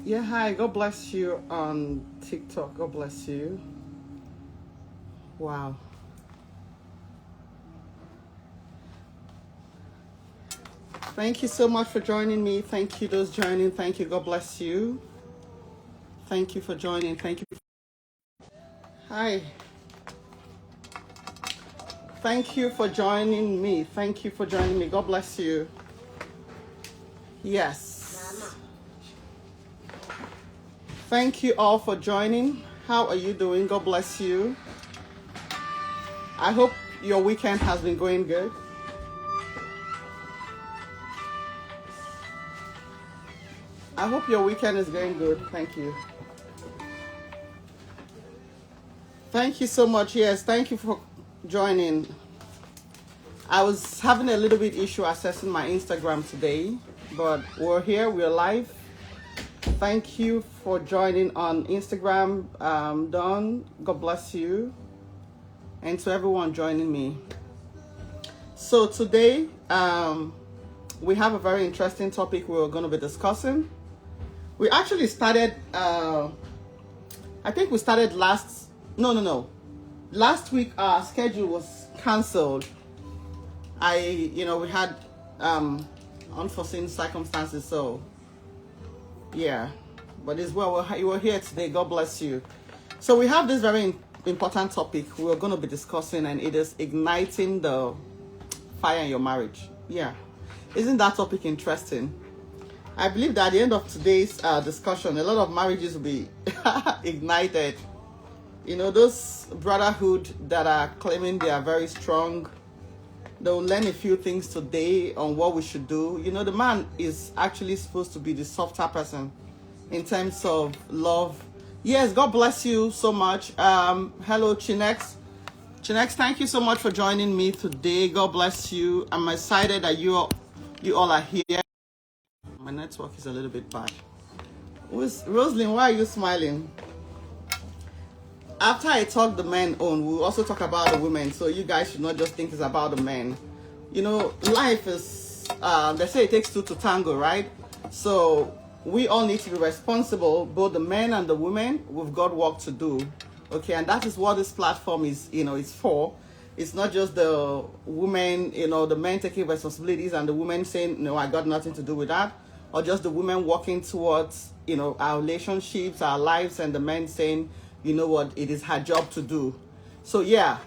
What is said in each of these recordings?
Yeah, hi. God bless you on TikTok. God bless you. Wow. Thank you so much for joining me. Thank you, those joining. Thank you. God bless you. Thank you for joining. Thank you. Hi. Thank you for joining me. Thank you for joining me. God bless you. Yes. Thank you all for joining. How are you doing? God bless you. I hope your weekend has been going good. I hope your weekend is going good. Thank you. Thank you so much. Yes, thank you for joining. I was having a little bit issue accessing my Instagram today, but we're here, we're live. Thank you for joining on Instagram, Don. God bless you. And to everyone joining me. So today, we have a very interesting topic we're going to be discussing. We actually started, I think we started no. Last week, our schedule was canceled. We had unforeseen circumstances, so yeah, but it's well, you were here today. God bless you. So we have this very important topic we're going to be discussing, and it is igniting the fire in your marriage. Yeah, isn't that topic interesting? I believe that at the end of today's discussion, a lot of marriages will be ignited. You know, those brotherhood that are claiming they are very strong, they'll learn a few things today on what we should do. You know, the man is actually supposed to be the softer person in terms of love. Yes, God bless you so much. Hello, Chinex. Chinex, thank you so much for joining me today. God bless you. I'm excited that you all are here. My network is a little bit bad. Rosalind, why are you smiling? After I talk the men on, we'll also talk about the women. So you guys should not just think it's about the men. You know, life is, they say it takes two to tango, right? So we all need to be responsible, both the men and the women. We've got work to do. Okay, and that is what this platform is, it's for. It's not just the women, the men taking responsibilities and the women saying, no, I got nothing to do with that. Or just the women working towards, our relationships, our lives, and the men saying, you know what, it is her job to do. So yeah.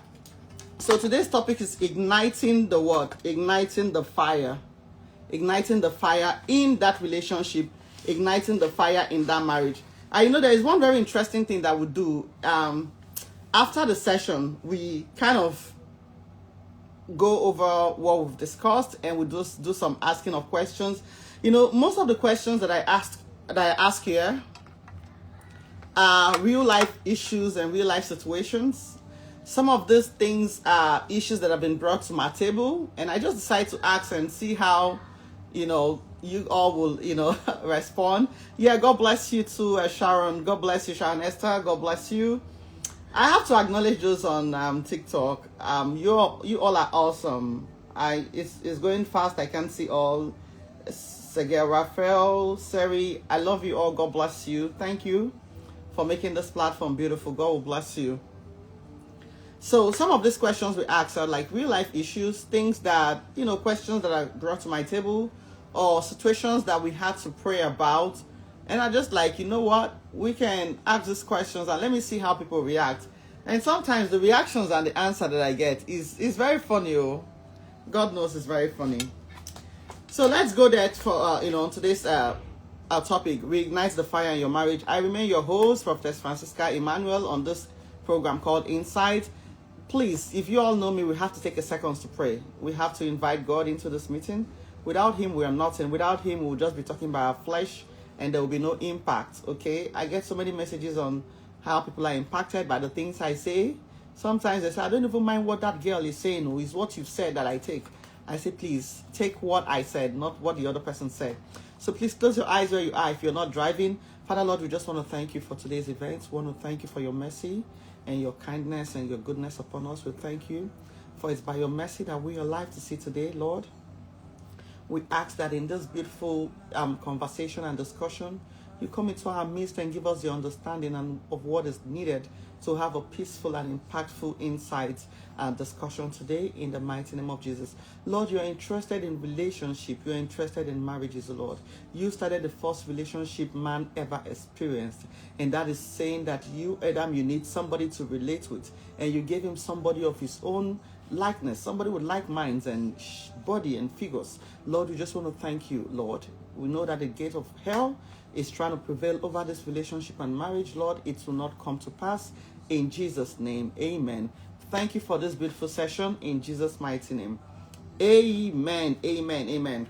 So today's topic is igniting the what? Igniting the fire. Igniting the fire in that relationship. Igniting the fire in that marriage. There is one very interesting thing that we do. After the session, we kind of go over what we've discussed, and we just do some asking of questions. Most of the questions that I ask here are real life issues and real life situations. Some of these things are issues that have been brought to my table, and I just decided to ask and see how, you all will, respond. Yeah, God bless you too, Sharon. God bless you, Sharon Esther. God bless you. I have to acknowledge those on TikTok. You all are awesome. It's going fast. I can't see all. Segel, Raphael, Seri, I love you all. God bless you. Thank you for making this platform beautiful. God will bless you. So some of these questions we ask are like real life issues, things that, questions that are brought to my table, or situations that we had to pray about. And I just like, you know what, we can ask these questions and let me see how people react. And sometimes the reactions and the answer that I get is very funny. Oh. God knows it's very funny. So let's go there for, today's our topic, Reignite the Fire in Your Marriage. I remain your host, Prophetess Francisca Emmanuel, on this program called Insight. Please, if you all know me, we have to take a second to pray. We have to invite God into this meeting. Without him, we are nothing. Without him, we'll just be talking about our flesh, and there will be no impact, okay? I get so many messages on how people are impacted by the things I say. Sometimes they say, I don't even mind what that girl is saying, or is what you've said that I take. I say, please, take what I said, not what the other person said. So please close your eyes where you are if you're not driving. Father, Lord, we just want to thank you for today's event. We want to thank you for your mercy and your kindness and your goodness upon us. We thank you for it's by your mercy that we are alive to see today, Lord. We ask that in this beautiful conversation and discussion, You come into our midst and give us the understanding of what is needed to have a peaceful and impactful insight and discussion today in the mighty name of Jesus. Lord, you're interested in relationship. You're interested in marriages, Lord. You started the first relationship man ever experienced. And that is saying that you, Adam, you need somebody to relate with. And you gave him somebody of his own likeness, somebody with like minds and body and figures. Lord, we just want to thank you, Lord. We know that the gate of hell is trying to prevail over this relationship and marriage. Lord, it will not come to pass. In Jesus' name, amen. Thank you for this beautiful session in Jesus' mighty name. Amen, amen, amen.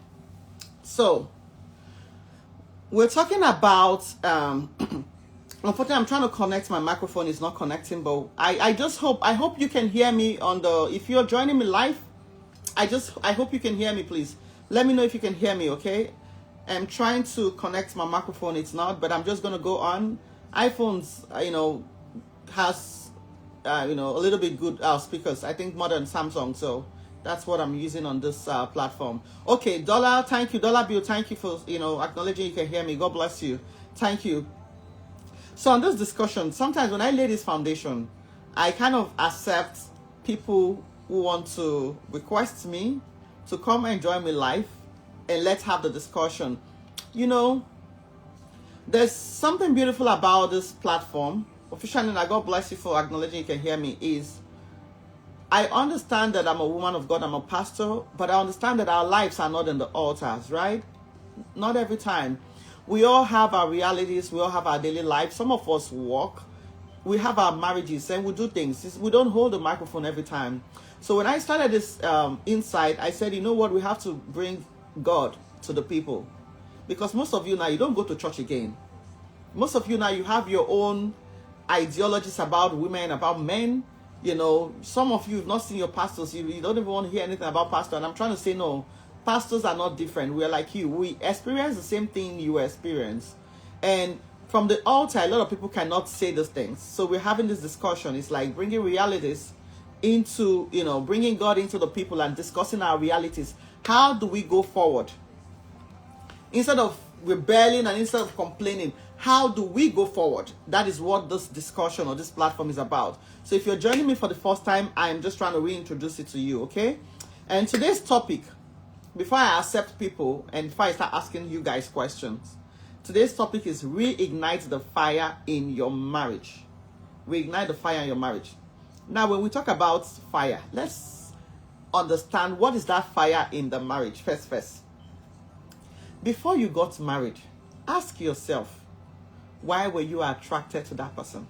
So, we're talking about, unfortunately, I'm trying to connect. My microphone is not connecting, but I hope you can hear me on the, if you're joining me live, I hope you can hear me, please. Let me know if you can hear me, okay? I'm trying to connect my microphone. It's not, but I'm just going to go on. iPhones, has, a little bit good speakers. I think more than Samsung. So that's what I'm using on this platform. Okay, Dollar, thank you. Dollar Bill, thank you for, acknowledging you can hear me. God bless you. Thank you. So on this discussion, sometimes when I lay this foundation, I kind of accept people who want to request me to come and join me live and let's have the discussion. There's something beautiful about this platform. Officially, God bless you for acknowledging you can hear me, is I understand that I'm a woman of God, I'm a pastor, but I understand that our lives are not in the altars, right? Not every time. We all have our realities, we all have our daily life. Some of us walk, we have our marriages, and we do things. We don't hold the microphone every time. So when I started this insight, I said, you know what, we have to bring God to the people. Because most of you now, you don't go to church again. Most of you now, you have your own ideologies about women, about men. Some of you have not seen your pastors. You don't even want to hear anything about pastor. And I'm trying to say, no, pastors are not different. We are like you. We experience the same thing you experience. And from the altar, a lot of people cannot say those things. So we're having this discussion. It's like bringing realities into, bringing God into the people and discussing our realities. How do we go forward? Instead of rebelling and instead of complaining, how do we go forward? That is what this discussion or this platform is about. So if you're joining me for the first time, I'm just trying to reintroduce it to you, okay? And today's topic, before I accept people and before I start asking you guys questions, today's topic is reignite the fire in your marriage. Reignite the fire in your marriage. Now, when we talk about fire, let's understand what is that fire in the marriage first. Before you got married, ask yourself, why were you attracted to that person?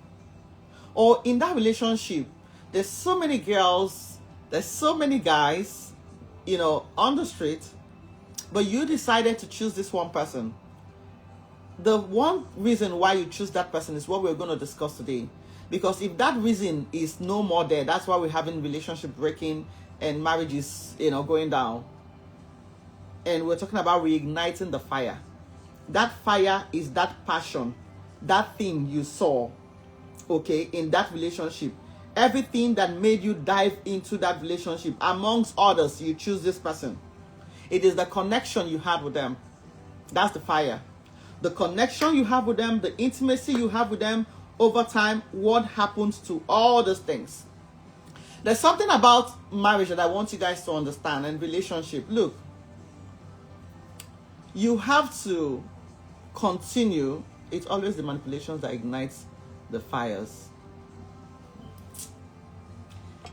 Or in that relationship, there's so many girls, there's so many guys, on the street, but you decided to choose this one person. The one reason why you choose that person is what we're going to discuss today. Because if that reason is no more there, that's why we're having relationship breaking and marriages, going down. And we're talking about reigniting the fire. That fire is that passion, that thing you saw, okay, in that relationship. Everything that made you dive into that relationship, amongst others, you choose this person. It is the connection you had with them. That's the fire. The connection you have with them, the intimacy you have with them over time, what happens to all those things. There's something about marriage that I want you guys to understand, and relationship. Look, you have to continue. It's always the manipulations that ignites the fires.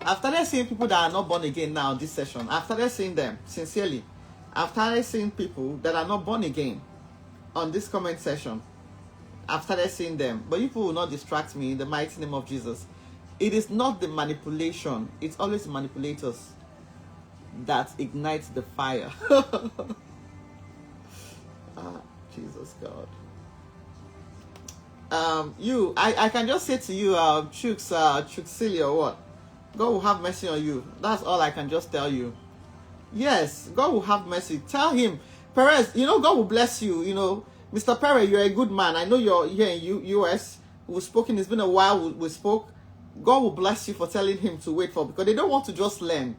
I've started seeing people that are not born again now this session. I've started seeing them, sincerely. I've started seeing people that are not born again on this comment session. I've started seeing them. But you people will not distract me in the mighty name of Jesus. It is not the manipulation. It's always the manipulators that ignites the fire. Jesus God. I can just say to you, Chuxili or what? God will have mercy on you. That's all I can just tell you. Yes, God will have mercy. Tell him, Perez, God will bless you. Mr. Perez, you're a good man. I know you're here in US. We've spoken. It's been a while we spoke. God will bless you for telling him to wait for, because they don't want to just learn.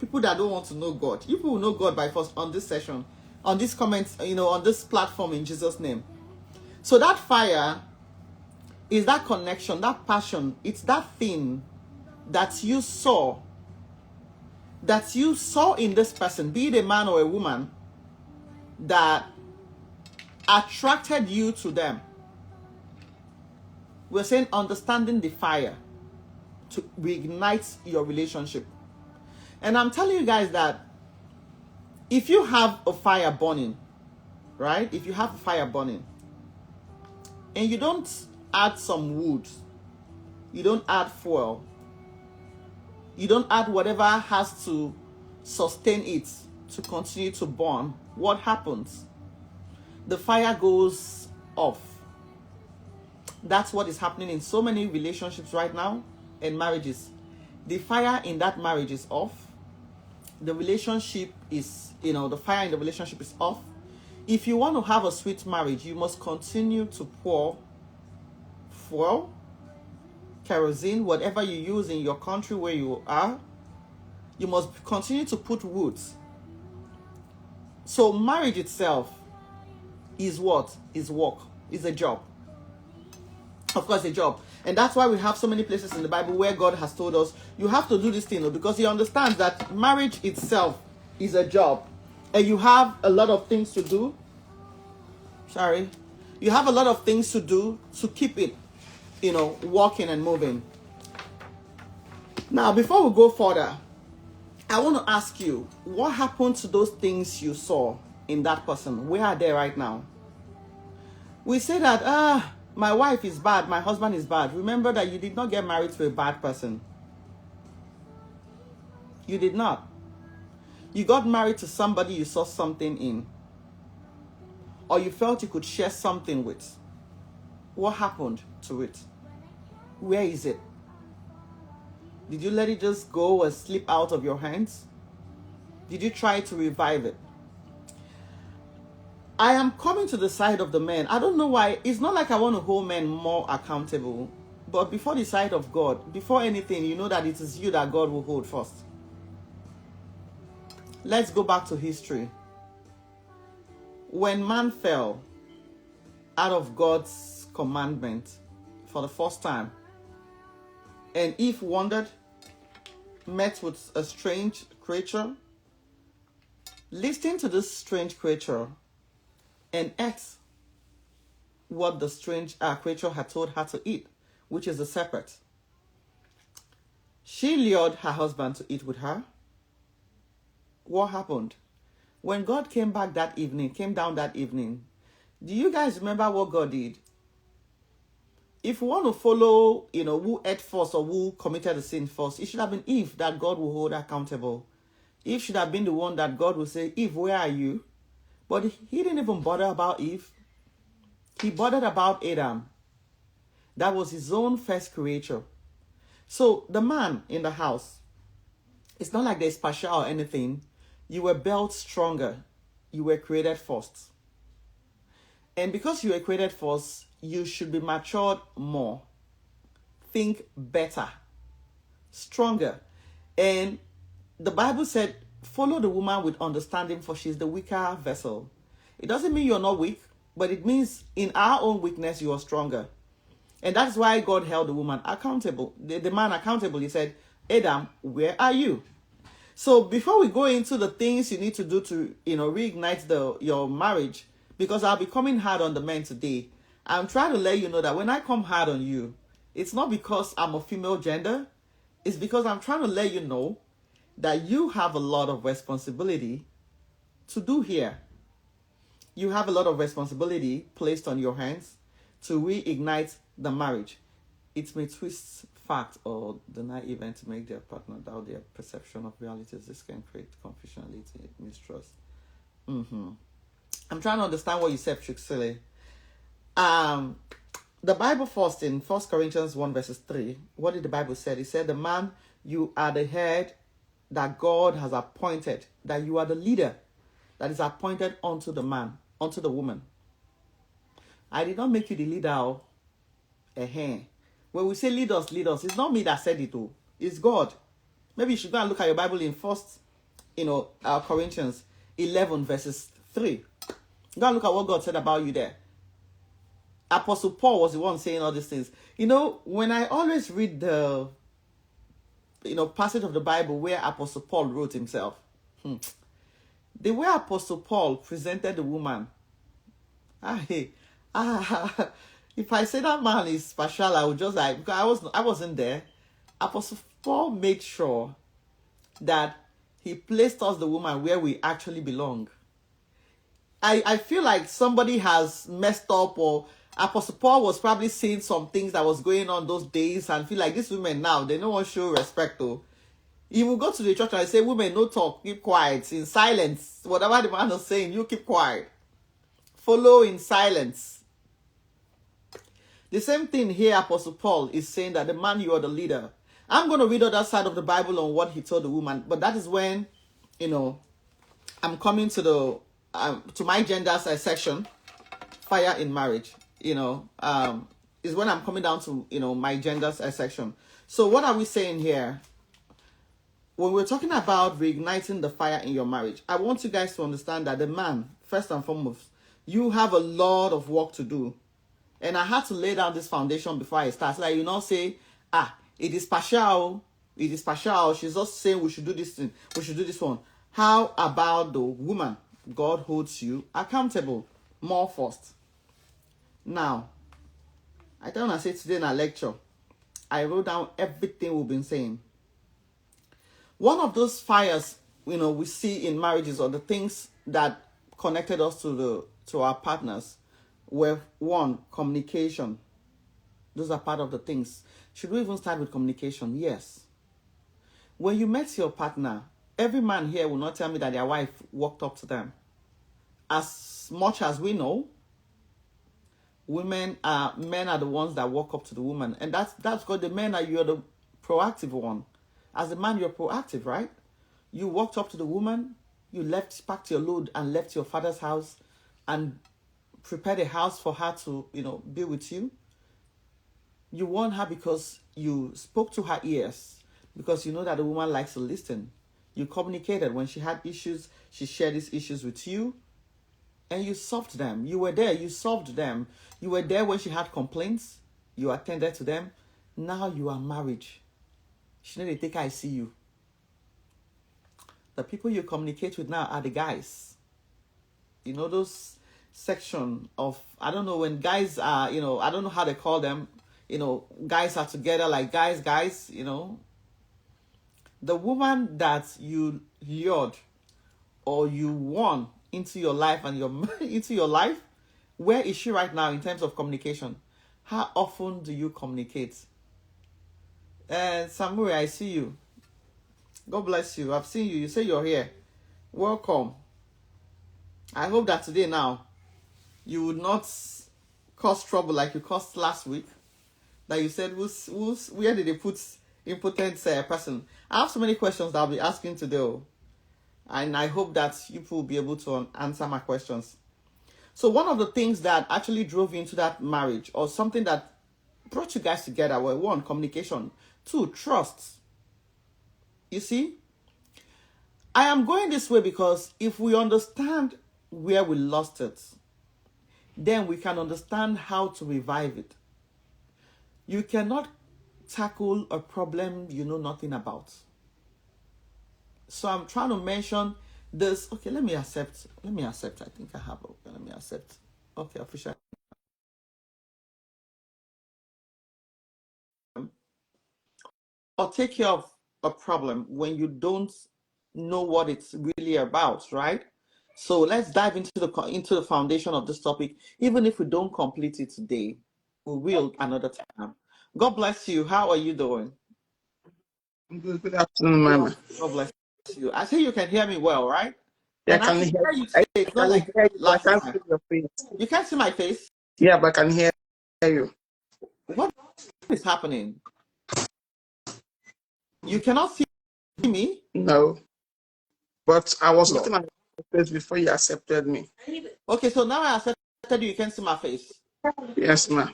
People that don't want to know God. You people will know God by first on this session, on these comments, on this platform in Jesus' name. So that fire is that connection, that passion. It's that thing that you saw in this person, be it a man or a woman, that attracted you to them. We're saying understanding the fire to reignite your relationship. And I'm telling you guys that if you have a fire burning, right? If you have a fire burning and you don't add some wood, you don't add fuel, you don't add whatever has to sustain it to continue to burn, what happens? The fire goes off. That's what is happening in so many relationships right now and marriages. The fire in that marriage is off. The relationship is, the fire in the relationship is off. If you want to have a sweet marriage, you must continue to pour fuel, kerosene, whatever you use in your country where you are. You must continue to put wood. So marriage itself is what? Is work. Is a job. Of course, a job. And that's why we have so many places in the Bible where God has told us, you have to do this thing, because he understands that marriage itself is a job. And you have a lot of things to do. You have a lot of things to do to keep it, walking and moving. Now, before we go further, I want to ask you, what happened to those things you saw in that person? Where are they right now? We say that, my wife is bad, my husband is bad. Remember that you did not get married to a bad person. You did not. You got married to somebody you saw something in, or you felt you could share something with. What happened to it? Where is it? Did you let it just go and slip out of your hands? Did you try to revive it? I am coming to the side of the men. I don't know why. It's not like I want to hold men more accountable. But before the side of God, before anything, you know that it is you that God will hold first. Let's go back to history. When man fell out of God's commandment for the first time, and Eve wandered, met with a strange creature, listening to this strange creature, and ate what the strange creature had told her to eat, which is a serpent. She lured her husband to eat with her. What happened? When God came down that evening, do you guys remember what God did? If we want to follow, who ate first or who committed the sin first, it should have been Eve that God will hold accountable. Eve should have been the one that God will say, Eve, where are you? But he didn't even bother about Eve. He bothered about Adam. That was his own first creature. So the man in the house, it's not like there's partial or anything. You were built stronger. You were created first. And because you were created first, you should be matured more. Think better. Stronger. And the Bible said, follow the woman with understanding, for she's the weaker vessel. It doesn't mean you're not weak, but it means in our own weakness, you are stronger. And that's why God held the woman accountable, the man accountable. He said, Adam, where are you? So before we go into the things you need to do to, reignite your marriage, because I'll be coming hard on the men today, I'm trying to let you know that when I come hard on you, it's not because I'm a female gender. It's because I'm trying to let you know that you have a lot of responsibility to do here. You have a lot of responsibility placed on your hands to reignite the marriage. It may twist fact or deny event to make their partner doubt their perception of realities. This can create confusion, lead to mistrust. I'm trying to understand what you said, Trixie. The Bible first in 1 Corinthians 1 verses 3, what did the Bible say? It said, the man, you are the head that God has appointed, that you are the leader that is appointed unto the man, unto the woman. I did not make you the leader. When we say lead us, it's not me that said it. It's God. Maybe you should go and look at your Bible in 1 Corinthians 11 verses 3. Go and look at what God said about you there. Apostle Paul was the one saying all these things. You know, when I always read the passage of the Bible where Apostle Paul wrote himself, the way Apostle Paul presented the woman, if I say that man is special, I would just like, because I wasn't there. Apostle Paul made sure that he placed us, the woman, where we actually belong. I feel like somebody has messed up, or Apostle Paul was probably seeing some things that was going on those days and feel like these women now, they don't want to show respect to. He will go to the church and say, women, no talk, keep quiet, in silence. Whatever the man is saying, you keep quiet. Follow in silence. The same thing here, Apostle Paul is saying that the man, you are the leader. I'm going to read other side of the Bible on what he told the woman, but that is when, I'm coming to the to my gender section, fire in marriage. Is when I'm coming down to my gender section. So what are we saying here? When we're talking about reigniting the fire in your marriage, I want you guys to understand that the man, first and foremost, you have a lot of work to do. And I had to lay down this foundation before I start. So that say, it is partial. It is partial. She's just saying we should do this thing. We should do this one. How about the woman? God holds you accountable more first. Now, I don't want to say today in a lecture, I wrote down everything we've been saying. One of those fires, we see in marriages, or the things that connected us to our partners, were one, communication. Those are part of the things. Should we even start with communication? Yes. When you met your partner, every man here will not tell me that their wife walked up to them. As much as we know, men are the ones that walk up to the woman. And that's because the men you're the proactive one. As a man, you're proactive, right? You walked up to the woman, you packed your load and left your father's house and prepared a house for her to, be with you. You won her because you spoke to her ears, because you know that the woman likes to listen. You communicated. When she had issues, she shared these issues with you, and you solved them. You were there. You solved them. You were there when she had complaints. You attended to them. Now you are married. She need to take I see you. The people you communicate with now are the guys. Those section of, I don't know, when guys are, I don't know how they call them, guys are together like guys, the woman that you lured or you won into your life and into your life, where is she right now in terms of communication? How often do you communicate? Samuel, I see you. God bless you. I've seen you. You say you're here. Welcome. I hope that today now you would not cause trouble like you caused last week. That you said, where did they put impotent person? I have so many questions that I'll be asking today. And I hope that you will be able to answer my questions. So one of the things that actually drove you into that marriage, or something that brought you guys together, were one, communication. Two, trust. You see? I am going this way because if we understand where we lost it, then we can understand how to revive it. You cannot tackle a problem you know nothing about. So I'm trying to mention this. Okay, let me accept. I think I have. Okay, let me accept. Okay, official. Or take care of a problem when you don't know what it's really about, right? So let's dive into the foundation of this topic. Even if we don't complete it today, we will another time. God bless you. How are you doing? Good afternoon, Mama. God bless you. I think you can hear me well, right? Yeah, And I can hear you today. It's not like hear you, but I last can't time. see your face. You can't see my face? Yeah, but I can hear you. What is happening? You cannot see me? No, but I was Lord. looking at your face before you accepted me. Okay, so now I accepted you. You can see my face. Yes, ma'am.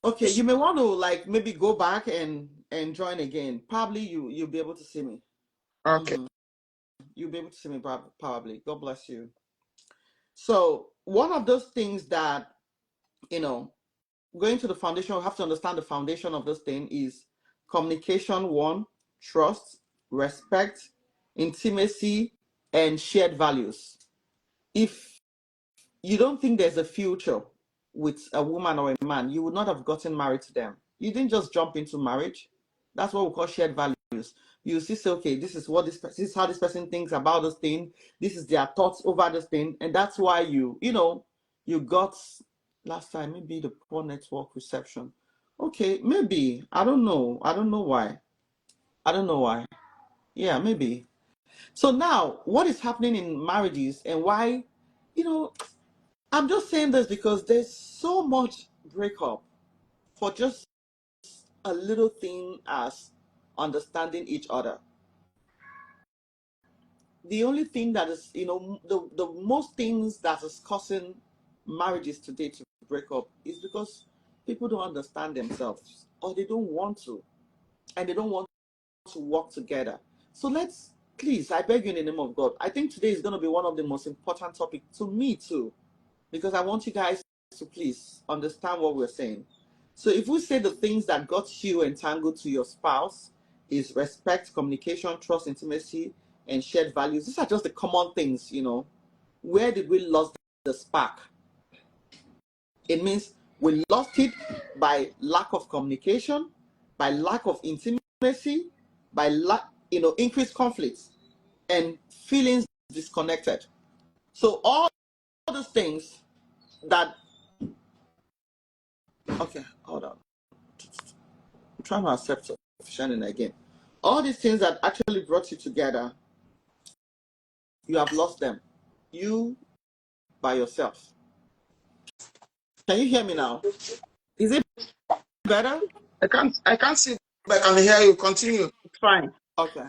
Okay, you may want to maybe go back and join again. Probably you'll be able to see me. Okay. You'll be able to see me probably. God bless you. So one of those things that, you know, going to the foundation, we have to understand the foundation of this thing is communication, one, trust, respect, intimacy, and shared values. If you don't think there's a future with a woman or a man, you would not have gotten married to them. You didn't just jump into marriage. That's what we call shared values. You see, say, okay, this is what this is how this person thinks about this thing. This is their thoughts over this thing, and that's why you got last time maybe the poor network reception. Okay, maybe I don't know. I don't know why. I don't know why. Yeah, maybe. So now, what is happening in marriages and why, you know, I'm just saying this because there's so much breakup for just a little thing as understanding each other. The only thing that is, the most things that is causing marriages today to break up is because people don't understand themselves or they don't want to, and they don't want to work together. So let's, please, I beg you in the name of God, I think today is going to be one of the most important topics to me too, because I want you guys to please understand what we're saying. So if we say the things that got you entangled to your spouse is respect, communication, trust, intimacy, and shared values, these are just the common things, Where did we lose the spark? It means we lost it by lack of communication, by lack of intimacy, by increased conflicts and feelings disconnected. So all those things that, okay, hold on. I'm trying to accept Shannon again. All these things that actually brought you together, you have lost them. You by yourself. Can you hear me now? Is it better? I can't see, but I can hear you. Continue. It's fine. Okay.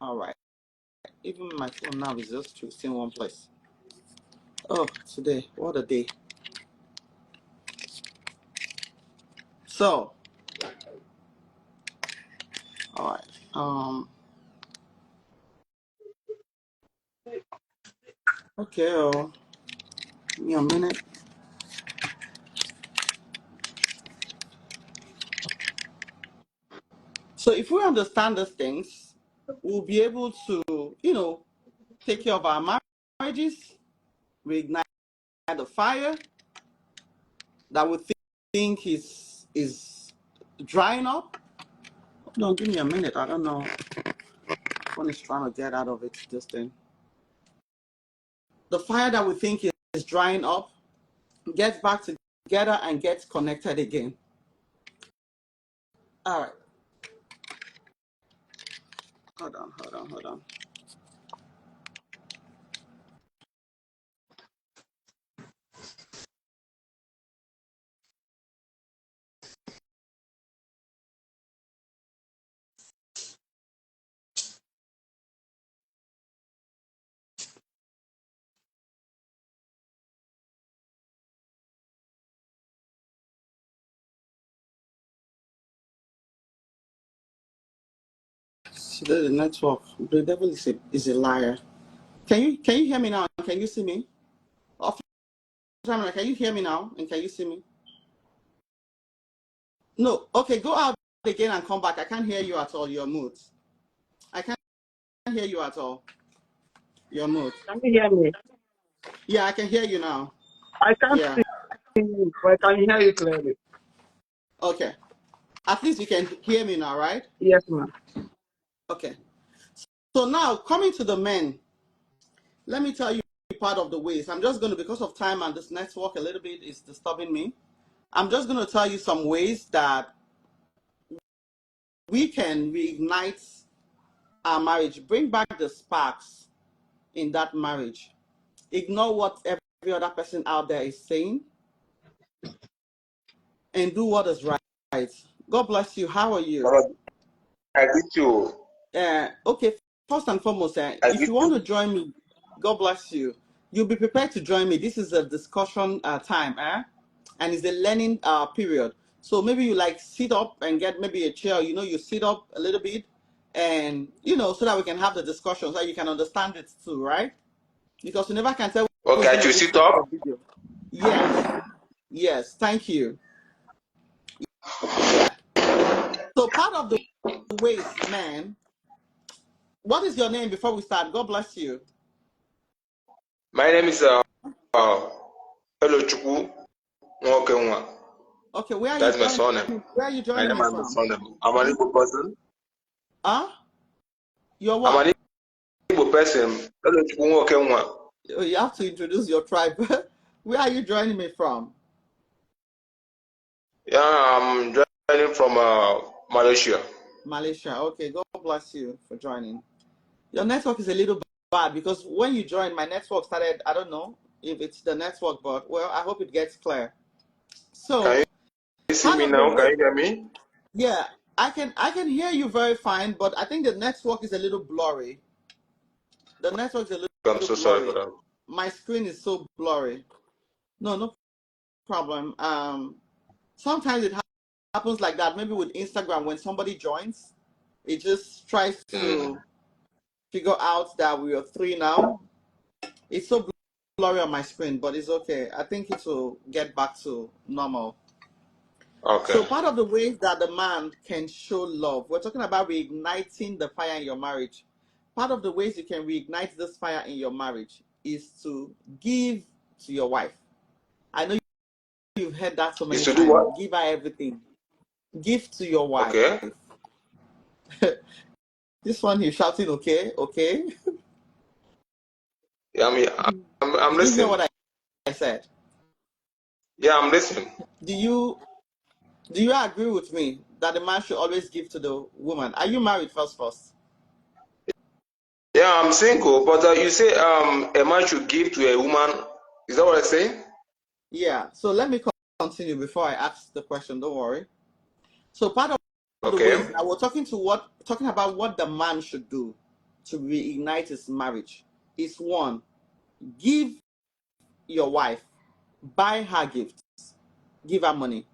All right. Even my phone now is just still in one place. Oh, today, what a day. So, all right. Okay. Give me a minute. So, if we understand these things, we'll be able to, take care of our marriages, reignite the fire that we think is drying up. No, give me a minute. I don't know. One is trying to get out of it. This thing. The fire that we think is drying up gets back together and gets connected again. All right. Hold on. See, the network. The devil is a liar. Can you hear me now? Can you see me? Officer, can you hear me now? And can you see me? No. Okay, go out again and come back. I can't hear you at all. You're mute. I can't hear you at all. You're mute. Can you hear me? Yeah, I can hear you now. I can't Yeah. see you, but I can hear you clearly. Okay. At least you can hear me now, right? Yes, ma'am. Okay. So now coming to the men, let me tell you part of the ways. I'm just going to, because of time and this network a little bit is disturbing me. I'm just going to tell you some ways that we can reignite our marriage, bring back the sparks in that marriage. Ignore what every other person out there is saying and do what is right. God bless you. How are you? I did too. Okay, first and foremost, if you want to join me, God bless you. You'll be prepared to join me. This is a discussion time, and it's a learning period. So maybe you like sit up and get maybe a chair. You sit up a little bit and so that we can have the discussion so that you can understand it too, right? Because you never can tell who's Okay, I going to should listen sit to up. the video. Yes, yes, thank you. Yeah. So part of the ways, man. What is your name before we start? God bless you. My name is Elochukwu Nwokenwa. Okay, where are you That's my joining? surname. Where are you My joining name me and my from? surname. I'm an Igbo person. Huh? You're I'm what? an Igbo person. Elochukwu Nwokenwa. Oh, you have to introduce your tribe. Where are you joining me from? Yeah, I'm joining from Malaysia. Malaysia. Okay, God bless you for joining. Your network is a little bad because when you joined, my network started. I don't know if it's the network, but well, I hope it gets clear. Can So you see part me of the now? Can way, you hear me? yeah, I can hear you very fine, but I think the network is a little blurry. The network is a I'm little so sorry for blurry. that. My screen is so blurry. No, no problem. Sometimes it happens like that. Maybe with Instagram, when somebody joins, it just tries Mm. to figure out that we are three now. It's so blurry on my screen, but it's okay. I think it will get back to normal. Okay. So part of the ways that the man can show love, we're talking about reigniting the fire in your marriage. Part of the ways you can reignite this fire in your marriage is to give to your wife. I know you've heard that so Is many to do times. what? Give her everything. Give to your wife. Okay. This one he's shouting, okay, okay. Yeah, I mean, I'm Did you hear listening. what I said? Yeah, I'm listening. Do you agree with me that the man should always give to the woman? Are you married first? Yeah, I'm single, but you say a man should give to a woman. Is that what I'm saying? Yeah. So let me continue before I ask the question. Don't worry. So part of the ways Okay. now we're talking about what the man should do to reignite his marriage is one, give your wife, buy her gifts, give her money,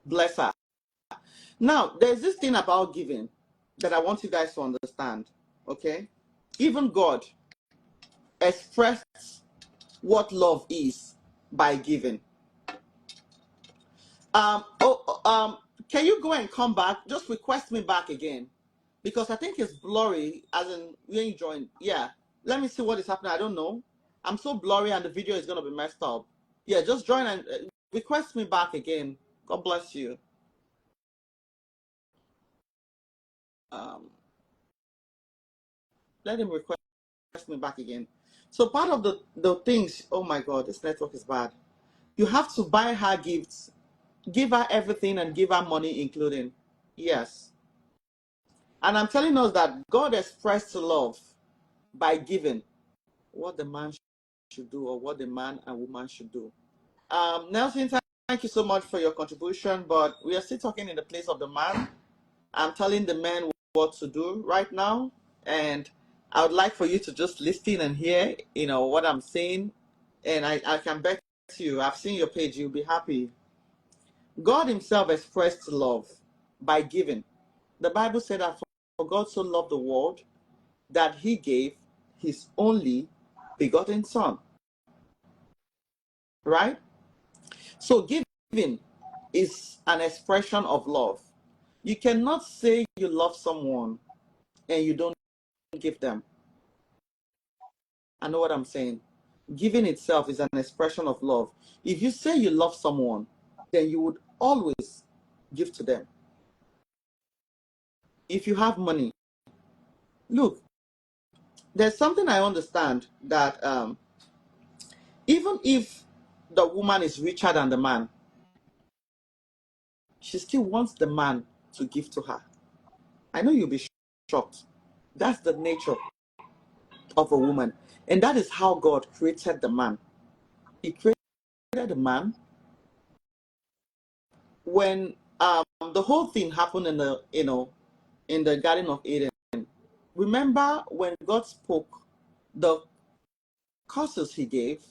bless her. Now, there's this thing about giving that I want you guys to understand. Okay? Even God expressed what love is by giving. Can you go and come back? Just request me back again because I think it's blurry. As in when you join, yeah. Let me see what is happening. I don't know. I'm so blurry, and the video is gonna be messed up. Yeah, just join and request me back again. God bless you. Um, Let him request me back again. So part of the things. Oh my God, this network is bad. You have to buy her gifts, give her everything, and give her money, including. Yes. And I'm telling us that God expressed love by giving what the man should do or what the man and woman should do. Nelson, thank you so much for your contribution, but we are still talking in the place of the man. I'm telling the man what to do right now, and I would like for you to just listen and hear, what I'm saying, and I can bet you, I've seen your page, you'll be happy. God himself expressed love by giving. The Bible said that for God so loved the world that he gave his only begotten son, right? So giving is an expression of love. You cannot say you love someone and you don't give them. I know what I'm saying. Giving itself is an expression of love. If you say you love someone, then you would always give to them. If you have money, look, there's something I understand that even if the woman is richer than the man, she still wants the man to give to her. I know you'll be shocked. That's the nature of a woman. And that is how God created the man. He created the man when the whole thing happened in the Garden of Eden. Remember when God spoke the curses he gave,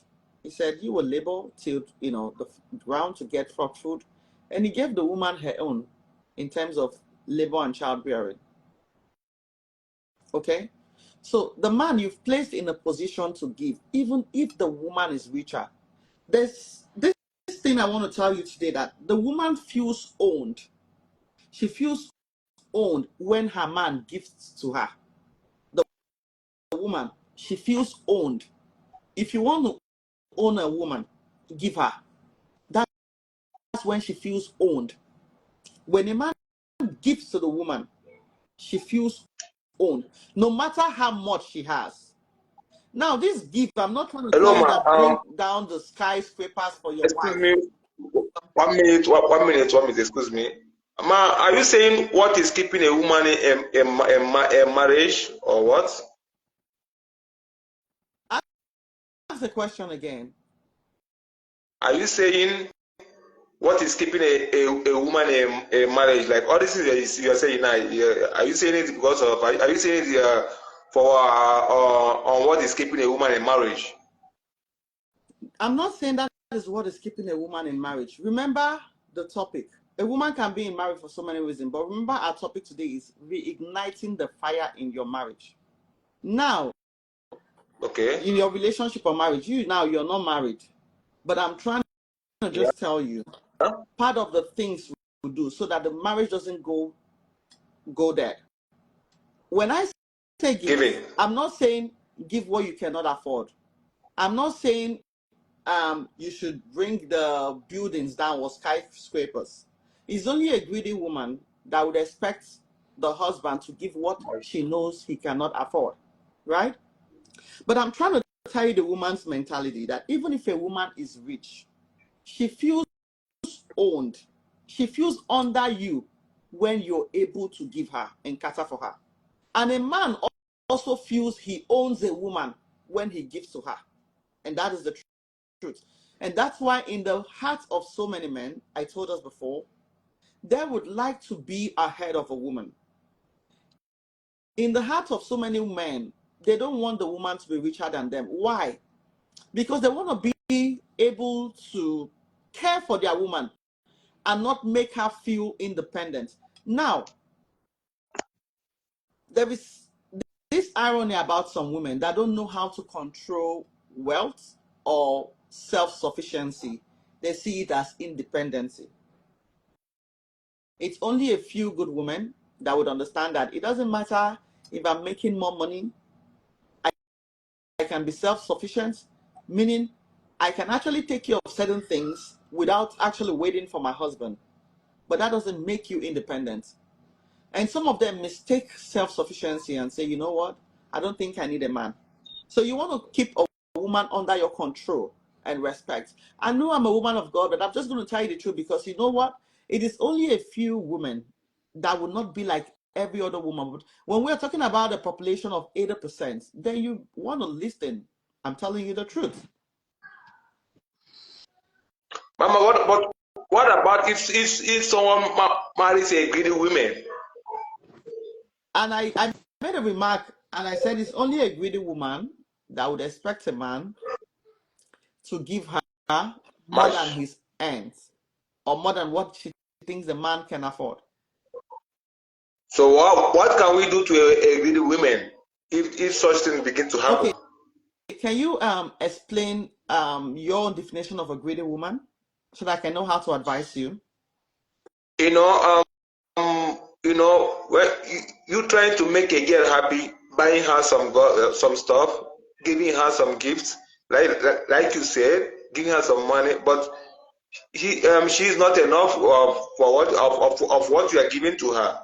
he said, you will labor till the ground to get food. And he gave the woman her own in terms of labor and childbearing. Okay? So the man you've placed in a position to give, even if the woman is richer. There's this thing I want to tell you today, that the woman feels owned. She feels owned when her man gives to her. The woman, she feels owned. If you want to own a woman, give her. That's when she feels owned. When a man gives to the woman, she feels owned, no matter how much she has. Now, this gift, I'm not trying to Hello, tell you ma. that bring down the skyscrapers for your Excuse wife. me. 1 minute. 1 minute. 1 minute. Excuse me. Ma, are you saying what is keeping a woman in a marriage or what? Ask the question again. Are you saying what is keeping a woman in a marriage? Like all these things you are saying now, are you saying it because of, are you saying it for on what is keeping a woman in marriage? I'm not saying that is what is keeping a woman in marriage. Remember the topic. A woman can be in marriage for so many reasons, but remember our topic today is reigniting the fire in your marriage. Now, Okay. in your relationship or marriage, you're not married, but I'm trying to Yeah. just tell you part of the things we do so that the marriage doesn't go there. When I say give, Giving. I'm not saying give what you cannot afford. I'm not saying you should bring the buildings down or skyscrapers. It's only a greedy woman that would expect the husband to give what she knows he cannot afford, right? But I'm trying to tell you the woman's mentality, that even if a woman is rich, she feels owned. She feels under you when you're able to give her and cater for her. And a man also feels he owns a woman when he gives to her. And that is the truth. And that's why in the hearts of so many men, I told us before, they would like to be ahead of a woman. In the heart of so many men, they don't want the woman to be richer than them. Why? Because they want to be able to care for their woman and not make her feel independent. Now, there is this irony about some women that don't know how to control wealth or self-sufficiency. They see it as independency. It's only a few good women that would understand that it doesn't matter if I'm making more money, I can be self-sufficient, meaning I can actually take care of certain things without actually waiting for my husband. But that doesn't make you independent. And some of them mistake self-sufficiency and say, you know what? I don't think I need a man. So you want to keep a woman under your control and respect. I know I'm a woman of God, but I'm just going to tell you the truth, because you know what? It is only a few women that will not be like every other woman. But when we're talking about a population of 80%, then you want to listen. I'm telling you the truth. Mama, what about if someone marries a greedy woman? And I made a remark and I said it's only a greedy woman that would expect a man to give her more than Much. his earns or more than what she thinks the man can afford. So what can we do to a greedy woman if such things begin to happen? Okay, can you explain your definition of a greedy woman so that I can know how to advise you? You know, when you trying to make a girl happy, buying her some stuff, giving her some gifts, like you said, giving her some money, but she's not enough for of what you are giving to her.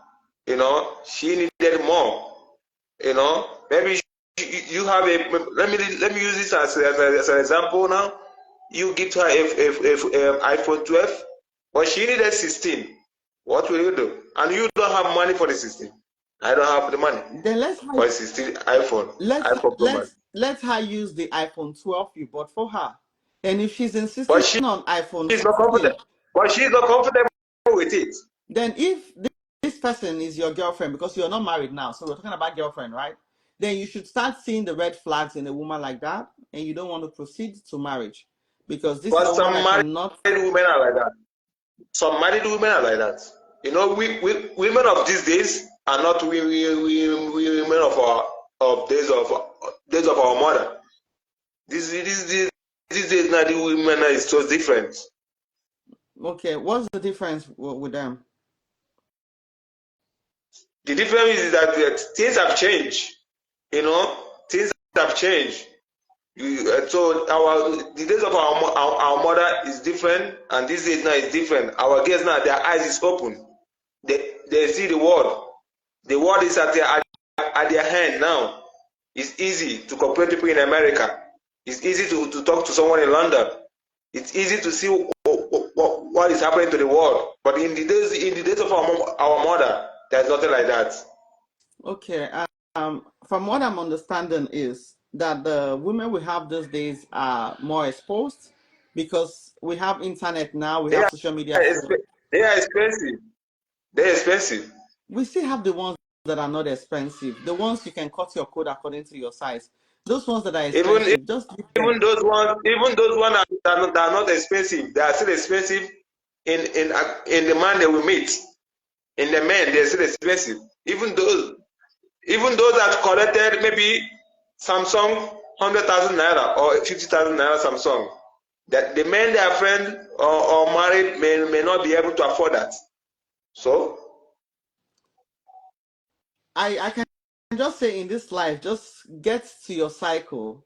She needed more. Maybe you have a, let me use this as an example now. You give her a iPhone 12, but she needed 16. What will you do? And you don't have money for the 16. I don't have the money Then for a 16 iPhone Pro Max. let her use the iPhone 12 you bought for her. And if she's But insisting on iPhone she's not comfortable. 16, But she's not comfortable with it. then if this person is your girlfriend, because you're not married now, so we're talking about girlfriend, right? Then you should start seeing the red flags in a woman like that, and you don't want to proceed to marriage, because this is But a woman some that married cannot. women are like that. Some married women are like that. We women of these days, are not we women of days of our mother. This days now the women is so different. Okay, what's the difference with them? The difference is that things have changed. Things have changed. So the days of our mother is different, and this days now is different. Our girls now, their eyes is open. They see the world. The world is at their hand now. It's easy to cooperate people in America. It's easy to talk to someone in London. It's easy to see what is happening to the world. But in the days of our mother, there's nothing like that. Okay, from what I'm understanding is that the women we have these days are more exposed because we have internet now, we They have are, social media. So they are expensive. They're expensive. we still have the ones that are not expensive, the ones you can cut your code according to your size. Those ones that are expensive, just leave them. Even those ones that are not expensive, they are still expensive in the man that we meet. In the men, they're still expensive. Even those that collected maybe Samsung 100,000 naira or 50,000 naira Samsung, that the men they are friends or married may not be able to afford that. So I can just say in this life, just get to your cycle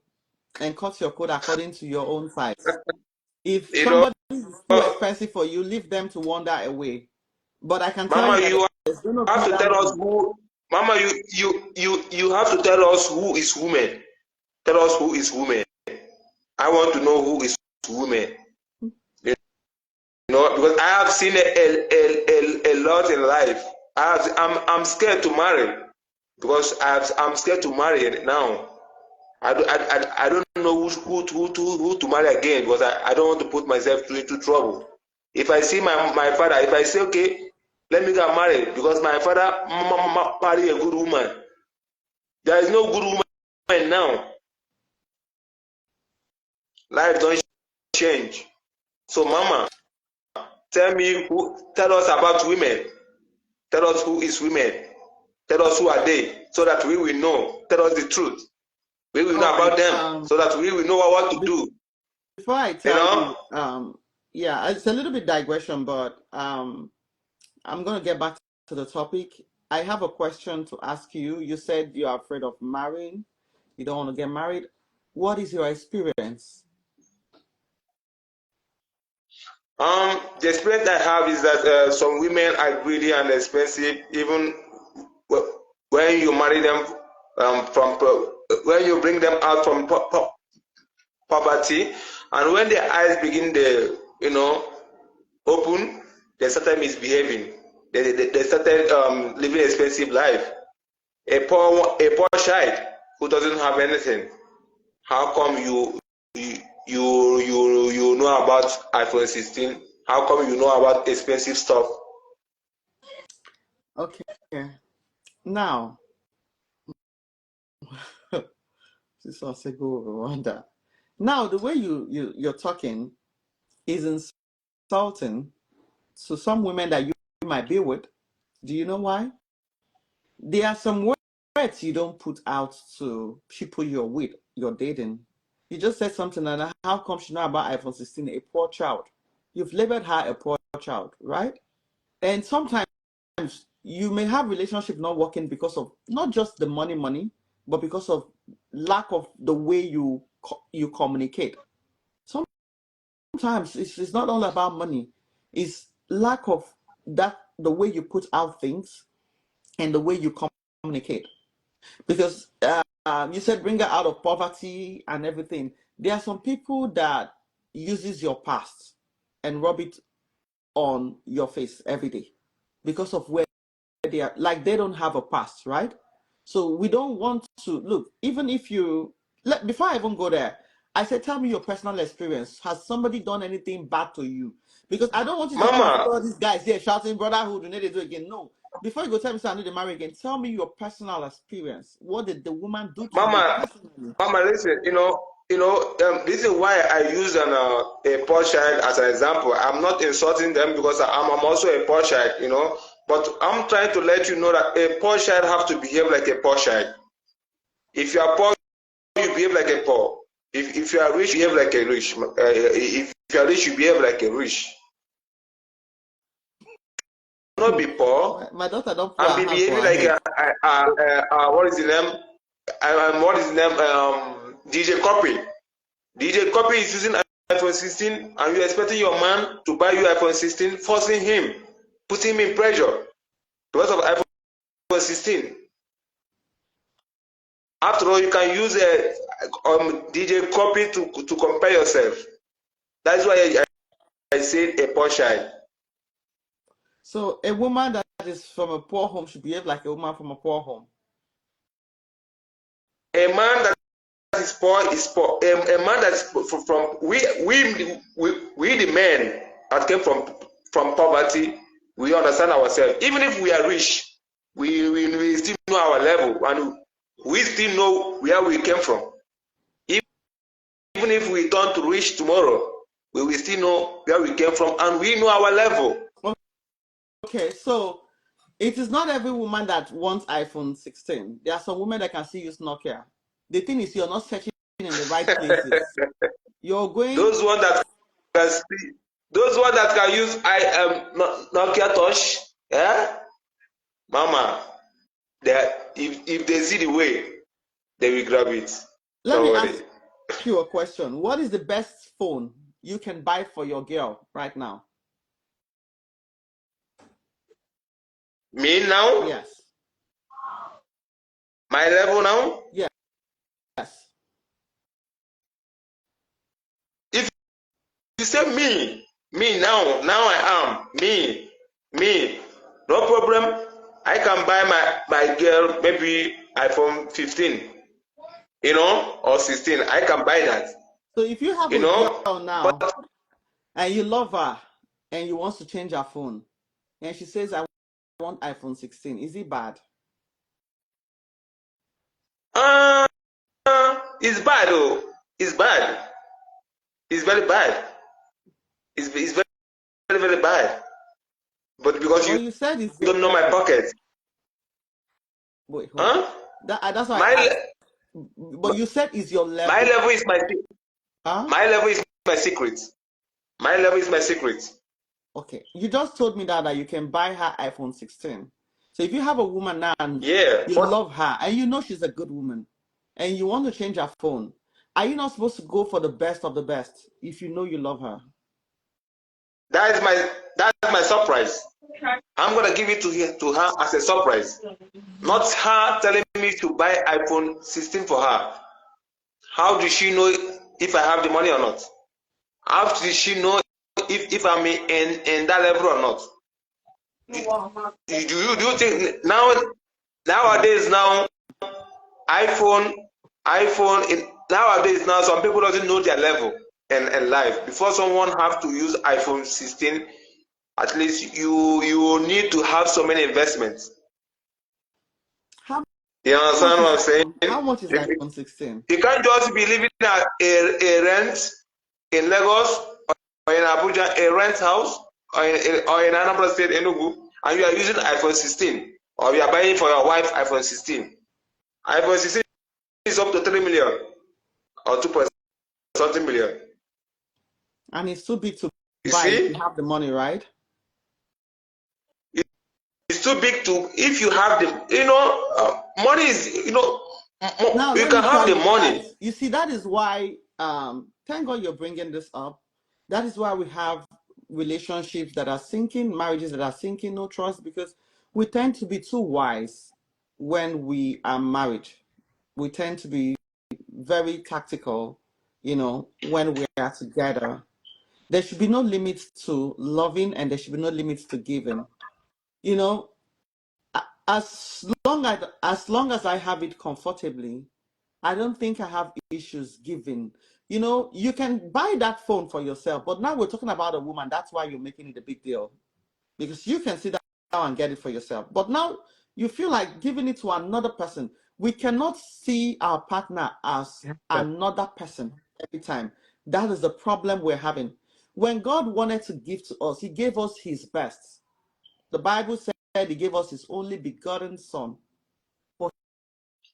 and cut your code according to your own size. If you know, somebody is too expensive for you, leave them to wander away. But I can tell Mama, you that you there's going to have be to that tell us woman. who. Mama, you have to tell us who is woman. Tell us who is woman. I want to know who is woman. Because I have seen a lot in life. I'm scared to marry because I'm scared to marry now. I don't know who to marry again because I don't want to put myself into trouble. If I see my father, if I say, okay, let me get married because my father married a good woman. There is no good woman now. Life don't change. So, Mama, tell us about women. Tell us who is women. Tell us who are they, so that we will know. Tell us the truth. We will know about them, so that we will know what to do. Before I tell you, yeah, it's a little bit digression, but I'm going to get back to the topic. I have a question to ask you. You said you are afraid of marrying. You don't want to get married. What is your experience? The experience I have is that some women are greedy and expensive, even when you marry them when you bring them out from poverty, and when their eyes begin to open, they started misbehaving. They started living expensive life. A poor child who doesn't have anything. How come you know about iPhone 16? How come you know about expensive stuff? Okay. Now, this was a go Rwanda. Now, the way you're talking is insulting to some women that you might be with. Do you know why? There are some words you don't put out to people you're with, you're dating. You just said something and how come she know about iPhone 16? A poor child. You've labeled her a poor child, right? And sometimes you may have relationship not working because of not just the money, but because of lack of the way you communicate. Sometimes it's not all about money. It's lack of the way you put out things and the way you communicate. Because you said bring her out of poverty and everything. There are some people that uses your past and rub it on your face every day because of where they are. Like they don't have a past, right? So we don't want to look. Even if you before I even go there, I said, tell me your personal experience. Has somebody done anything bad to you? Because I don't want you to come and Mama, follow these guys here shouting brotherhood and they do again. No. Before you go tell me I need to marry again, tell me your personal experience. What did the woman do to you Mama, personally? listen. This is why I use a poor child as an example. I'm not insulting them because I'm also a poor child. But I'm trying to let you know that a poor child have to behave like a poor child. If you are poor, you behave like a poor. If you are rich, you behave like a rich. If you are rich, you behave like a rich. Not be poor My daughter don't put and her be hand for behaving her like head. what is the name? What is the name? DJ Copy. DJ Copy is using iPhone 16, and you're expecting your man to buy you iPhone 16, forcing him, putting him in pressure because of iPhone 16. After all, you can use a DJ Copy to compare yourself. That's why I said a poor child. So a woman that is from a poor home should behave like a woman from a poor home. A man that is poor is poor. A man that is from we the men that came from poverty, we understand ourselves. Even if we are rich, we still know our level, and we still know where we came from. Even if we turn to rich tomorrow, we will still know where we came from, and we know our level. Okay, so it is not every woman that wants iPhone 16. There are some women that can still use Nokia. The thing is, you're not searching in the right places. You're going. Those one that can use Nokia Touch, yeah, Mama. If they see the way, they will grab it. Let me ask you a question. What is the best phone you can buy for your girl right now? Me now? Yes. My level now? Yes. If you say me now I am me, no problem. I can buy my girl maybe iPhone 15, or 16. I can buy that. So if you have a girl now and you love her and you want to change her phone and she says, I want iPhone 16, is it bad? It's bad though. It's bad. It's very bad. It's very, very, very bad. But because you said it's don't know my pocket. Wait, hold on. That's why I asked. But you said it's your level. My level is my secret. My level is my secret. My level is my secret. Okay. You just told me that you can buy her iPhone 16. So if you have a woman now and you love her and you know she's a good woman and you want to change her phone, are you not supposed to go for the best of the best if you know you love her? That's my surprise. I'm gonna give it to her as a surprise. Not her telling me to buy iPhone 16 for her. How does she know if I have the money or not? How does she know if I'm in that level or not? Do you think nowadays iPhone nowadays some people doesn't know their level in life. Before someone have to use iPhone 16, at least you need to have so many investments. You understand what I'm saying? How much is iPhone 16? You can't just be living at a rent in Lagos or in Abuja, a rent house, or in Anambra State, Enugu, and you are using iPhone 16, or you are buying for your wife iPhone 16. iPhone 16 is up to 3 million or 2 point something million. And it's too big to buy if you have the money, right? It's too big to, if you have the, money is, now, you can have the money. You see, that is why, thank God you're bringing this up. That is why we have relationships that are sinking, marriages that are sinking, no trust, because we tend to be too wise when we are married. We tend to be very tactical, when we are together. There should be no limits to loving and there should be no limits to giving. As long as I have it comfortably, I don't think I have issues giving. You can buy that phone for yourself, but now we're talking about a woman. That's why you're making it a big deal, because you can sit down and get it for yourself. But now you feel like giving it to another person. We cannot see our partner as another person every time. That is the problem we're having. When God wanted to give to us, he gave us his best. The Bible said he gave us his only begotten Son. For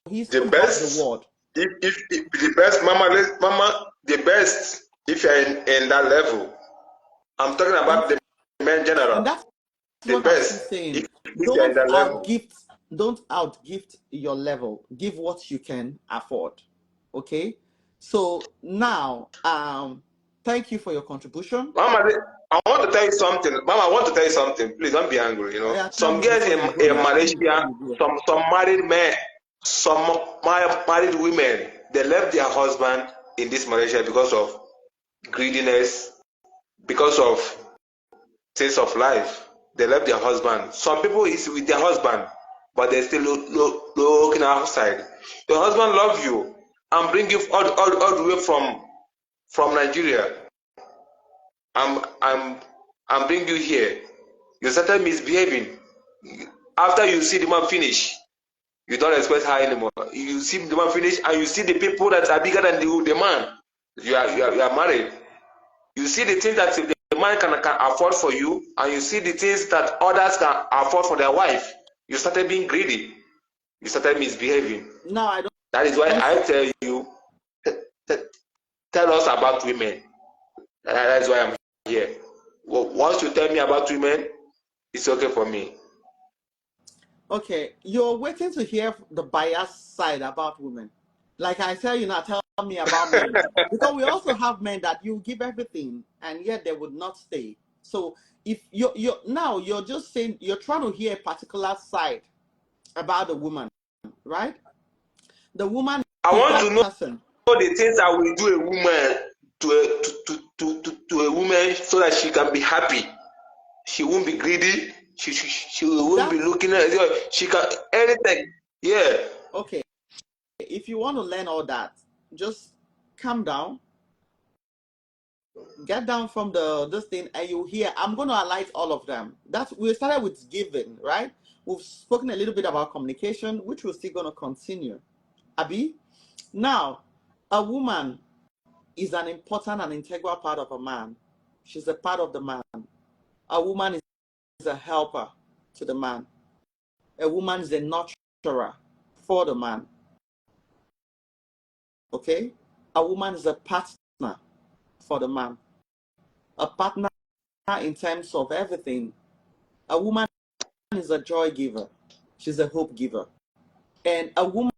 he so The loved the best, world. if the best, Mama, the best, if you're in that level, I'm talking about the men And general. that's The what I'm still best, saying. if you're in that level. Don't outgift your level. Give what you can afford. Okay? So now, thank you for your contribution. Mama, I want to tell you something. Mama, I want to tell you something. Please don't be angry. You know, Yeah, tell some me girls before you go in now. Tell me before Malaysia, you go. some married men, some married women, they left their husband in this Malaysia because of greediness, because of things of life. They left their husband. Some people is with their husband, but they're still looking outside. Your husband love you and bring you all the way from Nigeria. I'm bring you here. You started misbehaving. After you see the man finish, you don't respect her anymore. You see the man finish, and you see the people that are bigger than the man. You are married. You see the things that the man can afford for you, and you see the things that others can afford for their wife. You started being greedy. You started misbehaving. No, I don't. That is why I tell you, tell us about women. That is why I'm here. Well, once you tell me about women, it's okay for me. Okay, you're waiting to hear the biased side about women. Like I tell you now, tell me about men. Because we also have men that you give everything and yet they would not stay. So if you're now you're just saying you're trying to hear a particular side about the woman, right? The woman I is want that to know person. the things that will do a woman to a woman so that she can be happy. She won't be greedy. She won't be looking at it. She can anything. Yeah. Okay. If you want to learn all that, just calm down, get down from this thing, and you hear. I'm going to highlight all of them. We started with giving, right? We've spoken a little bit about communication, which we're still going to continue. Abi, now, a woman is an important and integral part of a man. She's a part of the man. A woman is a helper to the man. A woman is a nurturer for the man. Okay? A woman is a partner for the man. A partner in terms of everything. A woman is a joy giver. She's a hope giver. And a woman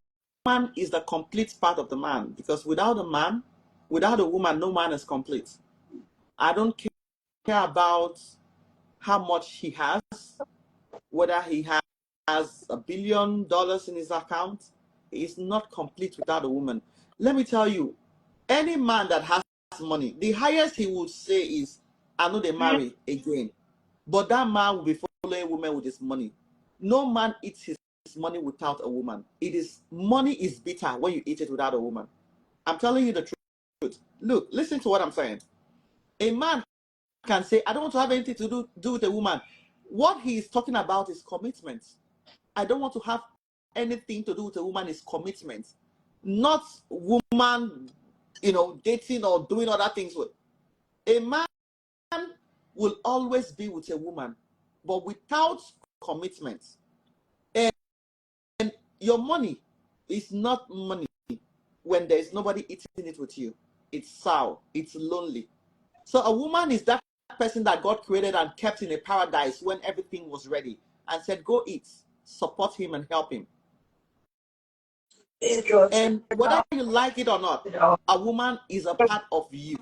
is the complete part of the man, because without a man, without a woman, no man is complete. I don't care about how much he has, whether he has $1 billion in his account. He is not complete without a woman. Let me tell you, any man that has money, the highest he would say is, I know they marry again. But that man will be following women with his money. No man eats his money without a woman. Money is bitter when you eat it without a woman. I'm telling you the truth. Look, listen to what I'm saying. A man can say, I don't want to have anything to do with a woman. What he is talking about is commitment. I don't want to have anything to do with a woman is commitment. Not woman, dating or doing other things with. A man will always be with a woman, but without commitment. And your money is not money when there is nobody eating it with you. It's sour, it's lonely. So a woman is that person that God created and kept in a paradise when everything was ready and said, go eat, support him and help him. And whether you like it or not, a woman is a part of you.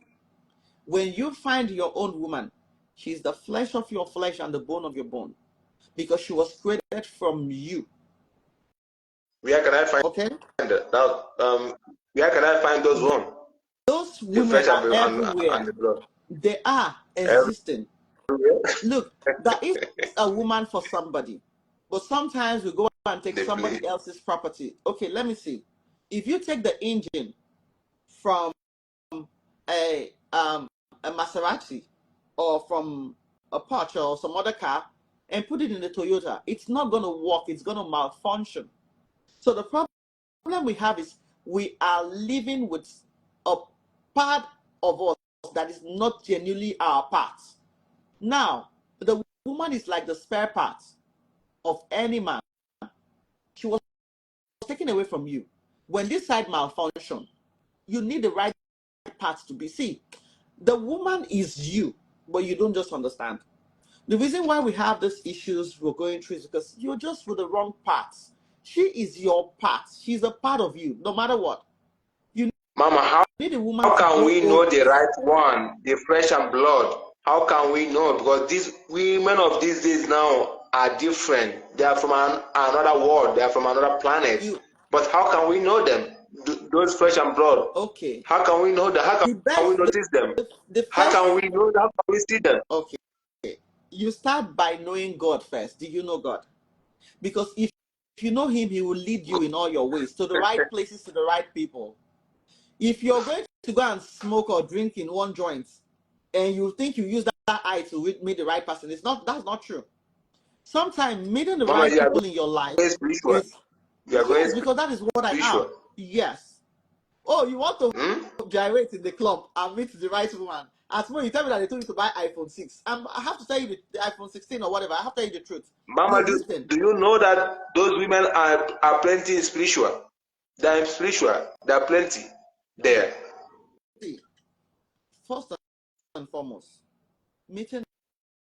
When you find your own woman, she's the flesh of your flesh and the bone of your bone, because she was created from you. Where can I find that? Where can I find those ones? Those women are everywhere. And the blood. They are existing. Look, there is a woman for somebody, but sometimes we go and take somebody else's property. Okay, let me see. If you take the engine from a Maserati or from a Porsche or some other car and put it in the Toyota, it's not going to work. It's going to malfunction. So the problem we have is we are living with a part of us that is not genuinely our part. Now, the woman is like the spare part. of any man. She was taken away from you. When this side malfunction, you need the right part to be. See, the woman is you, but you don't just understand. The reason why we have these issues we're going through is because you're just with the wrong parts. She is your part. She's a part of you, no matter what. You Mama, need a woman how can we know the over. right one, the flesh and blood? How can we know? Because these women of these days now are different. They are from another world. They are from another planet. But how can we know them? Those flesh and blood. Okay. How can we know them? How can we notice them? How can we know them? How can we see them? Okay. You start by knowing God first. Do you know God? Because if you know him, he will lead you in all your ways to the right places, to the right people. If you're going to go and smoke or drink in one joint and you think you use that eye to meet the right person, that's not true. Sometimes meeting the right people in your life is yes, because that is what I am. Yes. Oh, you want to gyrate in the club and meet the right woman? As well, you tell me that they told you to buy iPhone 6. I have to tell you the iPhone 16 or whatever. I have to tell you the truth. Mama, do you know that those women are plenty spiritual? They're spiritual. There are plenty there. See, first and foremost, meeting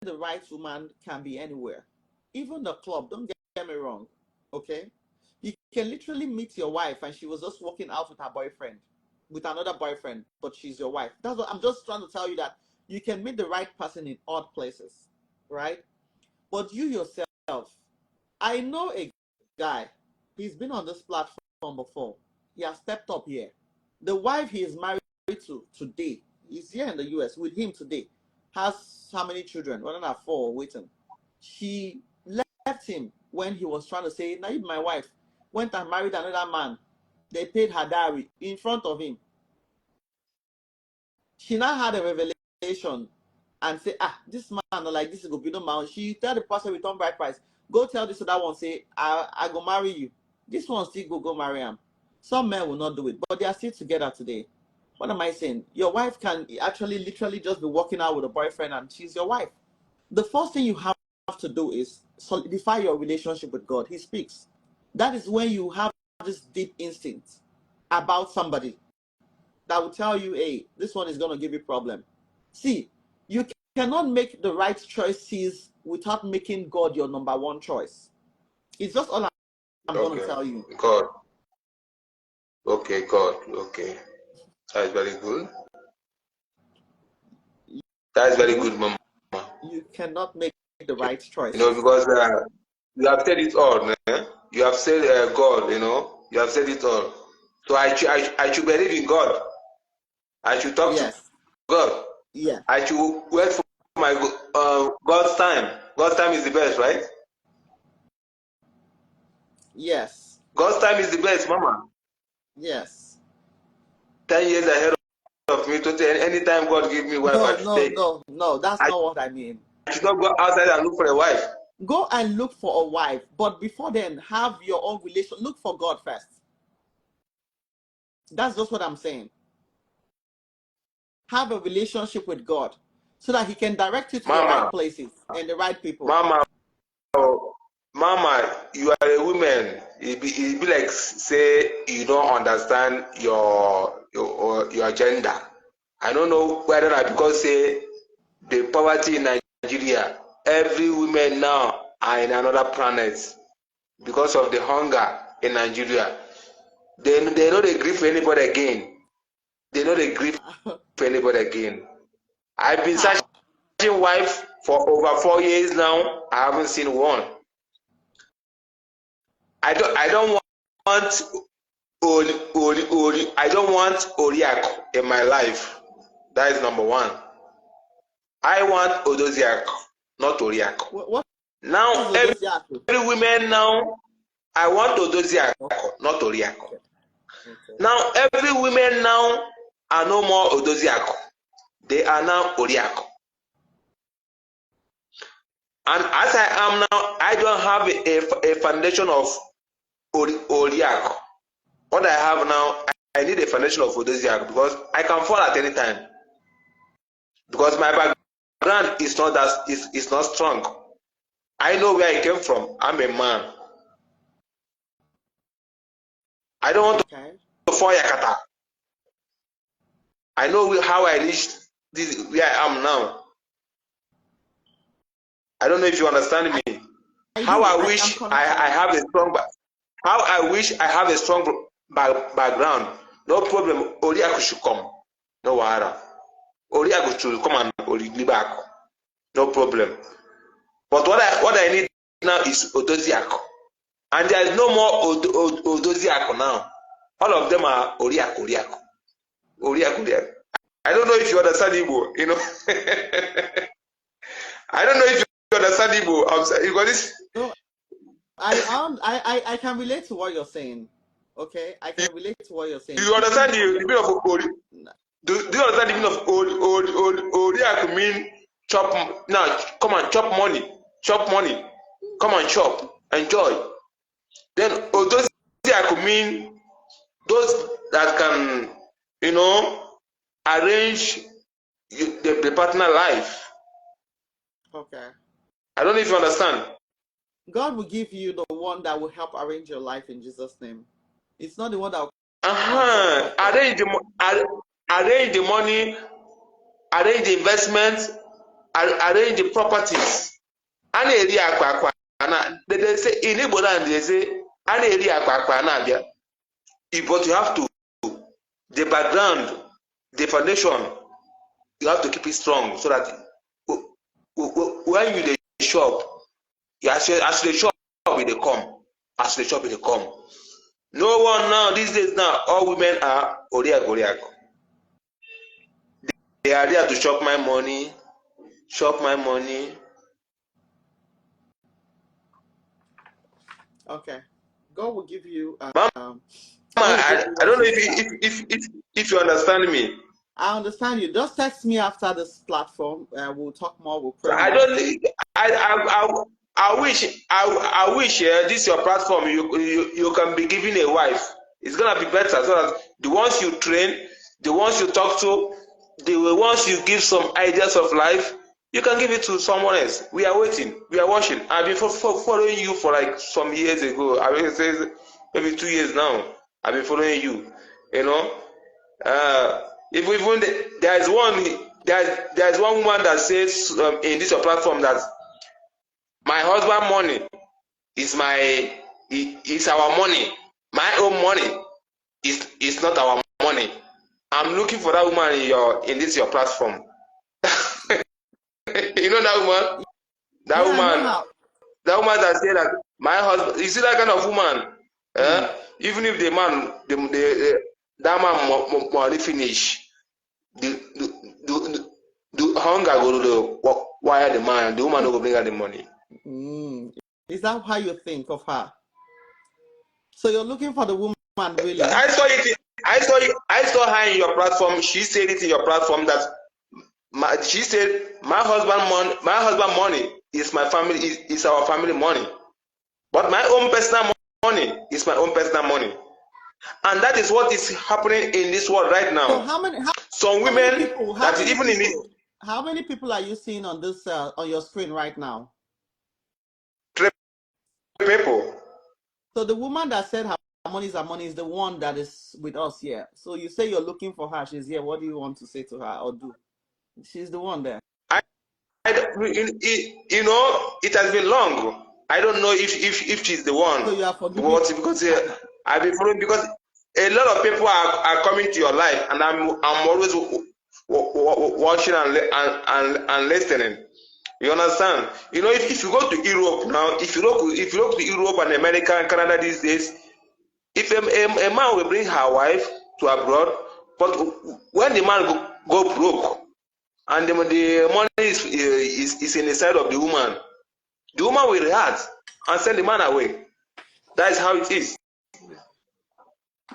the right woman can be anywhere. Even the club, don't get me wrong. Okay? You can literally meet your wife and she was just walking out with her boyfriend, with another boyfriend, but she's your wife. That's what I'm just trying to tell you, that you can meet the right person in odd places, right? But you yourself, I know a guy, he's been on this platform before. He has stepped up here. The wife he is married to today, he's here in the US with him today, has how many children? One and a half, 4 waiting. She left him when he was trying to say, now my wife went and married another man. They paid her dowry in front of him. She now had a revelation and say, this man, like this is go be no man. She tell the person return bride price, go tell this other one, say, I go marry you. This one still go marry him. Some men will not do it, but they are still together today. What am I saying? Your wife can actually literally just be walking out with a boyfriend and she's your wife. The first thing you have to do is solidify your relationship with God. He speaks. That is when you have this deep instinct about somebody that will tell you, hey, this one is going to give you a problem. See, you cannot make the right choices without making God your number one choice. It's just all I'm going to tell you. God. Okay, God. Okay. That's very good. That's very good, Mama. You cannot make the right choice. Because you have said it all. You have said God, you have said it all. So I should believe in God. I should talk to God. Yeah. I should wait for my God's time. God's time is the best, right? Yes. God's time is the best, Mama. Yes. 10 years ahead of me. Anytime God give me wife, I should take. No, that's not what I mean. I should not go outside and look for a wife. Go and look for a wife, but before then, have your own relation. Look for God first. That's just what I'm saying. Have a relationship with God so that he can direct you to the right places and the right people. Mama, you are a woman. It be like say you don't understand your gender. I don't know whether not because say the poverty in Nigeria, every woman now are in another planet because of the hunger in Nigeria. They know they grieve for anybody again. They know they grieve for anybody again. I've been searching wife for over 4 years now. I haven't seen one. I don't want I don't want Oriak in my life. That is number one. I want Odoziak, not Oriak. Now every woman now, I want Odoziak, not Oriak. Now every woman now are no more Odoziak. They are now Oriak. And as I am now, I don't have a foundation of Oriak. What I have now, I need a foundation of Odoziak because I can fall at any time. Because my background is not strong. I know where I came from. I'm a man. I don't want to fall yakata. I know how I reached this where I am now. I don't know if you understand me. How I wish I have a strong how I wish I have a strong background. No problem. Oriaku should come. No wahara. Oriaku should come and Origli back. No problem. But what I need now is Odoziaku. And there is no more Odoziaku now. All of them are Oriaku. I don't know if you understand Igbo, you know. I don't know if you understand Igbo. I'm sorry, you got this. No, I can relate to what you're saying. Okay, I can relate to what you're saying. Do you understand the meaning of Ori? Do you understand the meaning of Oriaku mean chop? Now come and chop money, come and chop, enjoy. Then Odoziaku mean those that can, you know, arrange the partner life. Okay. I don't know if you understand. God will give you the one that will help arrange your life in Jesus' name. It's not the one that will arrange the money, arrange the investments, arrange the properties. They say in Igbo land they say but you have to the background, the foundation, you have to keep it strong so that when you the shop, as the shop will they come, as the shop will they come. No one now these days now all women are Oriaku. They are there to chop my money. Okay. God will give you I don't know if you understand me. I understand you. Just text me after this platform. We'll talk more. We'll pray. I wish this your platform. You can be given a wife. It's gonna be better so that the ones you train, the ones you talk to, the ones you give some ideas of life, you can give it to someone else. We are waiting. We are watching. I've been following you for like some years ago. I mean, maybe 2 years now. I've been following you. You know. If even there's one woman that says in this platform that my husband money is our money. My own money is not our money. I'm looking for that woman in your platform. You know that woman? That woman that said that my husband. You see that kind of woman? Even if the man, that man money finish, the hunger go to wire the man. The woman will bring her the money. Is that how you think of her? So you're looking for the woman, really? I saw it. I saw her in your platform. She said it in your platform that she said my husband money is my family is our family money, but my own personal money is my own personal money, and that is what is happening in this world right now. So some women how many people are you seeing on this on your screen right now? 3 people. So the woman that said her money is the one that is with us here. So you say you're looking for her. She's here. What do you want to say to her or do? She's the one there. You know, it has been long. I don't know if she's the one. So you are forgiving. Because I've been following because a lot of people are coming to your life, and I'm always watching and listening. You understand? You know, if you go to Europe now, if you look to Europe and America and Canada these days, if a man will bring her wife to abroad, but when the man go broke and the money is in the side of the woman will react and send the man away. That is how it is.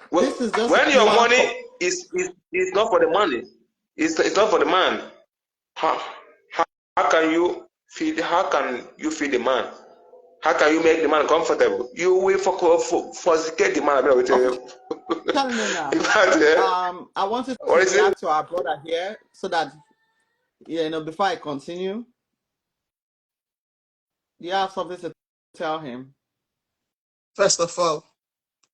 When your money is not for the money, it's not for the man. How can you feed the man? How can you make the man comfortable? You will forsake the man. Tell me now. I wanted to react to our brother here so that before I continue. You have something to tell him. First of all,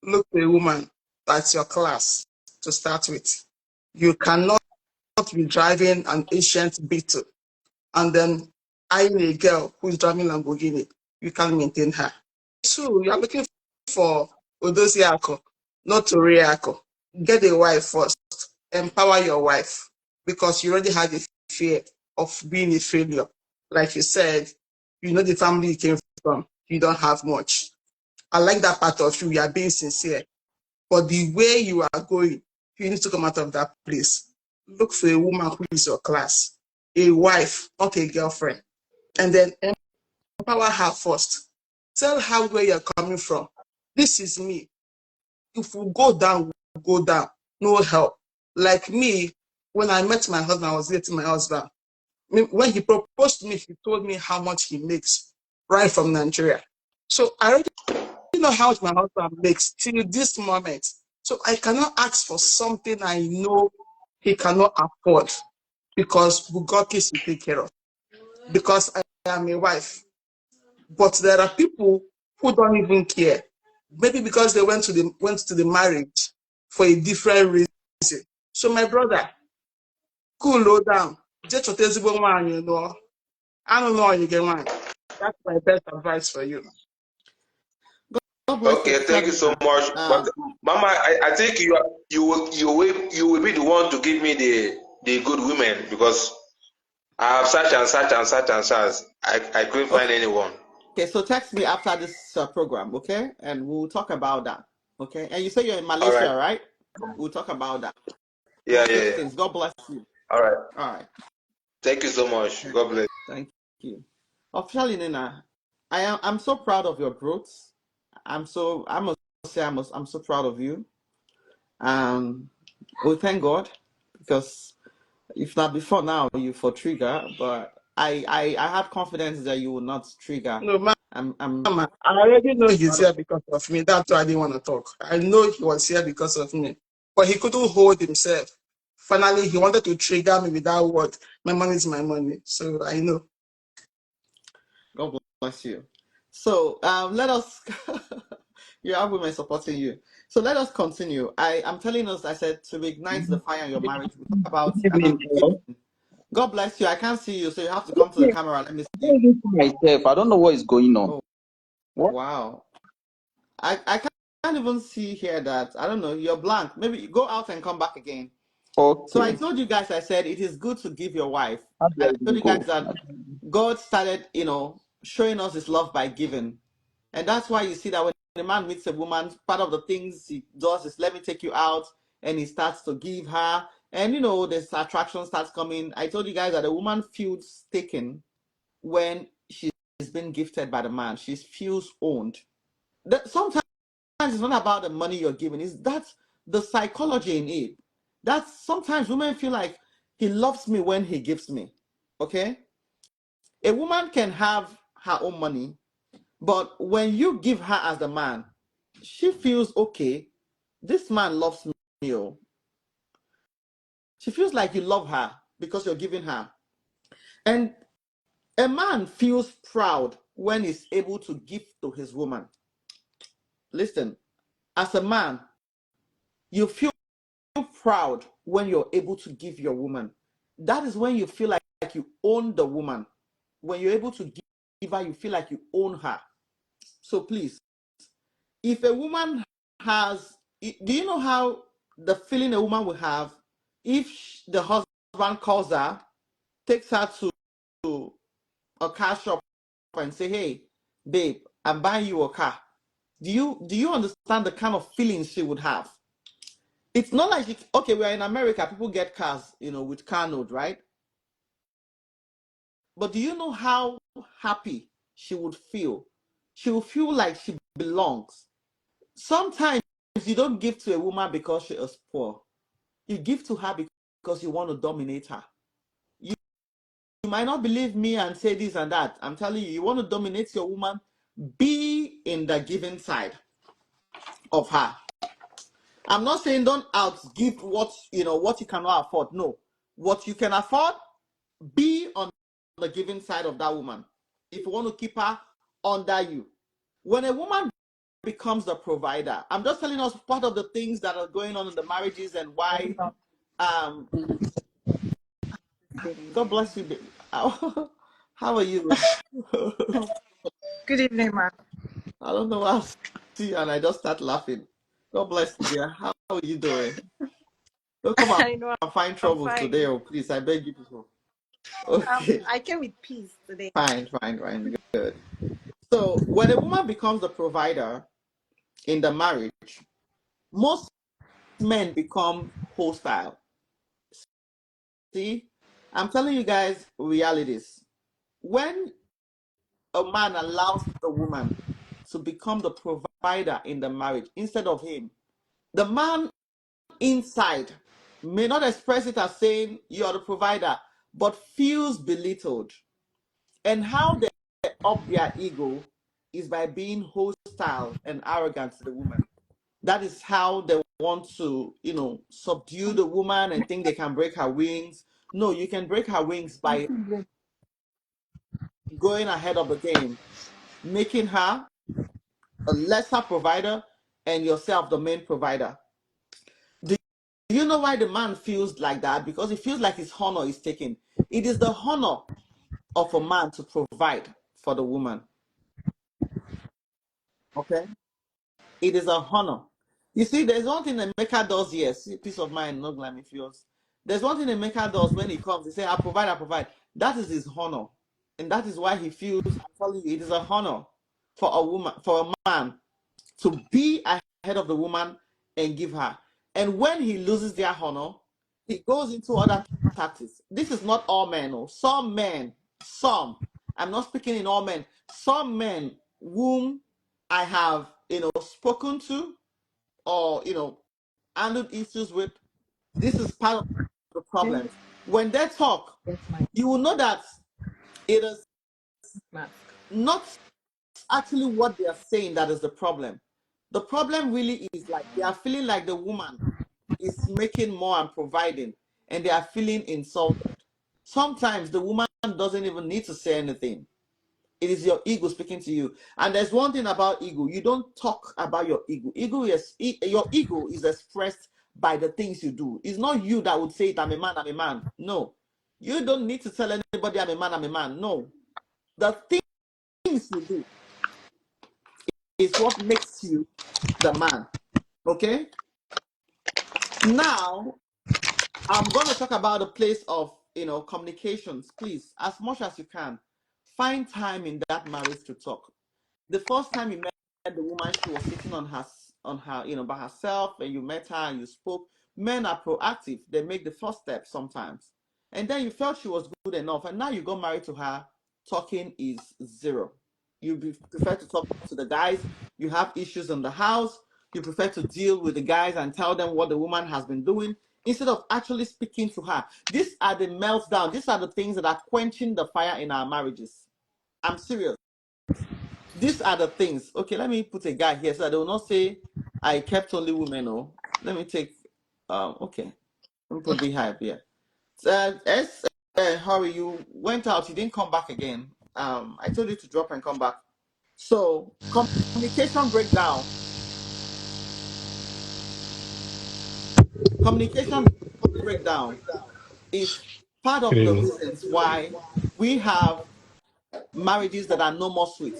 look for a woman that's your class to start with. You cannot be driving an ancient Beetle and then eyeing a girl who's driving Lamborghini. You can't maintain her. Two, you're looking for Odoziako, not Toriako. Get a wife first. Empower your wife because you already have a fear of being a failure. Like you said, you know the family you came from. You don't have much. I like that part of you. You are being sincere. But the way you are going, you need to come out of that place. Look for a woman who is your class, a wife, not a girlfriend. And then empower her first. Tell her where you're coming from. This is me. If we go down, we'll go down. No help. Like me, when I met my husband, I was dating my husband. When he proposed to me, he told me how much he makes right from Nigeria. So I already know how much my husband makes till this moment. So I cannot ask for something I know he cannot afford because Bugatti will take care of. Because I am a wife. But there are people who don't even care. Maybe because they went to the marriage for a different reason. So my brother, cool down. Just you know. I don't know how you get one. That's my best advice for you. God bless you, Okay, thank you so Sabina. much. But Mama, I think you will be the one to give me the good women because I have searched and searched and searched and searched. I couldn't find anyone. Okay, so text me after this program, okay? And we'll talk about that, okay? And you say you're in All right. Malaysia, right? We'll talk about that. Yeah, We'll yeah, fix yeah. things. God bless you. All right. All right. Thank you so much. God bless. Thank you. Officially, Nina, I'm so proud of your growth. I must say I'm so proud of you. We thank God because if not before now you for trigger, but I have confidence that you will not trigger. No, I'm Mama, I already know he's proud of here because of me. That's why I didn't want to talk. I know he was here because of me. But he couldn't hold himself. Finally, he wanted to trigger me with that word. My money is my money. So I know. God bless you. So let us you have women supporting you. So let us continue. I'm telling us, I said to reignite the fire in your marriage. We talk about Good evening, giving. bro. God bless you. I can't see you, so you have to come to the camera. Let me I see. don't even see myself. I don't know what is going on. Oh, What? wow. I can't even see here that I don't know, you're blank. Maybe go out and come back again. So I Okay. told you guys, I said it is good to give your wife. How do And I I told even you guys go? that God started, showing us his love by giving. And that's why you see that when a man meets a woman, part of the things he does is let me take you out, and he starts to give her. And this attraction starts coming. I told you guys that a woman feels taken when she's been gifted by the man. She feels owned. Sometimes it's not about the money you're giving, it's that's the psychology in it. That's sometimes women feel like he loves me when he gives me. Okay? A woman can have her own money, but when you give her as the man, she feels okay. This man loves me. Oh. She feels like you love her because you're giving her. And a man feels proud when he's able to give to his woman. Listen, as a man, you feel proud when you're able to give your woman. That is when you feel like you own the woman. When you're able to give her, you feel like you own her. So please, if a woman has, do you know how the feeling a woman will have if the husband calls her, takes her to a car shop and say, hey, babe, I'm buying you a car. Do you understand the kind of feelings she would have? It's not like okay, we're in America, people get cars, with car note, right? But do you know how happy she would feel? She will feel like she belongs. Sometimes you don't give to a woman because she is poor. You give to her because you want to dominate her. You might not believe me and say this and that. I'm telling you, you want to dominate your woman, be in the giving side of her. I'm not saying don't outgive what you cannot afford. No. What you can afford, be on the giving side of that woman. If you want to keep her under you. When a woman becomes the provider, I'm just telling us part of the things that are going on in the marriages and why. Um, God bless you, baby. How are you? Good evening, ma'am. I don't know what I see, and I just start laughing. God bless you, dear. How are you doing? Don't come out I know and find I'm troubles today, fine. oh please. I beg you people. Okay, I came with peace today. fine, good. So when a woman becomes the provider in the marriage, most men become hostile. See, I'm telling you guys realities. When a man allows the woman to become the provider in the marriage instead of him, the man inside may not express it as saying you are the provider, but feels belittled. And how they up their ego is by being hostile and arrogant to the woman. That is how they want to, subdue the woman and think they can break her wings. No, you can break her wings by going ahead of the game, making her a lesser provider and yourself the main provider. Do you know why the man feels like that? Because he feels like his honor is taken. It is the honor of a man to provide for the woman. Okay? It is a honor. You see, there's one thing that Maker does, yes, peace of mind, no glammy feels. There's one thing that Maker does when he comes, he say, I provide, I provide. That is his honor. And that is why he feels, I'm telling you, it is a honor for a woman, for a man to be ahead of the woman and give her. And when he loses their honor, he goes into other tactics. This is not all men. No. Some men, I'm not speaking in all men, some men whom I have, spoken to or, handled issues with, this is part of the problems. When they talk, you will know that it is not actually what they are saying that is the problem. The problem really is like they are feeling like the woman is making more and providing, and they are feeling insulted. Sometimes the woman doesn't even need to say anything. It is your ego speaking to you. And there's one thing about ego. You don't talk about your ego. Your ego is expressed by the things you do. It's not you that would say it, I'm a man, I'm a man. No. You don't need to tell anybody I'm a man, I'm a man. No. The things you do is what makes you the man. Okay? Now, I'm going to talk about the place of, communications. Please, as much as you can, find time in that marriage to talk. The first time you met the woman, she was sitting on her, by herself, and you met her and you spoke. Men are proactive. They make the first step sometimes. And then you felt she was good enough, and now you got married to her, talking is zero. You prefer to talk to the guys. You have issues in the house. You prefer to deal with the guys and tell them what the woman has been doing instead of actually speaking to her. These are the meltdown. These are the things that are quenching the fire in our marriages. I'm serious. These are the things. Okay, let me put a guy here so that they will not say I kept only women. Oh, let me take. Okay, let me put Beehive here. Harry, you went out. You didn't come back again. I told you to drop and come back. So communication breakdown. Communication breakdown is part Good of the evening. reasons why we have marriages that are no more sweet.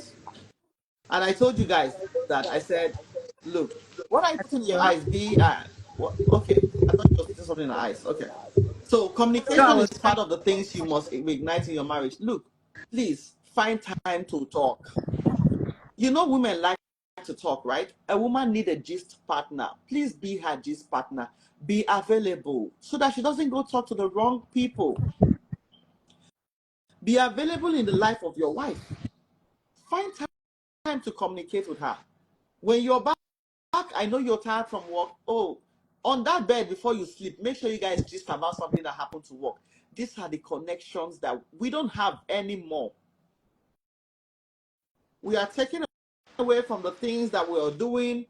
And I told you guys that I said, look, what are you putting in your eyes? What? Okay, I thought you was putting something in the eyes. Okay, so No, I communication is was part of the things you must reignite in your marriage. Look, please find time to talk. Women like to talk, right? A woman need a gist partner. Please be her gist partner. Be available so that she doesn't go talk to the wrong people. Be available in the life of your wife. Find time to communicate with her. When you're back, I know you're tired from work. Oh, on that bed before you sleep, make sure you guys gist about something that happened to work. These are the connections that we don't have anymore. We are taking away from the things that we are doing.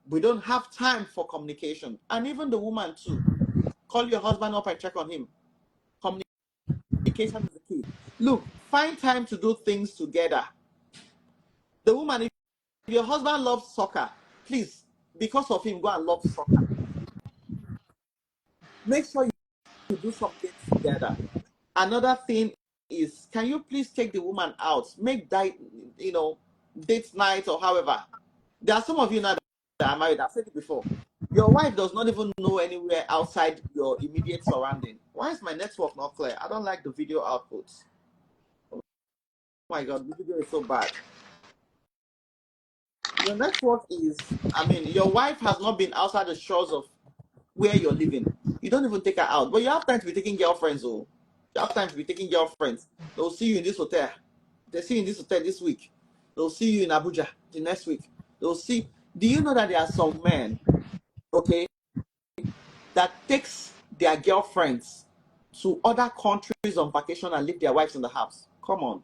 We don't have time for communication. And even the woman too. Call your husband up and check on him. Communication is the key. Look, find time to do things together. The woman, if your husband loves soccer, please, because of him, go and love soccer. Make sure you do something together. Another thing is, can you please take the woman out? Make date night or however. There are some of you now that are married. I've said it before. Your wife does not even know anywhere outside your immediate surrounding. Why is my network not clear? I don't like the video outputs. Oh my God, the video is so bad. Your network is, your wife has not been outside the shores of where you're living. You don't even take her out, but you have time to be taking girlfriends. Oh, you have time to be taking girlfriends. They'll see you in this hotel. They see you in this hotel this week. They'll see you in Abuja the next week. They'll see. Do you know that there are some men, okay, that takes their girlfriends to other countries on vacation and leave their wives in the house? Come on.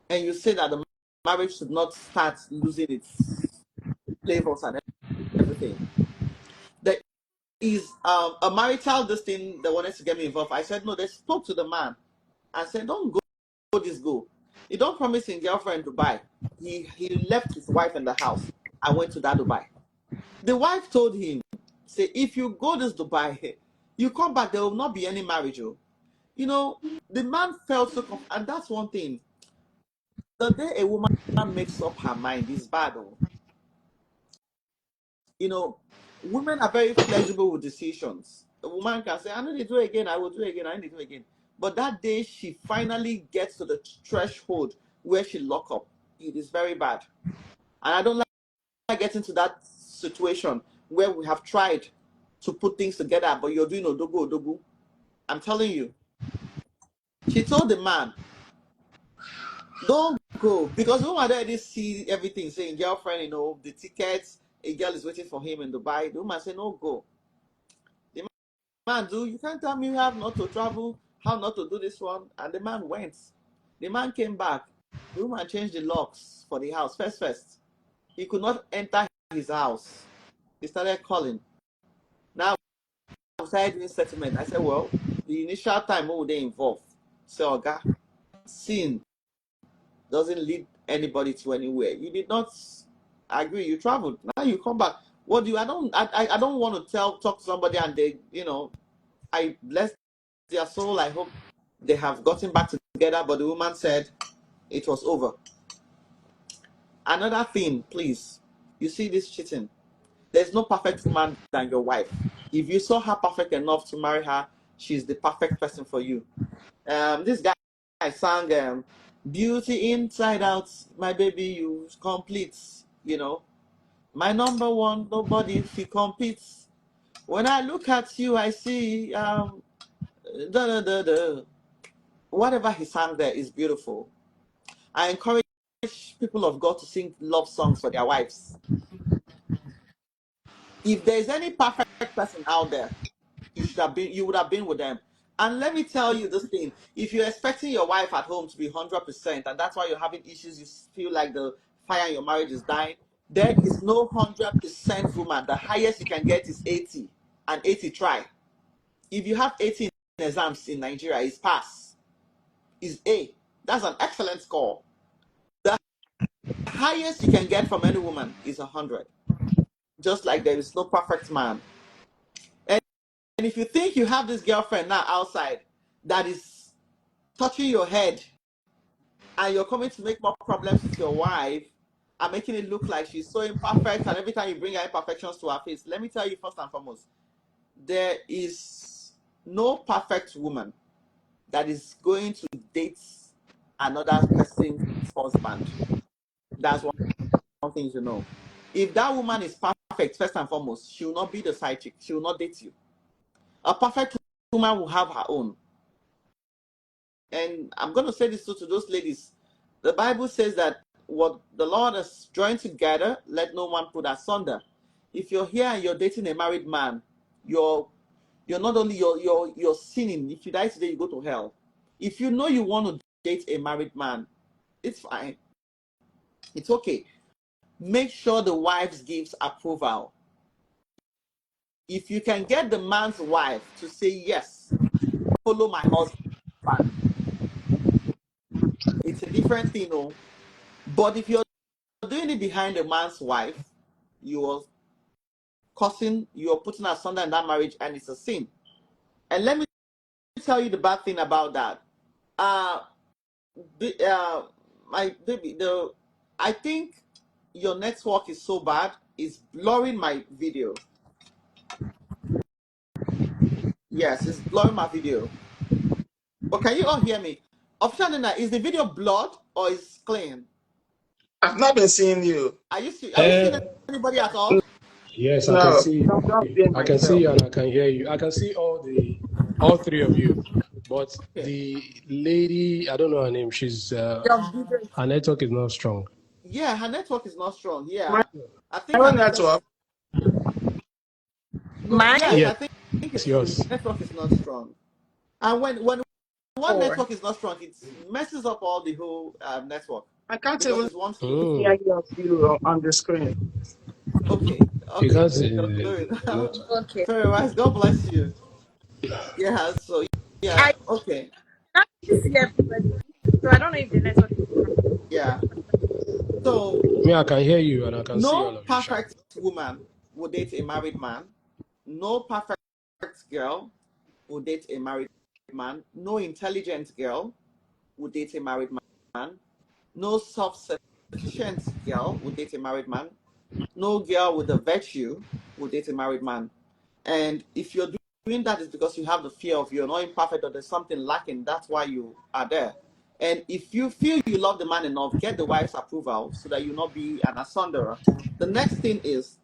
And you say that the marriage should not start losing its flavors and everything. There is a marital this thing that wanted to get me involved. I said no. They spoke to the man and said, don't go this go. He don't promise his girlfriend Dubai. He left his wife in the house and went to that Dubai. The wife told him, say, if you go this Dubai, you come back, there will not be any marriage. Oh. You know, the man felt so and that's one thing. The day a woman makes up her mind is bad. Oh. You know, women are very flexible with decisions. A woman can say, I need to do it again, I will do it again, I need to do it again. But that day she finally gets to the threshold where she lock up, it is very bad. And I don't like getting to that situation where we have tried to put things together, but you're doing odogu. I'm telling you. She told the man, don't go. Because the woman already see everything, saying girlfriend, the tickets, a girl is waiting for him in Dubai. The woman said, no, go. The man, you can't tell me how not to travel, how not to do this one. And the man went. The man came back. The woman changed the locks for the house. First. He could not enter his house. He started calling. Now, I started doing settlement. I said, well, the initial time, what would they involve? So, Oga, sin doesn't lead anybody to anywhere. You did not agree. You traveled. Now you come back. What do you? I don't want to talk to somebody and they, I bless their soul. I hope they have gotten back together. But the woman said it was over. Another thing, please. You see this cheating. There's no perfect woman than your wife. If you saw her perfect enough to marry her, she's the perfect person for you. This guy sang Beauty Inside Out, my baby, you complete, My number one, nobody she competes. When I look at you, I see whatever he sang there is beautiful. I encourage people of God to sing love songs for their wives. If there's any perfect person out there, you would have been with them. And let me tell you this thing: if you're expecting your wife at home to be 100%, and that's why you're having issues, you feel like the fire in your marriage is dying. There is no 100% woman. The highest you can get is 80, and 80 try. If you have 80 exams in Nigeria, is pass, is A. That's an excellent score. The highest you can get from any woman is 100. Just like there is no perfect man. And if you think you have this girlfriend now outside that is touching your head and you're coming to make more problems with your wife and making it look like she's so imperfect, and every time you bring her imperfections to her face, let me tell you first and foremost, there is no perfect woman that is going to date another person's husband. That's one thing you know. If that woman is perfect, first and foremost, she will not be the side chick. She will not date you. A perfect woman will have her own. And I'm going to say this to those ladies. The Bible says that what the Lord has joined together, let no one put asunder. If you're here and you're dating a married man, you're not only you're sinning. If you die today, you go to hell. If you know you want to date a married man, it's fine. It's okay. Make sure the wife gives approval. If you can get the man's wife to say yes, follow my husband, it's a different thing, But if you're doing it behind a man's wife, you're causing, you're putting asunder in that marriage, and it's a sin. And let me tell you the bad thing about that. Uh, my baby, I think your network is so bad, it's blurring my video. Yes, it's blurring my video. But can you all hear me? Officer Nina, is the video blurred or is clean? I've not been seeing you. Are you seeing Uh, anybody at all? yes, I can No, see I'm just seeing I can see myself. you and I can hear you. I can see all three of you. But Okay. the lady, I don't know her name, she's Your video is her network is not strong. Yeah, her network is not strong. My Yeah. I think her own network. network. No, mine yes, Yes, I think yours. network is not strong. And when one or network is not strong, it messes up all the whole network I can't because even it's one stream. see Mm. any of you on the screen. Okay, You okay, can't see good. not okay. Very wise. God bless you. Yeah. So yeah. I Okay. can't really see everybody, so I don't know if the network is fine. Yeah. So me, I can hear you and I can see all no of you, Sha. perfect woman will date a married man. No perfect girl will date a married man. No intelligent girl will date a married man. No self-sufficient girl will date a married man. No girl with a virtue will date a married man. And if you're doing that, it's because you have the fear of you're not imperfect or there's something lacking. That's why you are there. And if you feel you love the man enough, get the wife's approval so that you not be an asunderer. The next thing is,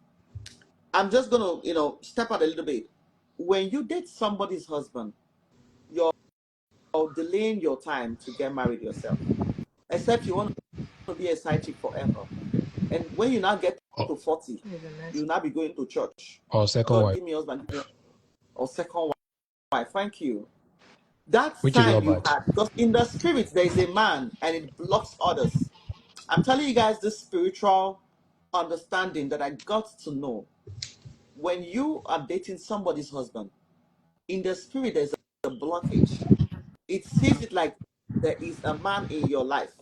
I'm just gonna, step out a little bit. When you date somebody's husband, you're delaying your time to get married yourself. Except you want to be a side chick forever. And when you now get Or, to 40, Is the you'll network? now be going to church. or second God, wife, give me a husband, give me or second wife. Thank you. That which is time not you bad. had, because in the spirit there is a man and it blocks others. I'm telling you guys this spiritual understanding that I got to know. When you are dating somebody's husband, in the spirit there's a blockage. It sees it like there is a man in your life.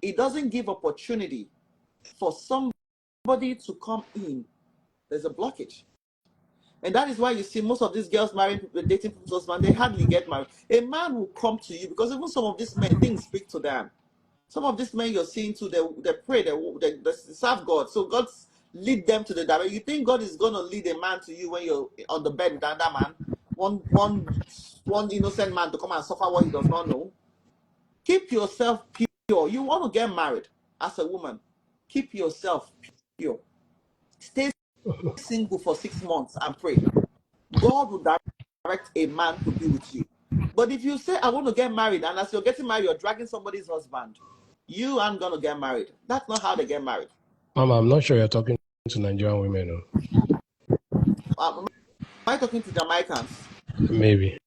It doesn't give opportunity for somebody to come in. There's a blockage. And that is why you see most of these girls marrying people, dating people's husband, they hardly get married. A man will come to you because even some of these men, things speak to them. Some of these men you're seeing too, they pray, they serve God. So God lead them to the direction. You think God is going to lead a man to you when you're on the bed with another man? One innocent man to come and suffer what he does not know? Keep yourself pure. You want to get married as a woman, keep yourself pure. Stay single for 6 months and pray. God will direct a man to be with you. But if you say, I want to get married, and as you're getting married, you're dragging somebody's husband, you aren't going to get married. That's not how they get married. Mama, I'm not sure you're talking to Nigerian women. Am I talking to Jamaicans? Maybe.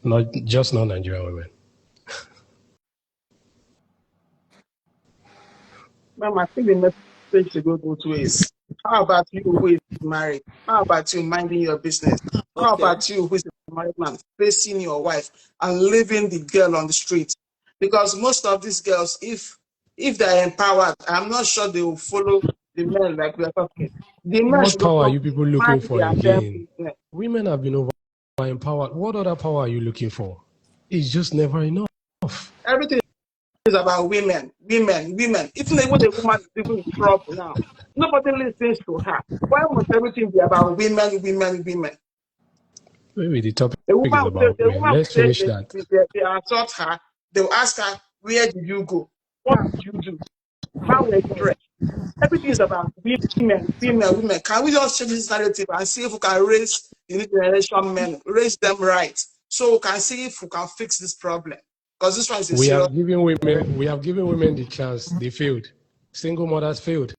Not just not Nigerian women. Ma'am, I think the message should go both ways. How about you who is married? How about you minding your business? How Okay. about you who is a married man facing your wife and leaving the girl on the street? Because most of these girls, if they're empowered, I'm not sure they will follow the men like we're talking. The men What should power are also you people mind looking for their damn again? business. Women have been over empowered. What other power are you looking for? It's just never enough. Everything is about women, women, women. Even when the woman is even in trouble now, nobody listens to her. Why must everything be about women, women, women? Maybe the topic The is woman, about the men. woman will Let's say finish that. they assault her. They will ask her, where did you go? What did you do? How were you dressed? Everything is about women, women, women. Can we just change this narrative and see if we can raise the new generation men, raise them right, so we can see if we can fix this problem? Because this one is a We serious have given problem. women the chance. They failed. Single mothers failed.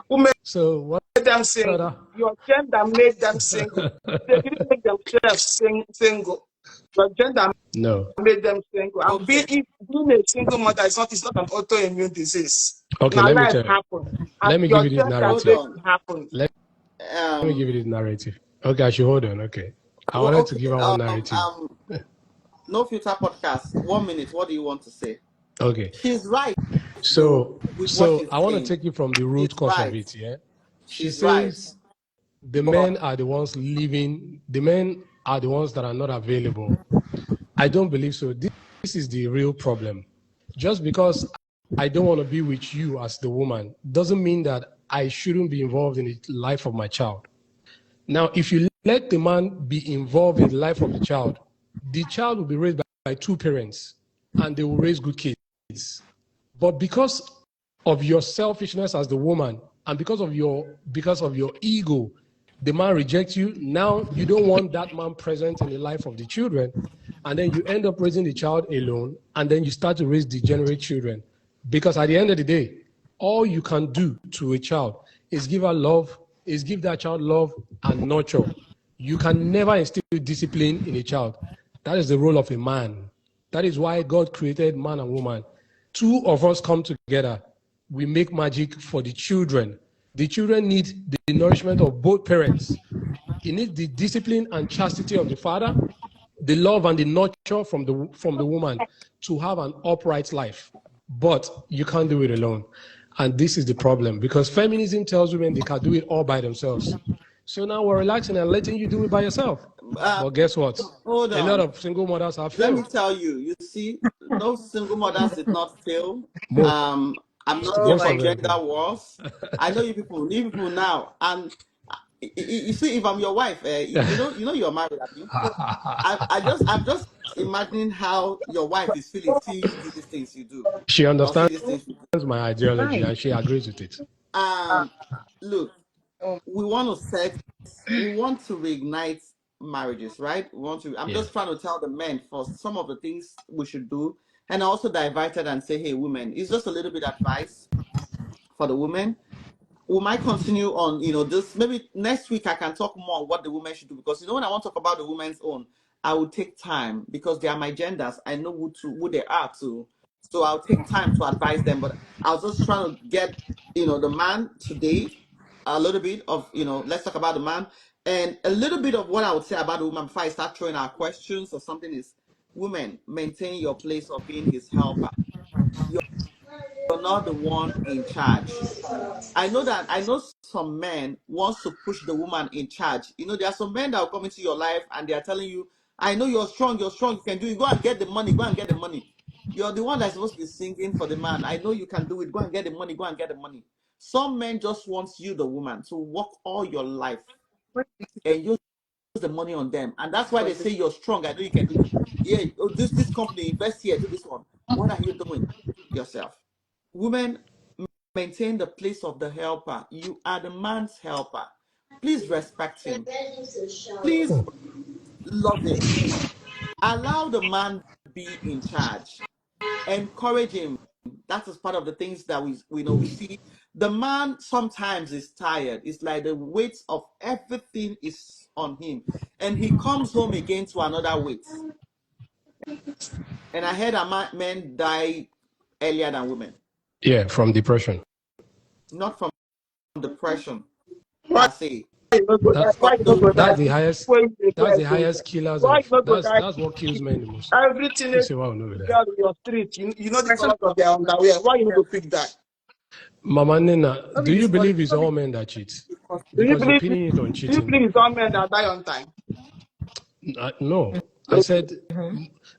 Who made So what them single? other? Your gender made them single. They didn't make themselves single. Your gender No. made them single. And Okay. being a single mother is not an autoimmune disease. Okay, Now let me life tell you. happens. And Let me give your you this gender Hold narrative. made on. it happen. Let me give you Um, this narrative. Okay, I should hold on. Okay. I well, wanted to okay. give her one narrative. No Filter podcast. 1 minute. What do you want to say? Okay. She's right. you with what So she's I want to saying. take you from the She's root cause of right. it. Yeah, she She's right. says the But men are the ones leaving. The men are the ones that are not available. I don't believe so. This is the real problem. Just because I don't want to be with you as the woman doesn't mean that I shouldn't be involved in the life of my child. Now, if you let the man be involved in the life of the child will be raised by two parents and they will raise good kids. But because of your selfishness as the woman and because of your ego, the man rejects you. Now you don't want that man present in the life of the children, and then you end up raising the child alone, and then you start to raise degenerate children. Because at the end of the day, all you can do to a child is give her love, is give that child love and nurture. You can never instill discipline in a child. That is the role of a man. That is why God created man and woman. Two of us come together. We make magic for the children. The children need the nourishment of both parents. It needs the discipline and chastity of the father, the love and the nurture from the woman to have an upright life. But you can't do it alone. And this is the problem because feminism tells women they can do it all by themselves. So now we're relaxing and letting you do it by yourself. But guess what? hold A lot on. of single mothers have Let me failed. tell you, you see, no single mothers did not fail. Most, I'm not here most for of them gender failed. wars. I know you people now. And you see, if I'm your wife, you know you're married, Abby. I'm just imagining how your wife is feeling, seeing you do these things you do, She or see understands these things you do. my ideology and she agrees with it. Um, look, we want to reignite marriages, right? I'm Yeah. just trying to tell the men for some of the things we should do, and also divert it and say, hey, women, it's just a little bit advice for the women. We might continue on, this. Maybe next week I can talk more on what the women should do, because when I want to talk about the women's own, I will take time because they are my genders. I know who they are too, so I'll take time to advise them. But I was just trying to get the man today, a little bit of let's talk about the man, and a little bit of what I would say about the woman before I start throwing our questions or something is, women, maintain your place of being his helper. You're not the one in charge. I know some men wants to push the woman in charge. There are some men that will come into your life and they are telling you, I know you're strong, you can do it. Go and get the money, go and get the money. You're the one that's supposed to be singing for the man. I know you can do it. Go and get the money, go and get the money. Some men just want you, the woman, to work all your life and use the money on them. And that's why they say you're strong. I know you can do it. Yeah, oh, this company, invest here, do this one. What are you doing yourself? Women, maintain the place of the helper. You are the man's helper. Please respect him. Please love him. Allow the man to be in charge. Encourage him. That is part of the things that we see. The man sometimes is tired. It's like the weight of everything is on him, and he comes home again to another weight. And I heard men die earlier than women, Yeah, from depression. not from depression Why per se. you no go die? That From Why you no the go die? that's the highest When you dey do that's the everything, highest killers why you of no go die? that's what kills men the most. Every teenage This is why we know that. girl in your street, you know the color of their underwear. Why you no go pick that? Mama Nena, do you believe it's all men that cheat? Do you Because you're believe pinning it on do you cheating. believe it's all men that die on time? No. I said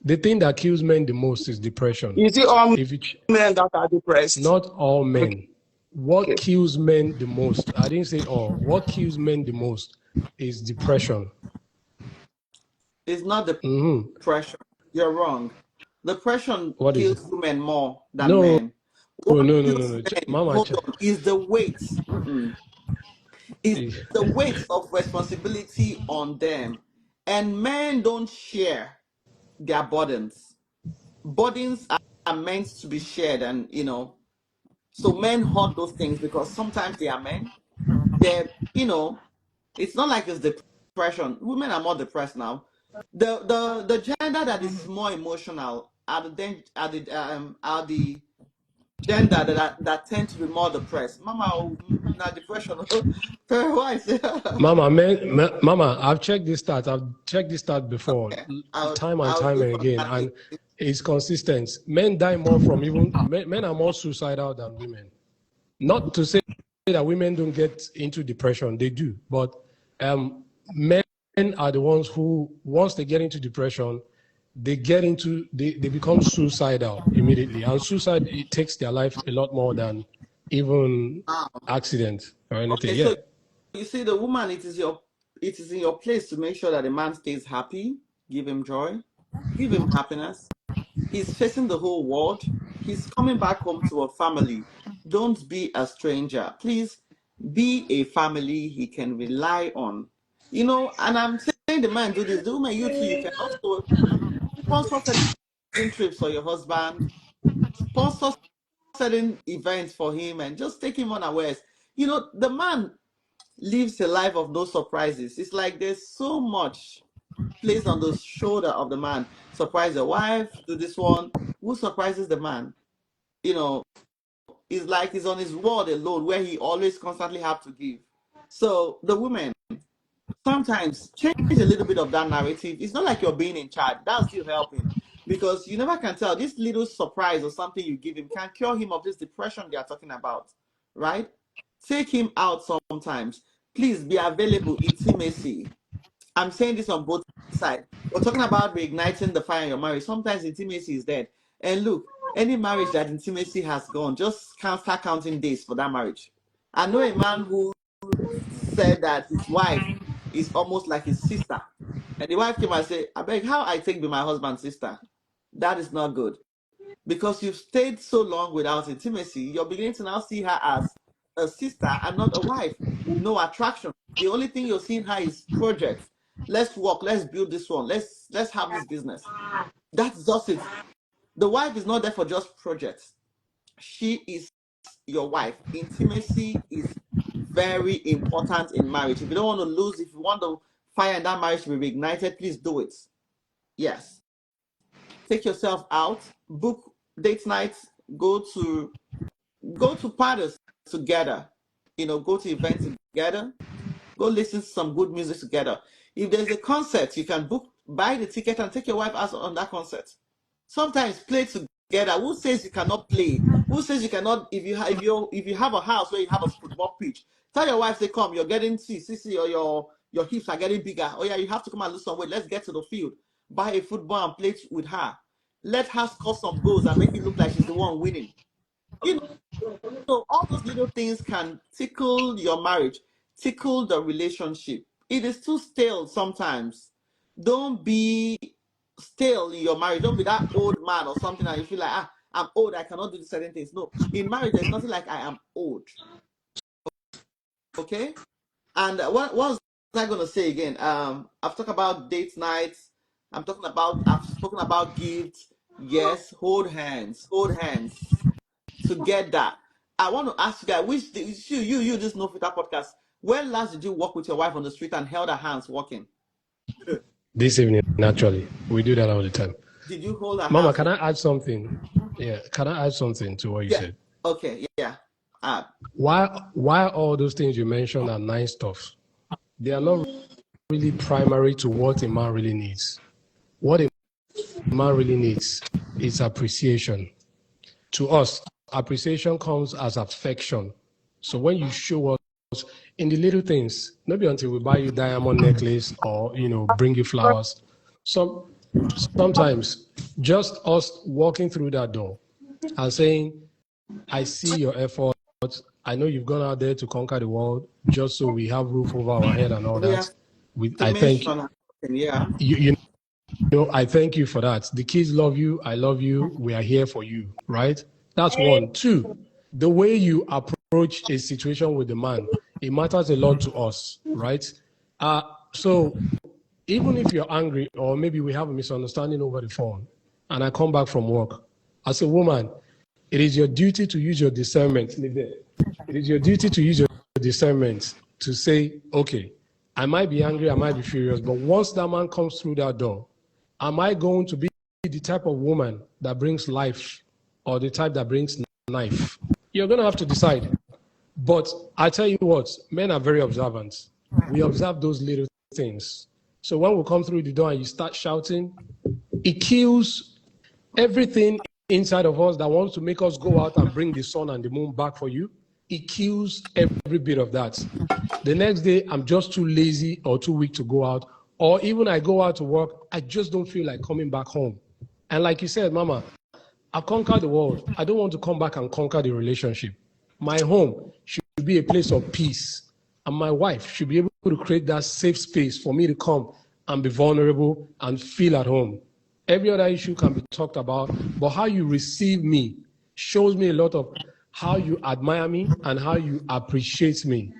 the thing that kills men the most is depression. Is it all If it men that are depressed? not all men. What Okay. kills men the most? I didn't say all. What kills men the most is depression. It's not Mm-hmm. depression. You're wrong. Depression What is it? kills women more than No, men. oh, What no, no, no, kills no. men, Mama, hold on, is the weight. Is eh, the weight of responsibility on them. And men don't share their burdens. Burdens are meant to be shared, and so men hold those things because sometimes they are men. They're, it's not like it's depression. Women are more depressed now. The gender that is more emotional are the gender that tend to be more depressed. Mama, Now depression. Very wise. Mama, I've checked this stat. I've checked this stat before, time and I'll time do and again, for and it's consistent. Men die more from men are more suicidal than women. Not to say that women don't get into depression, they do, but men are the ones who, once they get into depression, they become suicidal immediately, and suicide, it takes their life a lot more than even accident or anything. Okay, Yeah. so you see, the woman, it is in your place to make sure that the man stays happy, give him joy, give him happiness. He's facing the whole world. He's coming back home to a family. Don't be a stranger. Please be a family he can rely on. You know, and I'm saying the man do this. The woman, you too, you can also sponsor certain trips for your husband, sponsor certain events for him, and just take him unawares. You know, the man lives a life of no surprises. It's like there's so much placed on the shoulder of the man. Surprise the wife, do this one. Who surprises the man? You know, it's like he's on his word alone where he always constantly have to give. So the women, sometimes change a little bit of that narrative. It's not like you're being in charge. That's still helping. Because you never can tell. This little surprise or something you give him can cure him of this depression they are talking about. Right? Take him out sometimes. Please be available. Intimacy. I'm saying this on both sides. We're talking about reigniting the fire in your marriage. Sometimes intimacy is dead. And look, any marriage that intimacy has gone, just start counting days for that marriage. I know a man who said that his wife is almost like his sister. And the wife came and said, I beg, how I take be my husband's sister? That is not good. Because you've stayed so long without intimacy, you're beginning to now see her as a sister and not a wife. No attraction. The only thing you're seeing her is projects. Let's work, let's build this one, let's have this business. That's just it. The wife is not there for just projects. She is your wife. Intimacy is very important in marriage. If you don't want to lose, if you want the fire in that marriage to be reignited, please do it. Yes. Take yourself out, book date nights, go to parties together, you know, go to events together, go listen to some good music together. If there's a concert, you can buy the ticket and take your wife out on that concert. Sometimes play together. Who says you cannot play? Who says you cannot? If you have a house where you have a football pitch, tell your wife, say, come, you're getting see, or your hips are getting bigger. Oh yeah, you have to come and lose some weight. Let's get to the field. Buy a football and play with her. Let her score some goals and make it look like she's the one winning. You know, all those little things can tickle your marriage, tickle the relationship. It is too stale sometimes. Don't be stale in your marriage. Don't be that old man or something and you feel like, I'm old, I cannot do certain things. No, in marriage, there's nothing like I am old. Okay? And what was I going to say again? I've talked about date nights. I've spoken about gifts. Yes, hold hands together. I want to ask you guys, you this No Filter podcast. When last did you walk with your wife on the street and held her hands walking? This evening, naturally, we do that all the time. Did you hold her Mama, hands? can I add something? Yeah, can I add something to what you said? Okay, yeah. Why all those things you mentioned are nice stuff? They are not really primary to what a man really needs. What a man really needs is appreciation. To us, appreciation comes as affection. So when you show us in the little things, maybe until we buy you diamond necklace or bring you flowers. Sometimes just us walking through that door and saying, I see your effort. I know you've gone out there to conquer the world just so we have roof over our head and all that. I thank you. Yeah. I thank you for that. The kids love you. I love you. We are here for you, right? That's one. Two, the way you approach a situation with the man, it matters a lot to us, right? So even if you're angry or maybe we have a misunderstanding over the phone and I come back from work, as a woman, it is your duty to use your discernment. It is your duty to use your discernment to say, okay, I might be angry, I might be furious, but once that man comes through that door, am I going to be the type of woman that brings life or the type that brings knife? You're going to have to decide. But I tell you what, men are very observant. We observe those little things. So when we come through the door and you start shouting, it kills everything inside of us that wants to make us go out and bring the sun and the moon back for you. It kills every bit of that. The next day, I'm just too lazy or too weak to go out. Or even I go out to work, I just don't feel like coming back home. And like you said, Mama, I've conquered the world. I don't want to come back and conquer the relationship. My home should be a place of peace. And my wife should be able to create that safe space for me to come and be vulnerable and feel at home. Every other issue can be talked about, but how you receive me shows me a lot of how you admire me and how you appreciate me.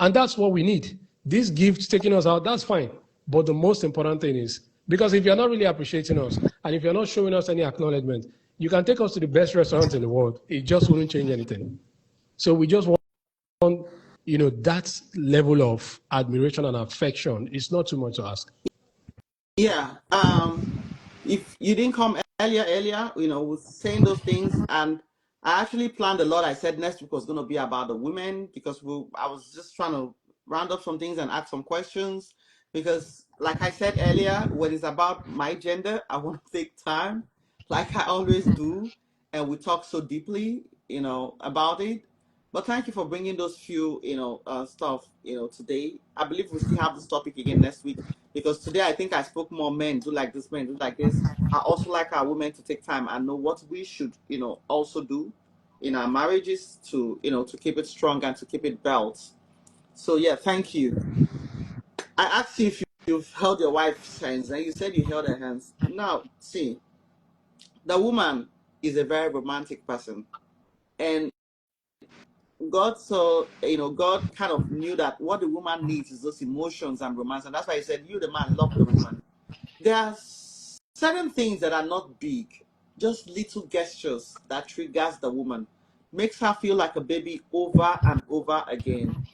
And that's what we need. These gifts taking us out, that's fine. But the most important thing is, because if you're not really appreciating us, and if you're not showing us any acknowledgement, you can take us to the best restaurant in the world. It just wouldn't change anything. So we just want, that level of admiration and affection. It's not too much to ask. Yeah. If you didn't come earlier, was saying those things, and I actually planned a lot. I said next week was going to be about the women because I was just trying to round up some things and ask some questions because, like I said earlier, when it's about my gender, I want to take time, like I always do, and we talk so deeply, about it. But thank you for bringing those few, stuff, today. I believe we still have this topic again next week because today I think I spoke more men do like this, men do like this. I also like our women to take time and know what we should, also do in our marriages to, to keep it strong and to keep it built. So yeah, thank you. I asked you if you've held your wife's hands, and you said you held her hands. Now, see, the woman is a very romantic person, and God saw, God kind of knew that what the woman needs is those emotions and romance, and that's why He said, "You, the man, love the woman." There are certain things that are not big, just little gestures that triggers the woman, makes her feel like a baby over and over again.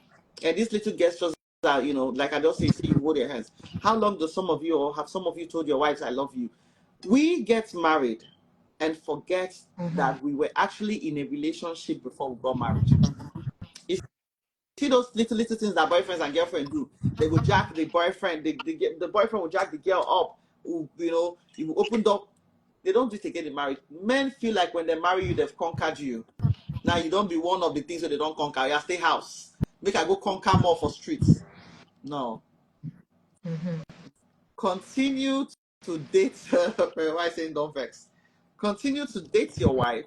And these little gestures are, like I just say, see you hold your hands. How long do some of you, or have some of you told your wives, "I love you"? We get married and forget that we were actually in a relationship before we got married. You see those little things that boyfriends and girlfriends do. They will jack the boyfriend, the boyfriend will jack the girl up. You opened up. They don't do it to get married. Men feel like when they marry you, they've conquered you. Now you don't be one of the things that they don't conquer. You stay house. Make I go conquer more for streets. No. Continue to date. Why saying don't vex? Continue to date your wife.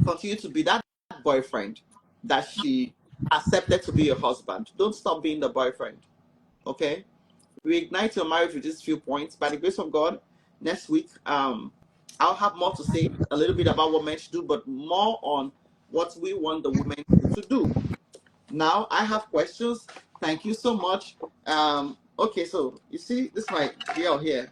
Continue to be that boyfriend that she accepted to be your husband. Don't stop being the boyfriend. Okay? Reignite your marriage with these few points. By the grace of God, next week, I'll have more to say, a little bit about what men should do, but more on what we want the women to do. Now, I have questions. Thank you so much. Okay, so you see, this is my girl here.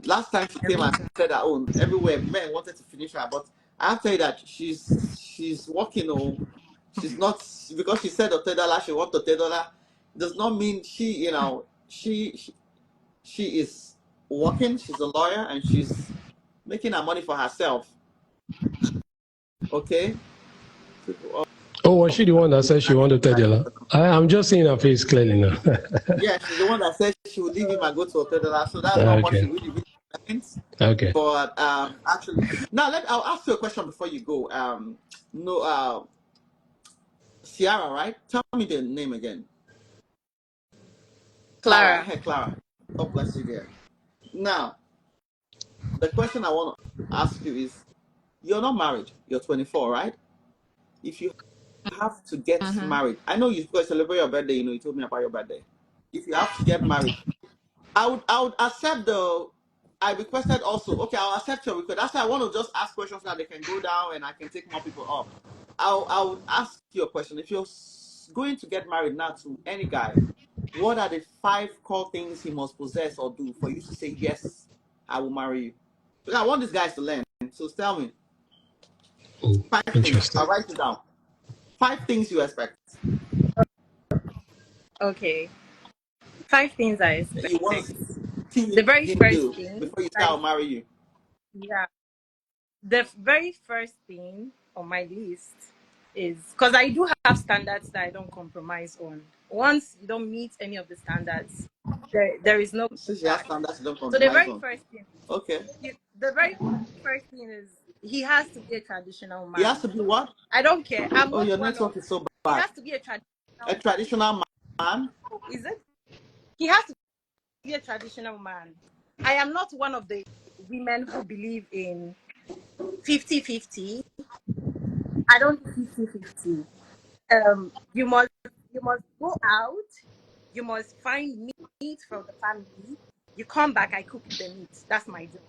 Last time she came and said her own, everywhere men wanted to finish her, but I have to tell you that she's working on. She's not, because she said $30, she wants $30. Does not mean she is working. She's a lawyer and she's making her money for herself. Okay. Oh, was she the one that said she wanted to tell you? I'm just seeing her face clearly now. Yeah, she's the one that said she would leave him and go to $30. So that's not what she Okay. really meant. Okay. But actually, now I'll ask you a question before you go. No, Ciara, right? Tell me the name again. Clara. Clara. Hey, Clara. God bless you there. Now, the question I want to ask you is: you're not married. You're 24, right? If you have to get married, I know you're going to celebrate your birthday. You told me about your birthday. If you have to get married, I would accept I requested also. Okay, I'll accept your request. That's why I want to just ask questions so that they can go down and I can take more people up. I would ask you a question. If you're going to get married now to any guy, what are the 5 core things he must possess or do for you to say yes, I will marry you? Because I want these guys to learn. So tell me Oh, 5 things. interesting. I'll write it down. 5 things you expect. Okay. 5 things I You want expect. to see The very him first do thing, before you say I'll marry you. yeah, the very first thing on my list is, because I do have standards that I don't compromise on. Once you don't meet any of the standards, there is no Since you have back. standards, you don't So the compromise very on. first thing, Okay. the very first thing is he has to be a traditional He has man. to be what? I don't care. I'm Oh, not your one of. network is so He bad. has to be a traditional A man. traditional man. Oh, is it? He has to be a traditional man. I am not one of the women who believe in 50-50. I don't do 50-50. You must go out, you must find meat from the family, you come back, I cook the meat. That's my job.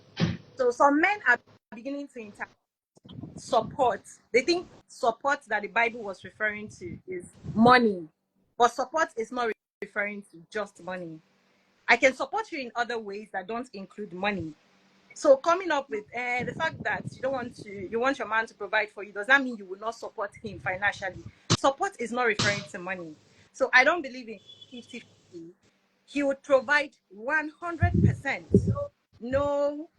So some men are beginning to support. They think support that the Bible was referring to is money, but support is not referring to just money. I can support you in other ways that don't include money. So coming up with the fact that you want your man to provide for you, does that mean you will not support him financially? Support is not referring to money. So I don't believe in 50-50. He would provide 100%. No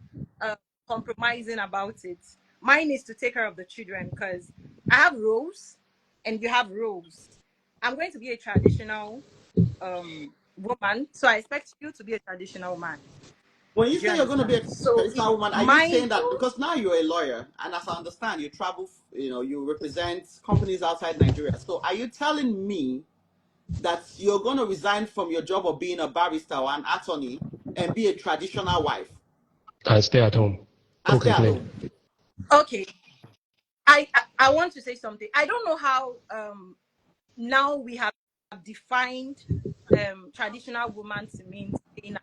compromising about it. Mine is to take care of the children because I have roles and you have roles. I'm going to be a traditional woman, so I expect you to be a traditional man. When you Do you say you're going to be a understand? So if traditional woman, are you my saying that role, because now you're a lawyer, and as I understand, you travel, you represent companies outside Nigeria. So are you telling me that you're going to resign from your job of being a barrister or an attorney and be a traditional wife And stay at home, and cook stay and at clean. home? okay, I want to say something. I don't know how now we have defined traditional woman to mean staying at.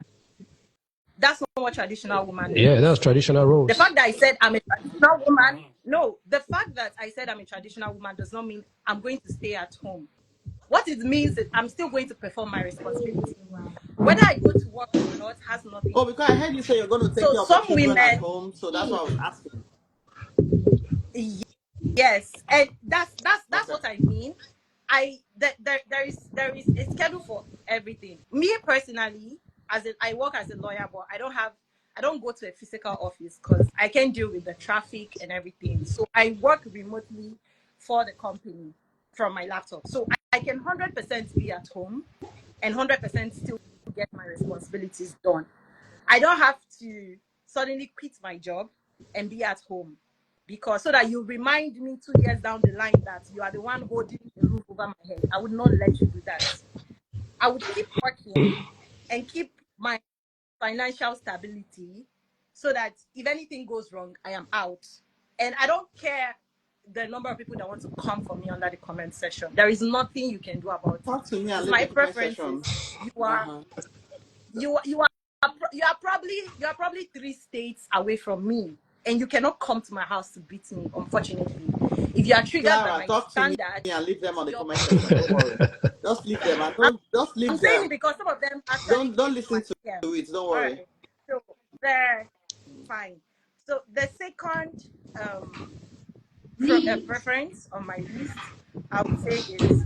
That's not what traditional woman Yeah, that's means. traditional The roles. fact that I said I'm a traditional woman, no, the fact that I said I'm a traditional woman does not mean I'm going to stay at home. What it means is I'm still going to perform my responsibility. Whether I go to work or not has nothing Oh, to because do I with heard it. you say you're going to take So care of the some children at women, home, so that's why I was asking. yes, and that's Okay. what I mean. There is a schedule for everything. Me personally, I work as a lawyer, but I don't go to a physical office because I can't deal with the traffic and everything. So I work remotely for the company from my laptop. So I can 100% be at home and 100% still get my responsibilities done. I don't have to suddenly quit my job and be at home because so that you remind me 2 years down the line that you are the one holding a roof over my head. I would not let you do that. I would keep working and keep my financial stability so that if anything goes wrong, I am out. And I don't care the number of people that want to come for me under the comment section. There is nothing you can do about it. Talk to me and It's leave my the comment preferences. section. You Uh are huh. you are probably 3 states away from me, and you cannot come to my house to beat me. Unfortunately, if you are triggered by Clara, my talk to me standards, and leave them it's on the your comment section. Don't worry. Just leave them and I'm, don't just I'm leave saying it them. because some of them actually Don't came to my listen DM. to it. Don't All worry. right, so they're fine. So the second preference on my list, I would say, is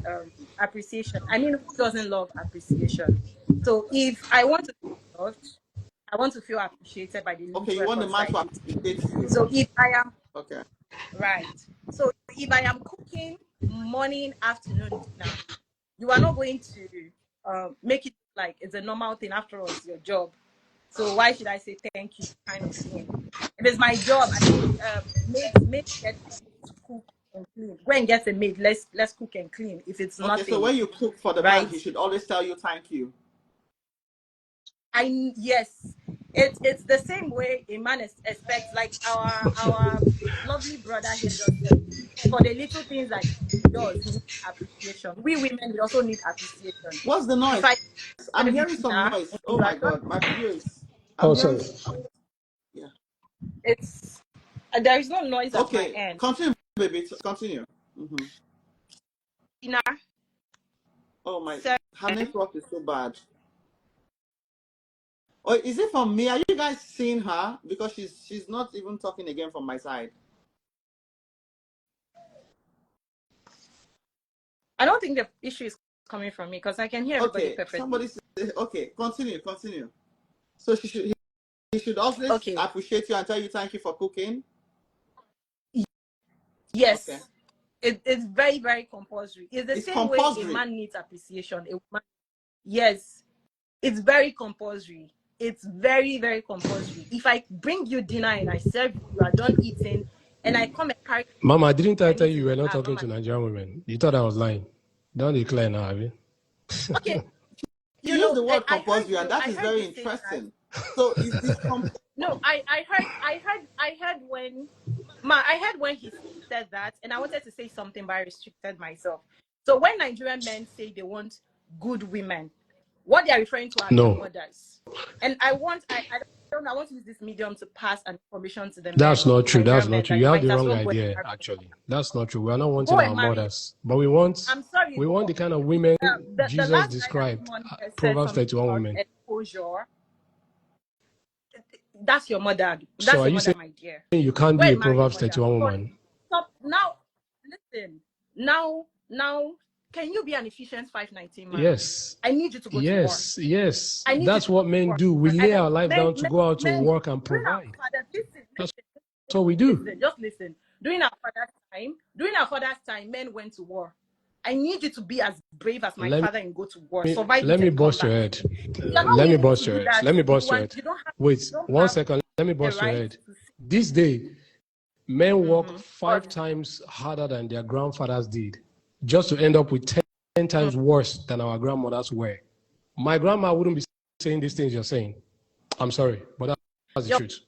appreciation. I mean, who doesn't love appreciation? So if I want to feel loved, I want to feel appreciated by the Okay, little you want the efforts man that I to put in. appreciate you. So if I am Okay. right, so if I am cooking morning, afternoon, dinner, you are not going to make it like it's a normal thing. After all, it's your job. So why should I say thank you, kind of thing? If it's my job, I mean, maids get to cook and clean. Go and get a maid. Let's cook and clean. If it's Okay, so nothing, when you cook for the man, right? he should always tell you thank you. Yes, it's the same way a man expects. Like our lovely brother here just said, for the little things that he does, he needs appreciation. We women, we also need appreciation. What's the If noise? I I'm serve you hearing some dinner noise. and Oh you are my not, god, my video is. I'm Oh, hearing. sorry. Yeah. it's there is no noise at my Okay, end. continue, baby. Continue. Dinner, Oh my, serve. her network is so bad. Oh, is it from me? Are you guys seeing her? Because she's not even talking again from my side. I don't think the issue is coming from me because I can hear everybody Okay, perfectly. somebody say, okay, continue. So he should always Okay. appreciate you and tell you thank you for cooking. Okay. Yes. It's very, very compulsory. It's the It's same way a compulsory. man needs appreciation. A woman, yes, it's very compulsory. It's very, very compulsory. If I bring you dinner and I serve you, you are done eating, and I come and carry Mama, didn't I tell Chinese you in you were the not car, talking Mama. to Nigerian women? You thought I was lying. Don't declare now, have you? Okay, You use the word I heard compulsory, and that I is heard very you say that. interesting. So it's No, I heard when I heard when he said that, and I wanted to say something, but I restricted myself. So when Nigerian men say they want good women, what they are referring to are their No, mothers. And I want to use this medium to pass an information to the that's men, not true. That's Nigerian not men, true. that You you have the might as wrong well idea, actually. That's not true. We are not go wanting our and marry. mothers, but we want I'm sorry, the but kind of women the Jesus last guy that came described. on here said Proverbs something 31 about women. exposure. That's your mother. So That's are your you mother, saying my dear. you can't Go be a and marry your Proverbs mother. 31 But woman? stop now. Listen. Now, can you be an Ephesians 5:19 man? Yes. I need you to go to war. Yes. I need you That's to go what to men war. do. We lay our life Men, down to go out to men, work and during our provide. fathers, That's what we do. listen, just listen. During our father's time, men went to war. I need you to be as brave as my Let father and go to war, me survive let it me and come bust your back. head. If you're not Let me willing bust to your do head. that, Let me bust your head. you don't have Wait, you don't 1 have second. Let me the bust your right head. to see. This day, men work 5 God. times harder than their grandfathers did, just to end up with 10 times worse than our grandmothers were. My grandma wouldn't be saying these things you're saying. I'm sorry, but that's the Your truth.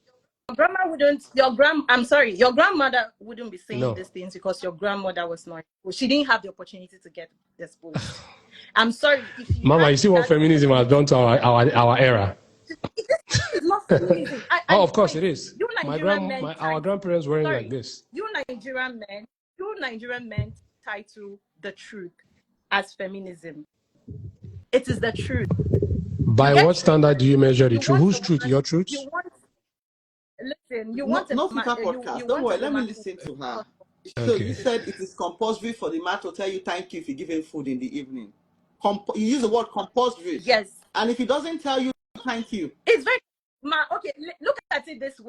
grandma wouldn't. I'm sorry. Your grandmother wouldn't be saying No. these things because your grandmother was not. She didn't have the opportunity to get exposed. I'm sorry if she Mama, had you see what that feminism has opportunity. done to our era? It's not feminism. Oh, And of course wait, it is. you Nigerian men Our title. grandparents weren't like Sorry, this. you Nigerian men title the truth as feminism. It is the truth. You By get what standard triggered. do you measure the You truth? want Whose a truth? woman. Your truth? You want. Listen. You no want a no man. filter You podcast. Don't want a worry, let me woman listen to who. her. So you Okay. said it is compulsory for the man to tell you thank you if you give him food in the evening. You use the word compulsory. Yes. And if he doesn't tell you thank you. It's very okay. Look at it this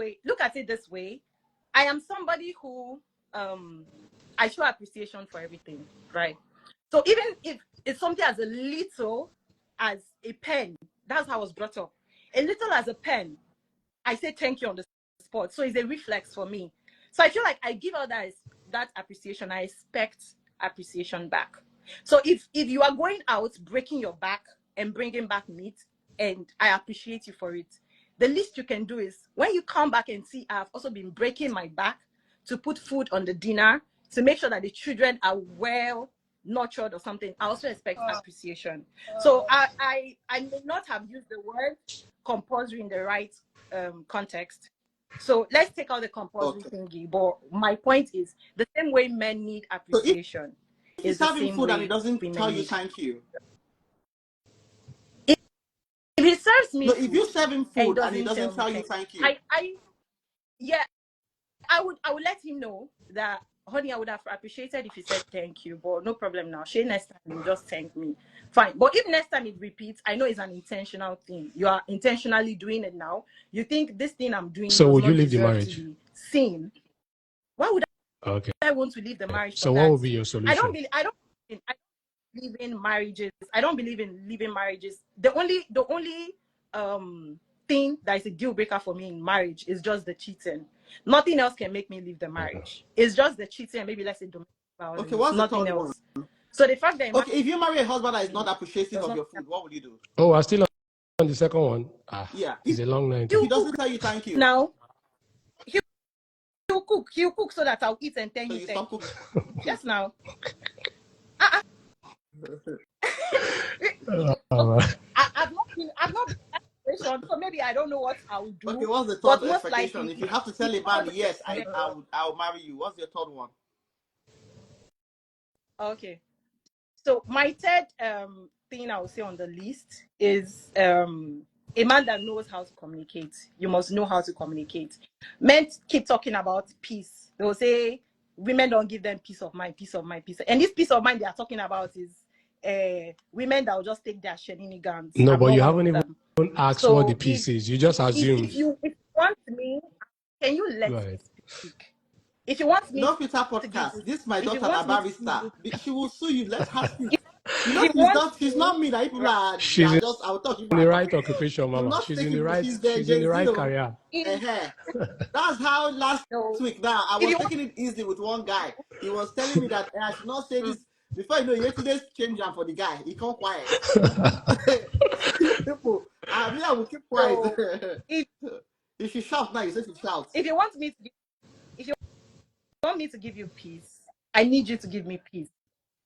way. I am somebody who I show appreciation for everything, right? So even if it's something as little as a pen, that's how I was brought up. A little as a pen, I say thank you on the spot. So it's a reflex for me. So I feel like I give out that appreciation. I expect appreciation back. So if you are going out breaking your back and bringing back meat, and I appreciate you for it, the least you can do is when you come back and see I've also been breaking my back to put food on the dinner to make sure that the children are well nurtured or something. I also expect appreciation. So I may not have used the word compulsory in the right context. So let's take out the compulsory thingy. But my point is the same way men need So if appreciation you is the serve him same food and he way doesn't tell women you need. thank you. If he serves me No, if food you serve him and he food and he doesn't tell doesn't me tell you thank you. I would let him know that, honey, I would have appreciated if he said thank you, but no problem now. She next time you just thank me. Fine. But if next time it repeats, I know it's an intentional thing. You are intentionally doing it now. You think this thing I'm doing So does would you not leave the deserve to marriage? be seen. Why would Okay. I want to leave the marriage So for what that? would be your I don't solution? believe in marriages. I don't believe in leaving marriages. The only thing that is a deal breaker for me in marriage is just the cheating. Nothing else can make me leave the marriage. It's just the cheating, maybe let's say domestic violence. Okay, what's the Nothing third one? else. So the fact that Okay, if you marry a husband that is not appreciative does of not your food, what will you do? Oh, I still on the second one. Yeah. It's a long night. If he he'll doesn't cook tell you thank you, now. He'll cook so that I'll eat and tell so you you thank stop you. cooking. Yes, now. I've not been in that situation, so maybe I don't know what I will Okay, do. what's the But third most expectation? likely, If you have to tell a man, yes, I'll marry you. What's your third one? okay. So my third thing I would say on the list is a man that knows how to communicate. You must know how to communicate. Men keep talking about peace. They will say women don't give them peace of mind, peace of mind, peace. And this peace of mind they are talking about is women that will just take their shenanigans. No, I'm but not you one of haven't even them. asked what the So piece is. You just if assumed. you want me, can you let Go me ahead. speak? If you want me No filter to give podcast. you, This is my if you daughter, a want me to give barrister. you, She will sue you. Let her speak. You if know you want she's me, not me that people right, are She's just, I'll talk in people the are right talking. occupation, Do Mama. not She's take in the people. right. She's the She's in the Gen right Z. career. if, That's how last no, week now I if was you want, taking it easy with one guy. He was telling me that I should not say mm, this. Before you know, yesterday's change for the guy. He can't quiet. So you people, I will keep quiet. so if If she shouts now, you say she shouts. if you want me to give, if you want me to give you peace, I need you to give me peace.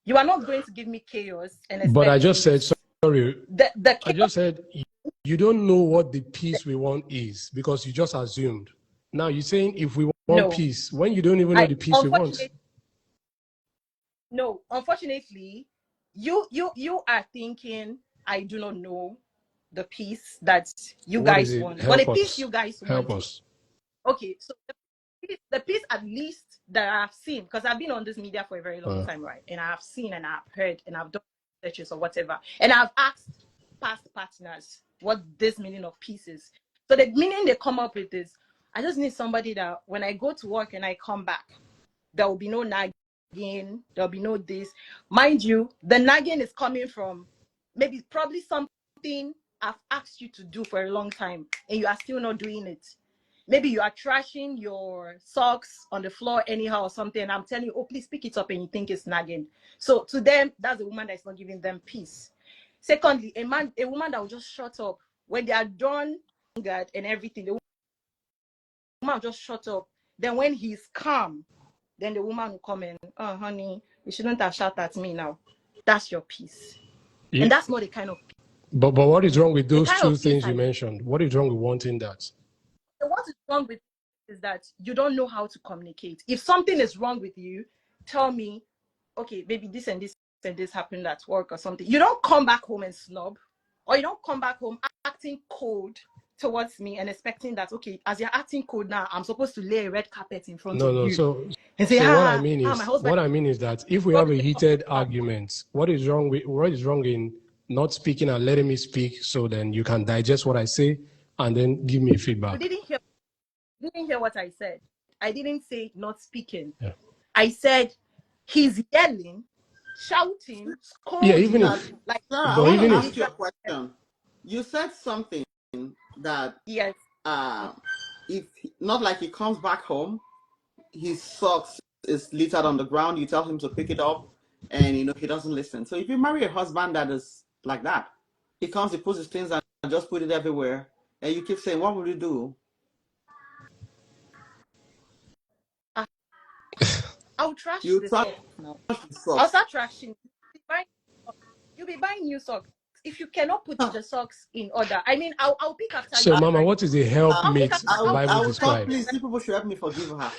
You are not going to give me chaos and But I expect just said peace. sorry. The I chaos. just said you don't know what the peace we want is because you just assumed. Now you're saying if we want No, peace when you don't even know I the peace we want. unfortunately no. Unfortunately, you are thinking I do not know the peace that you What is guys it? want, but the Help peace us. you guys Help want is us. okay. So the piece at least that I've seen, because I've been on this media for a very long time, right? And I've seen and I've heard and I've done researches or whatever. And I've asked past partners what this meaning of peace is. So the meaning they come up with is I just need somebody that when I go to work and I come back, there will be no nagging, there'll be no this. Mind you, the nagging is coming from probably something I've asked you to do for a long time and you are still not doing it. Maybe you are trashing your socks on the floor anyhow or something. And I'm telling you, oh, please pick it up, and you think it's nagging. So to them, that's a woman that's not giving them peace. Secondly, a woman that will just shut up when they are done and everything. The woman will just shut up. Then when he's calm, then the woman will come in. Oh, honey, you shouldn't have shouted at me now. That's your peace, Yeah. and that's not the kind of But what is wrong with the those kind two of peace things you I. mentioned? What is wrong with wanting that? So what is wrong with is that you don't know how to communicate. If something is wrong with you, tell me, okay, maybe this and this and this happened at work or something. You don't come back home and snub, or you don't come back home acting cold towards me and expecting that, okay, as you're acting cold now, I'm supposed to lay a red carpet in front No, of no. you So and say, what I mean my is husband. that if we have a heated argument, what is wrong in not speaking and letting me speak so then you can digest what I say and then give me You feedback? didn't hear what I said. I didn't say not speaking. Yeah. I said he's yelling, shouting, Yeah, even scolding, Sarah, if like I but want even to I'm ask if you a trying. question. You said something that Yes. uh, if not like he comes back home, his socks is littered on the ground. You tell him to pick it up, and he doesn't listen. So if you marry a husband that is like that, he comes, he puts his things and just put it everywhere, and you keep saying, "What will you do?" I'll trash You the trash socks now. the I'll socks. start trashing. You'll be buying new socks. If you cannot put the socks in order, I mean, I'll pick after so, you, Mama, right? what is the I'll pick helpmate after. I'll pick Bible I will after come. described? you. Please, you people should help me forgive her.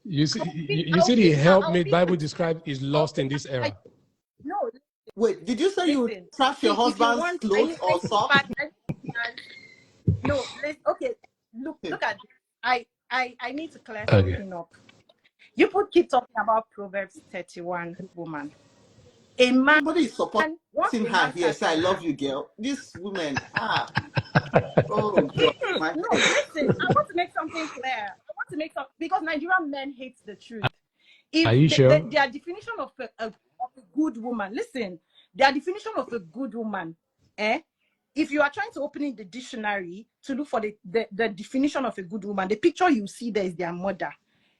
You I'll see the pick. I'll helpmate pick Bible after. described is I'll lost pick in this after. era. No, Wait, did you say you listen. trash your See, if you husband's want, clothes or socks? no, listen. Okay, look at this. I need to clear Okay. something up. You keep talking about Proverbs 31, woman. A man, Somebody is once supporting a her man here. starts Say, I saying, love you, girl. This woman, oh God, my no, head. listen, I want to make something clear. I want to make some because Nigerian men hate the truth. Are If you sure? their definition of a good woman, listen, their definition of a good woman, if you are trying to open in the dictionary to look for the definition of a good woman, the picture you see there is their mother.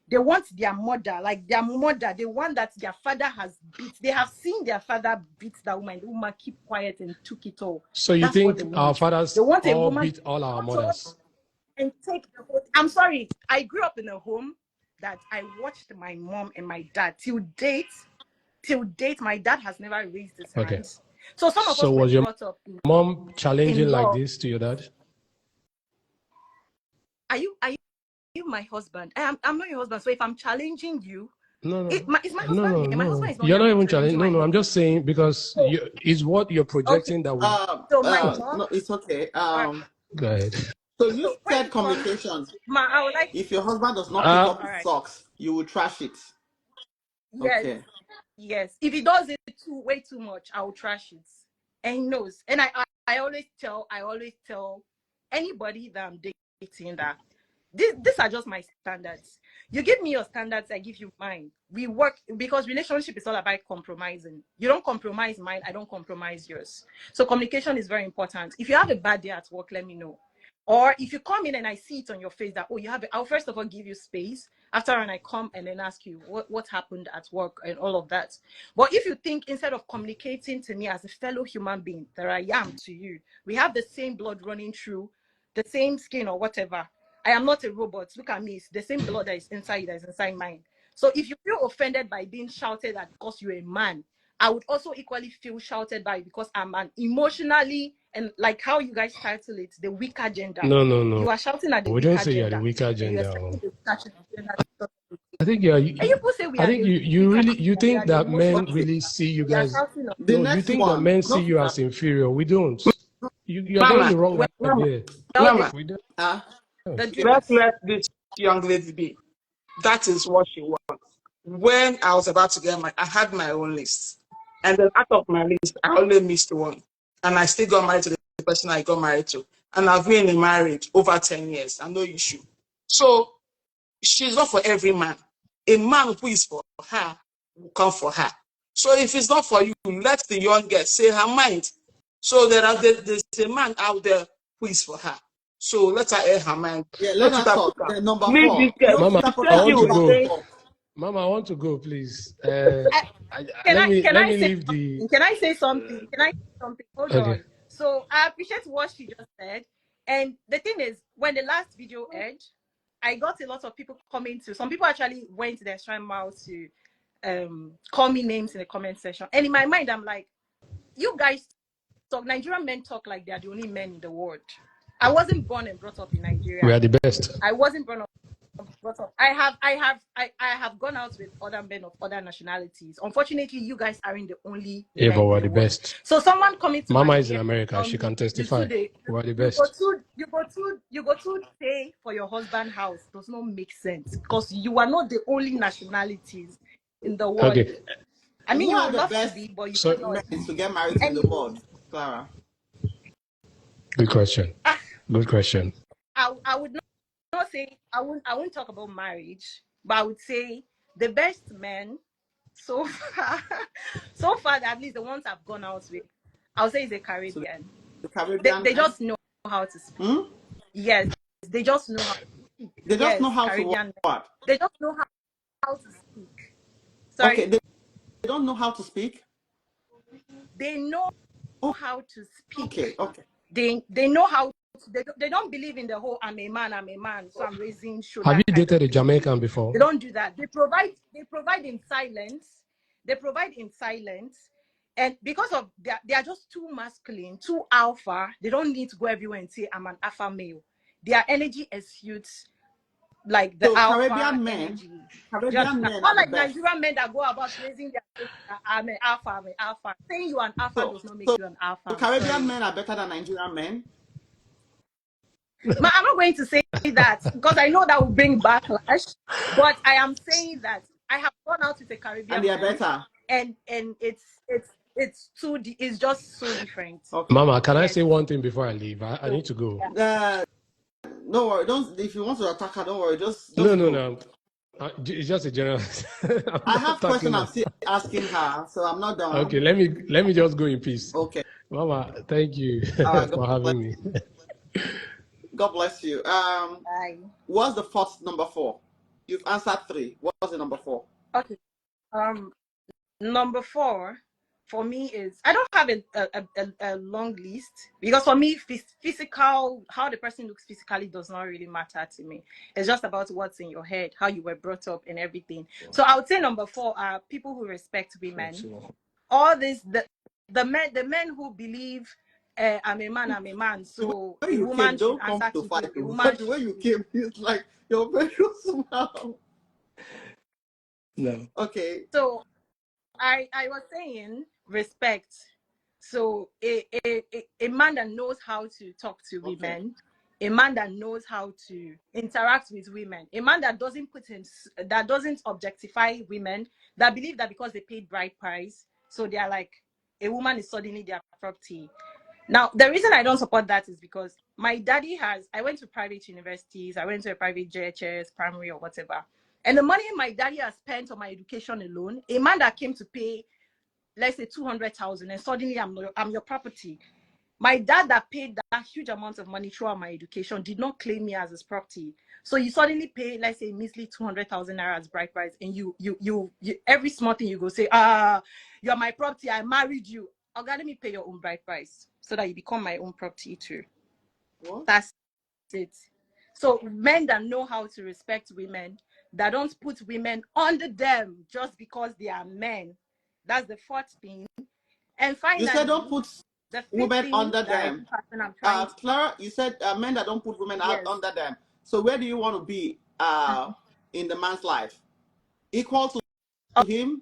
They want their mother, like their mother, the one that their father has beat. They have seen their father beat that woman. The woman keep quiet and took it all. So you That's what they think our want. They fathers want a all woman beat all our to come mothers? and take the whole. I'm sorry. I grew up in a home that I watched my mom and my dad till date. My dad has never raised his Okay. hands. So some of So us were was your brought up mom challenging in like law. this to your dad? Are you my husband? I'm not your husband. So if I'm challenging you, No, it's my no, husband no, here. My husband no. is not You're here not even challenging challenging. No, my no. I'm husband. just saying because So, is what you're okay. projecting that we. So my mom. No, it's okay. All right. Go ahead. So you So when said it comes, communication. I would like. If your husband does not pick Uh, up All his right. socks, you will trash it. Yes. Okay. Yes. If he does it way too much, I will trash it. And he knows. And I always tell anybody that I'm dating that these are just my standards. You give me your standards, I give you mine. We work because relationship is all about compromising. You don't compromise mine, I don't compromise yours. So communication is very important. If you have a bad day at work, let me know. Or if you come in and I see it on your face that, oh, you have it, I'll first of all give you space. After and I come and then ask you what happened at work and all of that. But if you think instead of communicating to me as a fellow human being that I am to you, we have the same blood running through, the same skin or whatever. I am not a robot. Look at me. It's the same blood that is inside that is inside mine. So if you feel offended by being shouted at because you're a man, I would also equally feel shouted by because I'm an emotionally, and like how you guys title it, the weaker gender. No. You are shouting at the We don't weaker say you're the gender. weaker And you're gender. expecting the weaker gender to talk to you. I think you're. And you people say we I are think the you weaker really gender, we think are the that men emotional. Okay. really see you You are guys. shouting on. The No, you next think that one. men see No, you as inferior. We don't. You're getting Mama, the wrong Well, idea. Mama, We don't. the let's yes. let this young lady be. That is what she wants. When I was about to get married, I had my own list. And then out of my list, I only missed one. And I still got married to the person I got married to. And I've been in marriage over 10 years and no issue. So she's not for every man. A man who is for her will come for her. So if it's not for you, let the young girl say her mind. So there's a man out there who is for her. So let her air her mind. Yeah, let Let her it happen. talk. Then number Leave this 4. girl. No, Mama, Sister The I same Paula, want thing to number with go. saying, 4. Mama, I want to go, please. Can Let I me say leave the. something? Can I say something? Can I say something? Hold Okay. on. So I appreciate what she just said. And the thing is, when the last video aired, I got a lot of people coming to. Some people actually went to their shrine mile to call me names in the comment section. And in my mind, I'm like, you guys talk. Nigerian men talk like they are the only men in the world. I wasn't born and brought up in We Nigeria. are the best. I wasn't born up. I have gone out with other men of other nationalities. Unfortunately, you guys aren't the only Yeah, but men we're in the the world. best. So someone coming to Mama my is in DM America. tell She me can you testify. two We're the best. you go to pay for your husband house does not make sense because you are not the only nationalities in the world. Okay. I mean, Who you are would the love to best be, but you So, cannot. men to get married in the Anyway, world, Clara? good question. ah, Good question. I would not say I wouldn't talk about marriage, but I would say the best men so far, so far, at least the ones I've gone out with, I'll say is a So Caribbean. the Caribbean They men? just know how to speak. Hmm? Yes, they just know how to speak. They just know Yes, how to Caribbean men. what? They just know how to speak. Okay, Sorry, they don't know how to speak. they know Oh, how to speak. okay. They know how. They don't believe in the whole I'm a man, so I'm raising Have shoulder you kind dated of a thing. Jamaican before? They don't do that. They provide in silence. They provide in silence. And because of they are just too masculine, too alpha, they don't need to go everywhere and say I'm an alpha male. Their energy exudes like the So alpha energy. Do you Caribbean understand? men Not are the like best. Nigerian men that go about raising their face, I'm an alpha, I'm an alpha. Saying you are an alpha So does not make so you an alpha. I'm Caribbean sorry. men are better than Nigerian men. I'm not going to say that because I know that will bring backlash. But I am saying that I have gone out with a And Caribbean they are man, better. and it's just so different. Okay. Mama, can I Yes. say one thing before I leave? I So need to go. yeah. Don't worry. Don't if you want to attack her, don't worry. Just go. No. It's just a general. I'm I not have question attacking I'm her. still asking her, so I'm not Okay, done. let me just go in peace. Okay. Mama, thank you All right. for having me. God bless you. Bye. What's the first number 4? You've answered 3. What's the number 4? Okay. Number 4 for me is I don't have a long list because for me physical how the person looks physically does not really matter to me. It's just about what's in your head, how you were brought up and everything. So I would say number 4 are people who respect women. All this the men who believe I'm a man, The so way a you came, woman should don't come answer to to you. fight. A woman The way you should came, it's like you're very small. No. Okay. so I was saying respect. So a man that knows how to talk to Okay. women, a man that knows how to interact with women, a man that doesn't objectify women, that believe that because they paid bride price, so they are like a woman is suddenly their property. Now, the reason I don't support that is because my daddy I went to private universities, I went to a private JHS, primary or whatever. And the money my daddy has spent on my education alone, a man that came to pay, let's say 200,000, and suddenly I'm your property. My dad that paid that huge amount of money throughout my education did not claim me as his property. So you suddenly pay, let's say, measly 200,000 naira as bride price, and you every small thing you go say, you're my property, I married you. Okay, let me pay your own bride price so that you become my own property too. What? That's it. So men that know how to respect women, that don't put women under them just because they are men. That's the fourth thing. And You said finally, don't put the fifth women thing under that I them. keep asking, I'm trying to, Clara, you said men that don't put women out yes. under them. So where do you want to be in the man's life? Equal to him,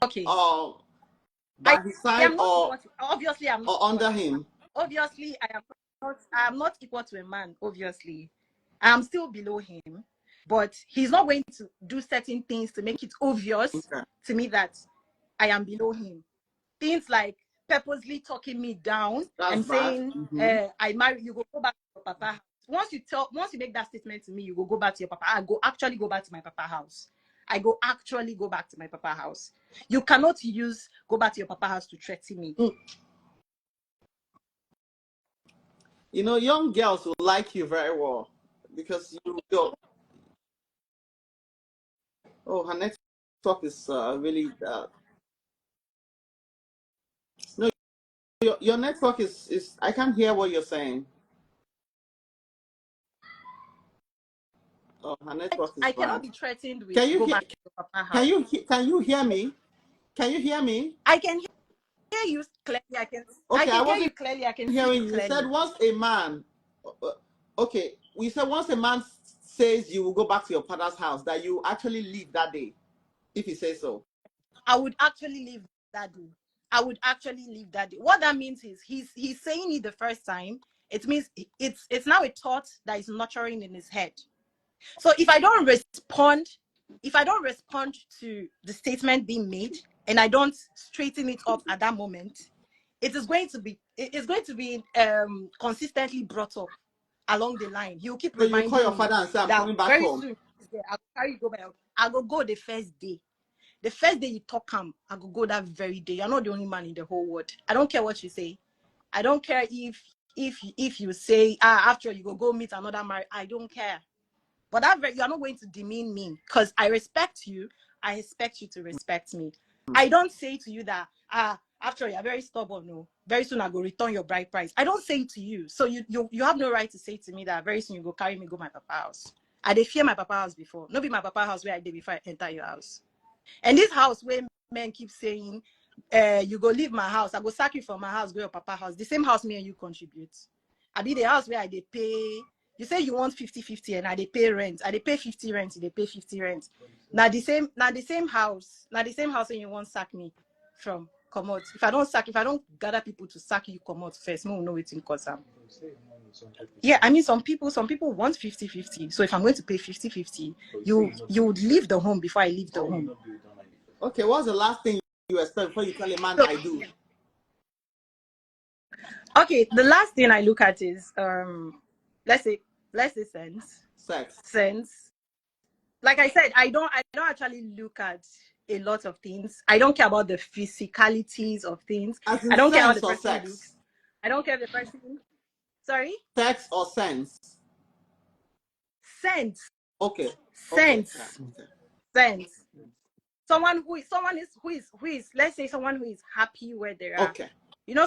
Okay. or I by his side, am not or equal to, obviously I'm not equal under to, him? obviously I'm not equal to a man, obviously. I'm still below him, but he's not going to do certain things to make it obvious Okay, to me that I am below him. Things like purposely talking me down that's and bad. saying, Mm-hmm. I marry you, go back to your papa house. Once you make that statement to me, you go back to your papa. I actually go back to my papa house. Actually go back to my papa house. You cannot use go back to your papa house to threaten me. You know, young girls will like you very well because you're. Oh, her network is really. No, your network is. I can't hear what you're saying. Oh, her network is I cannot bad. be threatened with Can you go hear? back to your papa Can house. you can you hear me? Can you hear me? I can hear you clearly. I Okay, I can hear you wasn't clearly. I can see hearing you you. You said clearly. once a man. Okay, we said once a man says you will go back to your father's house, that you actually leave that day, if he says so. I would actually leave that day. I would actually leave that day. What that means is he's saying it the first time. It means it's now a thought that is nurturing in his head. So if I don't respond to the statement being made and I don't straighten it up at that moment, it's going to be consistently brought up along the line. He'll keep So you call your reminding me father and say, "I'm that coming back very home." soon I'll carry you go back. I'll go the first day. The first day you talk him, I will go that very day. You're not the only man in the whole world. I don't care what you say. I don't care if you say after you go meet another married. I don't care. But you are not going to demean me because I respect you. I expect you to respect me. I don't say to you that after you're very stubborn, no, very soon I go return your bride price. I don't say it to you. So you have no right to say to me that very soon you go carry me go my papa house. I did fear my papa house before. No be my papa house where I did before I enter your house. And this house where men keep saying, you go leave my house, I go sack you from my house, go your papa house. The same house me and you contribute. I be the house where I they pay. You say you want 50-50 and I they pay rent. I they pay 50 rent, they pay 50 rent. Now the same house, and you want sack me from come out. If I don't gather people to sack you, come out first, no know it in cause yeah, I mean some people want 50-50. So if I'm going to pay 50-50, you would leave the home before I leave the home. Okay, what's the last thing you expect before you tell a man So, I do? okay, the last thing I look at is let's say sense. Sex. Sense. Like I said, I don't actually look at a lot of things. I don't care about the physicalities of things. As in I don't care how the sense or person sex? looks. I don't care if the person sorry? Sex or sense? Sense. Okay. Okay. Yeah. Sense. Okay. Sense. Someone who is let's say someone who is happy where they are. Okay. You know,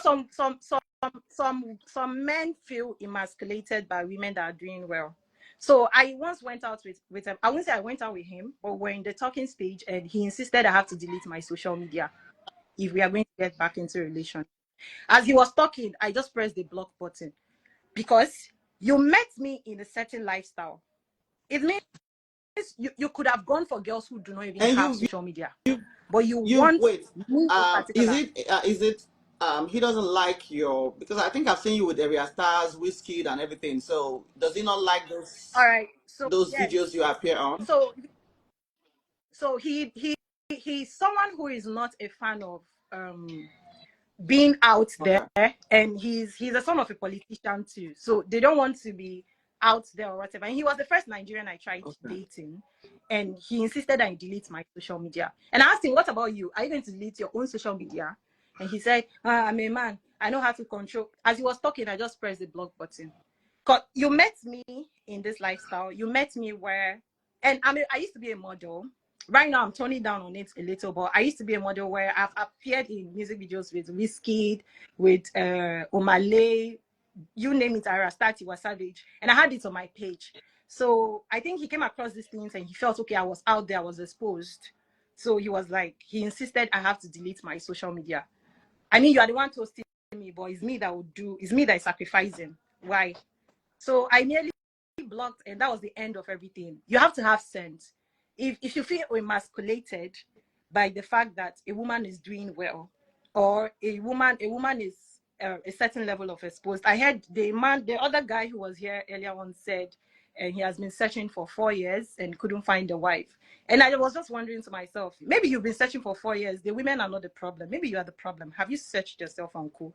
some men feel emasculated by women that are doing well. So I once went out with him. I wouldn't say I went out with him, but we're in the talking stage, and he insisted I have to delete my social media if we are going to get back into a relation. As he was talking, I just pressed the block button because you met me in a certain lifestyle. It means you could have gone for girls who do not even And have you social media, but you you want wait. me in Is particular. it he doesn't like your, because I think I've seen you with area stars, whiskey and everything. So does he not like All right. So those yes. videos you appear on? So he's someone who is not a fan of um being out Okay. there, and he's a son of a politician too, so they don't want to be out there or whatever. And he was the first Nigerian I tried Okay. dating, and he insisted I delete my social media. And I asked him, what about you? Are you going to delete your own social media? And he said, I'm a man, I know how to control. As he was talking, I just pressed the block button. Because you met me in this lifestyle, you met me where, and I used to be a model. Right now I'm toning down on it a little, but I used to be a model where I've appeared in music videos with Wizkid, with Omale, you name it, Arastati was Savage, and I had it on my page. So I think he came across these things and he felt, okay, I was out there, I was exposed. So he was like, he insisted I have to delete my social media. I mean, you are the one toasting me, but it's me that would do, it's me that is sacrificing. Why? So I nearly blocked, and that was the end of everything. You have to have sense. If you feel emasculated by the fact that a woman is doing well, or a woman is a certain level of exposed. I heard the other guy who was here earlier on said, and he has been searching for 4 years and couldn't find a wife. And I was just wondering to myself, maybe you've been searching for 4 years. The women are not the problem. Maybe you are the problem. Have you searched yourself, uncle?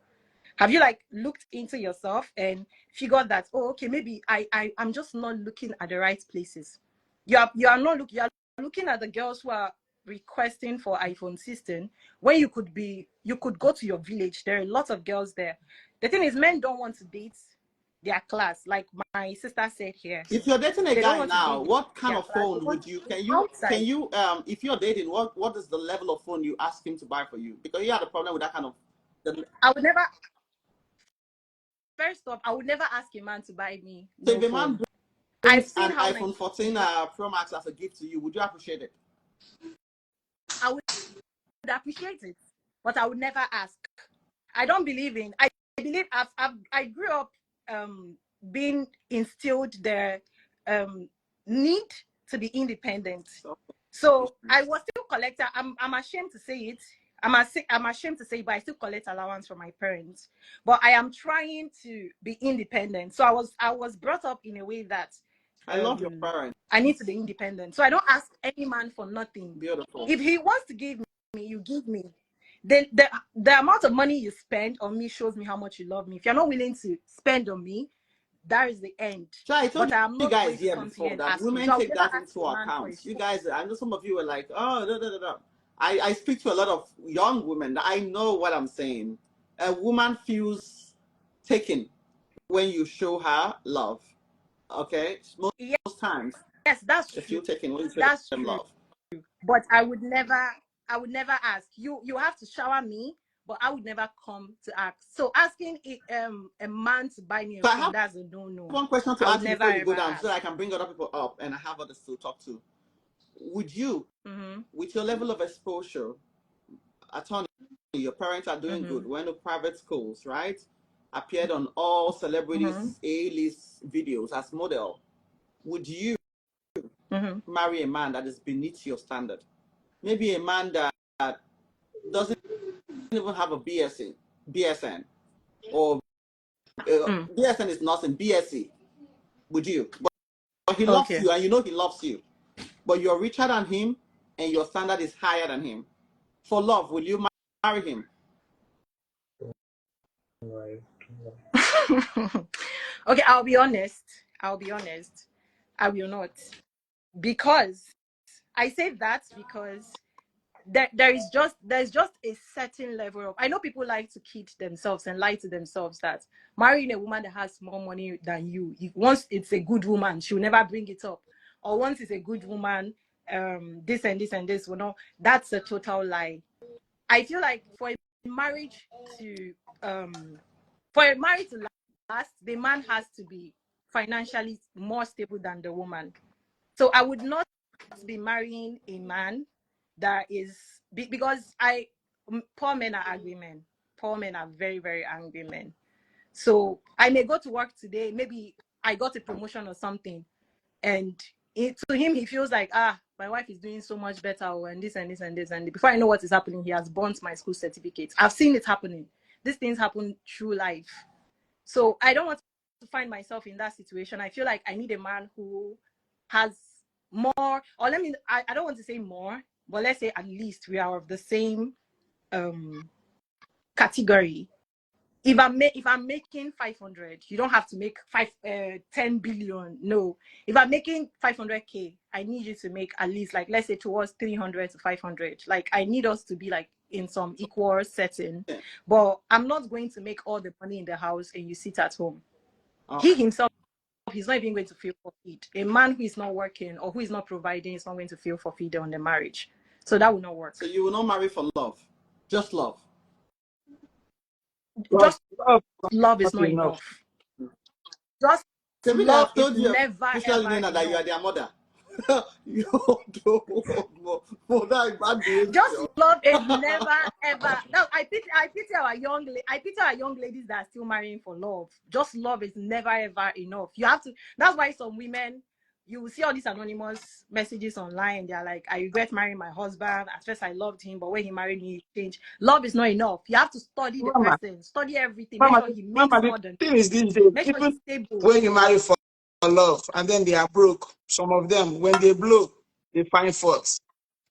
Have you like looked into yourself and figured that, oh, okay, maybe I'm just not looking at the right places. You are not looking, you are looking at the girls who are requesting for iPhone 16 when you could go to your village. There are lots of girls there. The thing is, men don't want to date their class, like my sister said here. If you're dating a They don't guy want to now, date what kind their of class. They phone want would to you date can outside. you if you're dating, what is the level of phone you ask him to buy for you? Because you had a problem with that kind of I would never, first off, I would never ask a man to buy me so no if a man phone. I've brings seen an how iPhone 14 Pro Max as a gift to you, would you appreciate it? I would appreciate it, but I would never ask. I don't believe in. I believe I grew up being instilled the need to be independent. So, So I was still collector. I'm ashamed to say it. I'm ashamed to say it, but I still collect allowance from my parents. But I am trying to be independent. So I was brought up in a way that I love your parents. I need to be independent. So I don't ask any man for nothing. Beautiful. If he wants to give me, you give me. Then the amount of money you spend on me shows me how much you love me. If you're not willing to spend on me, that is the end. So I told But I'm you not guys going to here come to you before and that ask you. women So I would take never that ask into a man for account. his You phone. guys, I know some of you are like, oh, da, da, da, da. I speak to a lot of young women that I know what I'm saying. A woman feels taken when you show her love. Okay? Most times Yes, that's they true. feel taken when you show That's them true. love. But I would never ask you. You have to shower me, but I would never come to ask. So asking a man to buy me a So I phone, have that's a no. one question to I would ask you never before you ever go down so that ask. I can bring other people up and I have others to talk to. Would you, Mm-hmm. with your level of exposure, attorney, your parents are doing Mm-hmm. good, went to private schools, right? Appeared on all Mm-hmm. celebrities' A-list videos as model. Would you Mm-hmm. marry a man that is beneath your standard? Maybe a man that doesn't even have a BSN, or Mm. BSN is nothing, BSc. Would you? But he loves Okay. you, and you know he loves you. But you're richer than him, and your standard is higher than him. For love, will you marry him? Right. Okay, I'll be honest. I will not. Because I say that because there's just a certain level of, I know people like to kid themselves and lie to themselves that marrying a woman that has more money than you, once it's a good woman, she'll never bring it up. Or once it's a good woman, this and this and this, that's a total lie. I feel like marriage to for a marriage to last, the man has to be financially more stable than the woman. So I would not be marrying a man that is because poor men are angry men. Poor men are very, very angry men. So I may go to work today, maybe I got a promotion or something, and to him he feels like, my wife is doing so much better, and this and this and this, and before I know what is happening, he has burnt my school certificate. I've seen it happening. These things happen through life. So I don't want to find myself in that situation. I feel like I need a man who has more, or I don't want to say more, but let's say at least we are of the same category. If I'm making 500, you don't have to make 10 billion. No, if I'm making 500k, I need you to make at least, like, let's say towards 300 to 500. Like, I need us to be like in some equal setting. Yeah. But I'm not going to make all the money in the house and you sit at home. Oh, He himself, he's not even going to feel fulfilled. A man who is not working or who is not providing is not going to feel fulfilled on the marriage. So that will not work. so you will not marry for love, just love. Love, Just love love is is not not enough. enough. Just Maybe love I've is told you never officially ever Nina, that you are enough. their mother. You for that bad Just behavior. love is never ever. No, I pity our young ladies that are still marrying for love. Just love is never ever enough. You have to. That's why some women, you will see all these anonymous messages online. They're like, I regret marrying my husband. At first I loved him, but when he married me, he changed. Love is not enough. You have to study the Mama, person, study everything, make Mama, sure he makes Mama, the more than thing you, is these days, make sure even he's stable. when you marry for love and then they are broke, some of them, when they blow, they find faults.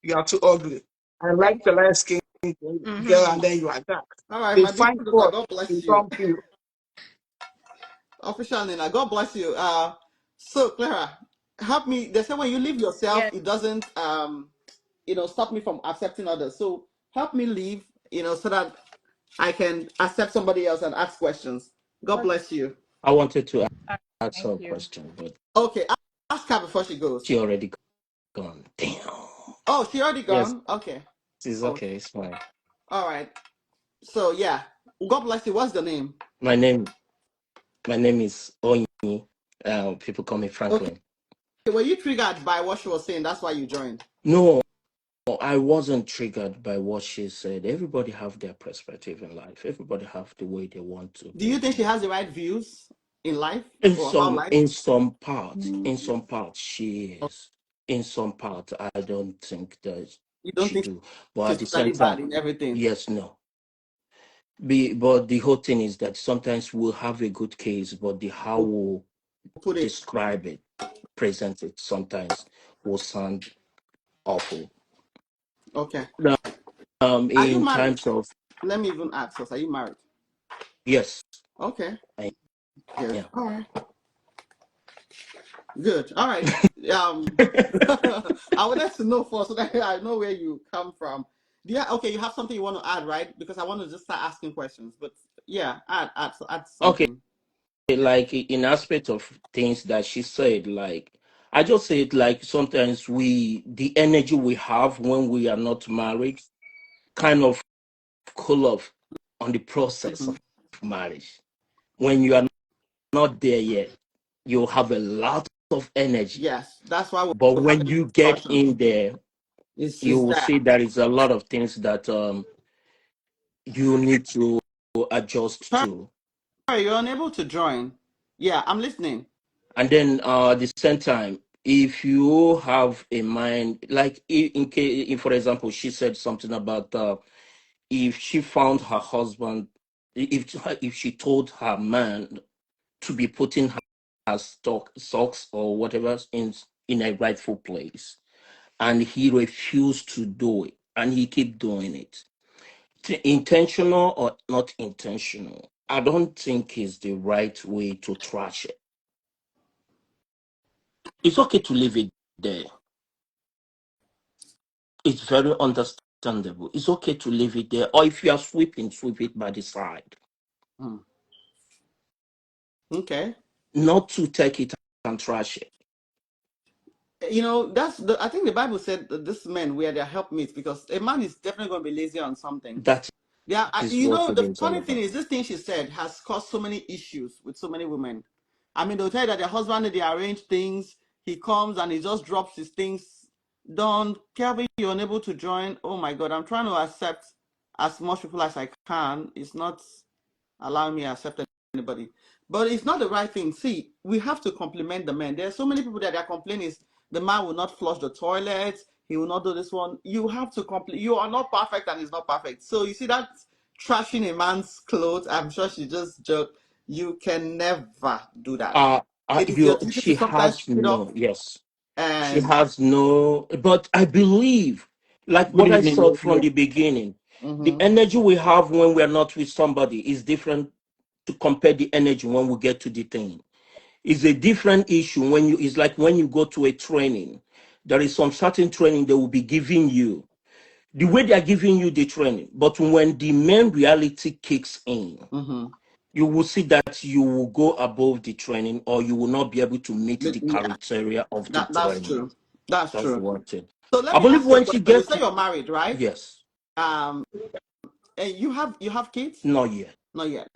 You are too ugly. I like the light skin girl and then you are dark. All right, They my find beautiful daughter, fault God bless in you. some people. Official Nina, God bless you. So Clara, help me. They say when you leave yourself, Yes. it doesn't stop me from accepting others. So help me leave, so that I can accept somebody else and ask questions. God Okay. bless you. I wanted to ask her Thank a you. question, but Okay, ask her before she goes. she already gone. Damn. Oh, she already Yes, gone? Okay. it's Oh, okay. It's fine. all right. So yeah, God bless you. What's the name? My name, my name is Onyi. People call me Okay. Franklin. Were you triggered by what she was saying? That's why you joined. No, I wasn't triggered by what she said. Everybody have their perspective in life. Everybody have the way they want to Do you be. think she has the right views in life In or about some, life? in some part, she is. In some part, I don't think that You don't she think do. But at she's the same totally bad time, in everything? yes, no. But the whole thing is that sometimes we'll have a good case, but the how We'll we put it. describe it, present it, sometimes will sound awful. Okay. Now, Are you in married? times of Let me even ask us. Are you married? yes, Okay. I Good. am. All right. Good. All right. Um, I wanted to know first so that I know where you come from. Yeah. Okay. You have something you want to add, right? Because I want to just start asking questions. But yeah, add Okay, something. like in aspect of things that she said, like I just said, like sometimes the energy we have when we are not married, kind of cool off on the process Mhm. of marriage. When you are not there yet, you have a lot of energy. Yes, that's why But we're when having you this get discussion. in there, you Is will that see there is a lot of things that you need to adjust to. sorry you're unable to join? Yeah, I'm listening. And then at the same time, if you have a mind, like in case, if, for example, she said something about if she found her husband, if she told her man to be putting her socks or whatever in a rightful place, and he refused to do it, and he keep doing it, intentional or not intentional, I don't think is the right way to trash it. It's okay to leave it there. It's very understandable. It's okay to leave it there. Or if you are sweeping, sweep it by the side. Hmm. Okay. Not to take it and trash it. I think the Bible said that this men were their helpmates because a man is definitely going to be lazy on some things. That Yeah, is what the living is all funny thing about. is this thing she said has caused so many issues with so many women. I mean, they'll tell you that their husband, they arrange things, he comes and he just drops his things. Don't, Kelvin, you're unable to join. Oh my God, I'm trying to accept as much people as I can. It's not allowing me to accept anybody. But it's not the right thing. See, we have to compliment the men. There are so many people that their complaint is the man will not flush the toilet, he will not do this one. You have to complete. You are not perfect and he's not perfect. So you see that trashing a man's clothes, I'm sure she just joked. You can never do that. It is your duty to She sometimes has pick it up no, yes. She and has no, but I believe, like Good what I evening, said from everyone. the beginning, The Mm-hmm. energy we have when we're not with somebody is different to compare the energy when we get to the thing. It's a different issue when you, it's like when you go to a training, there is some certain training they will be giving you. The way they are giving you the training, but when the main reality kicks in, Mm-hmm. you will see that you will go above the training or you will not be able to meet the Yeah, criteria of the that's training. true. That's That's true. one thing. So let I me believe ask you a when she question. You gets say to, you're married, right? yes, Um, and you have kids? not yet. Not yet.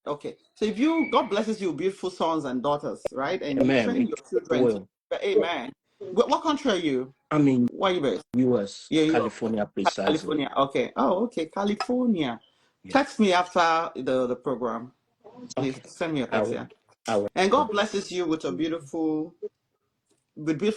Okay. So if you God blesses you with beautiful sons and daughters, right? And you Amen. train It your children to will. amen. What country are you? I'm in Where are you based? US, Yeah, you California precisely. California. Okay. Oh, okay. California. Yeah. Text me after the program. Please Okay. send me a I text, will. yeah. I will. And God blesses you with beautiful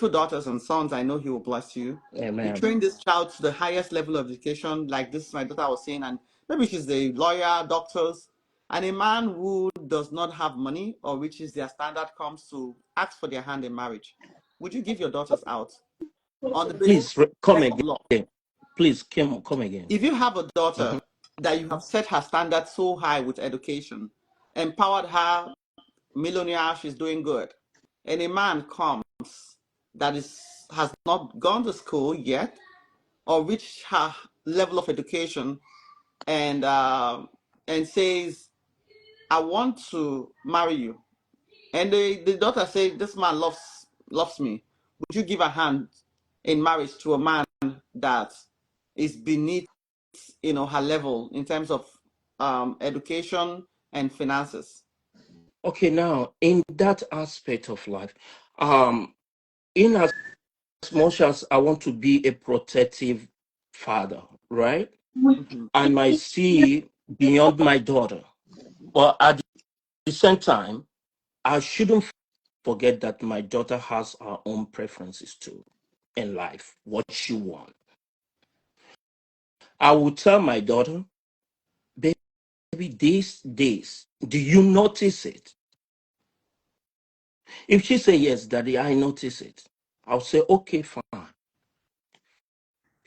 daughters and sons. I know He will bless you. You Amen. train this child to the highest level of education, like this my daughter was saying, and maybe she's a lawyer, doctors, and a man who does not have money or reaches their standard comes to ask for their hand in marriage. Would you give your daughters out on the Please come basis of again. law? Please come again. If you have a Mhm. daughter that you have set her standard so high with education, empowered her, millionaire, she's doing good, and a man comes that has not gone to school yet or reached her level of education and says, "I want to marry you," and the daughter says, "This man loves me," would you give a hand in marriage to a man that is beneath her level in terms of education and finances? Okay, now in that aspect of life, um, in as much as I want to be a protective father, right? Mhm. I might see beyond my daughter, but at the same time, I shouldn't forget that my daughter has her own preferences too in life, what she wants. I will tell my daughter, baby, these days, do you notice it? If she say yes, daddy, I notice it. I'll say, okay, fine.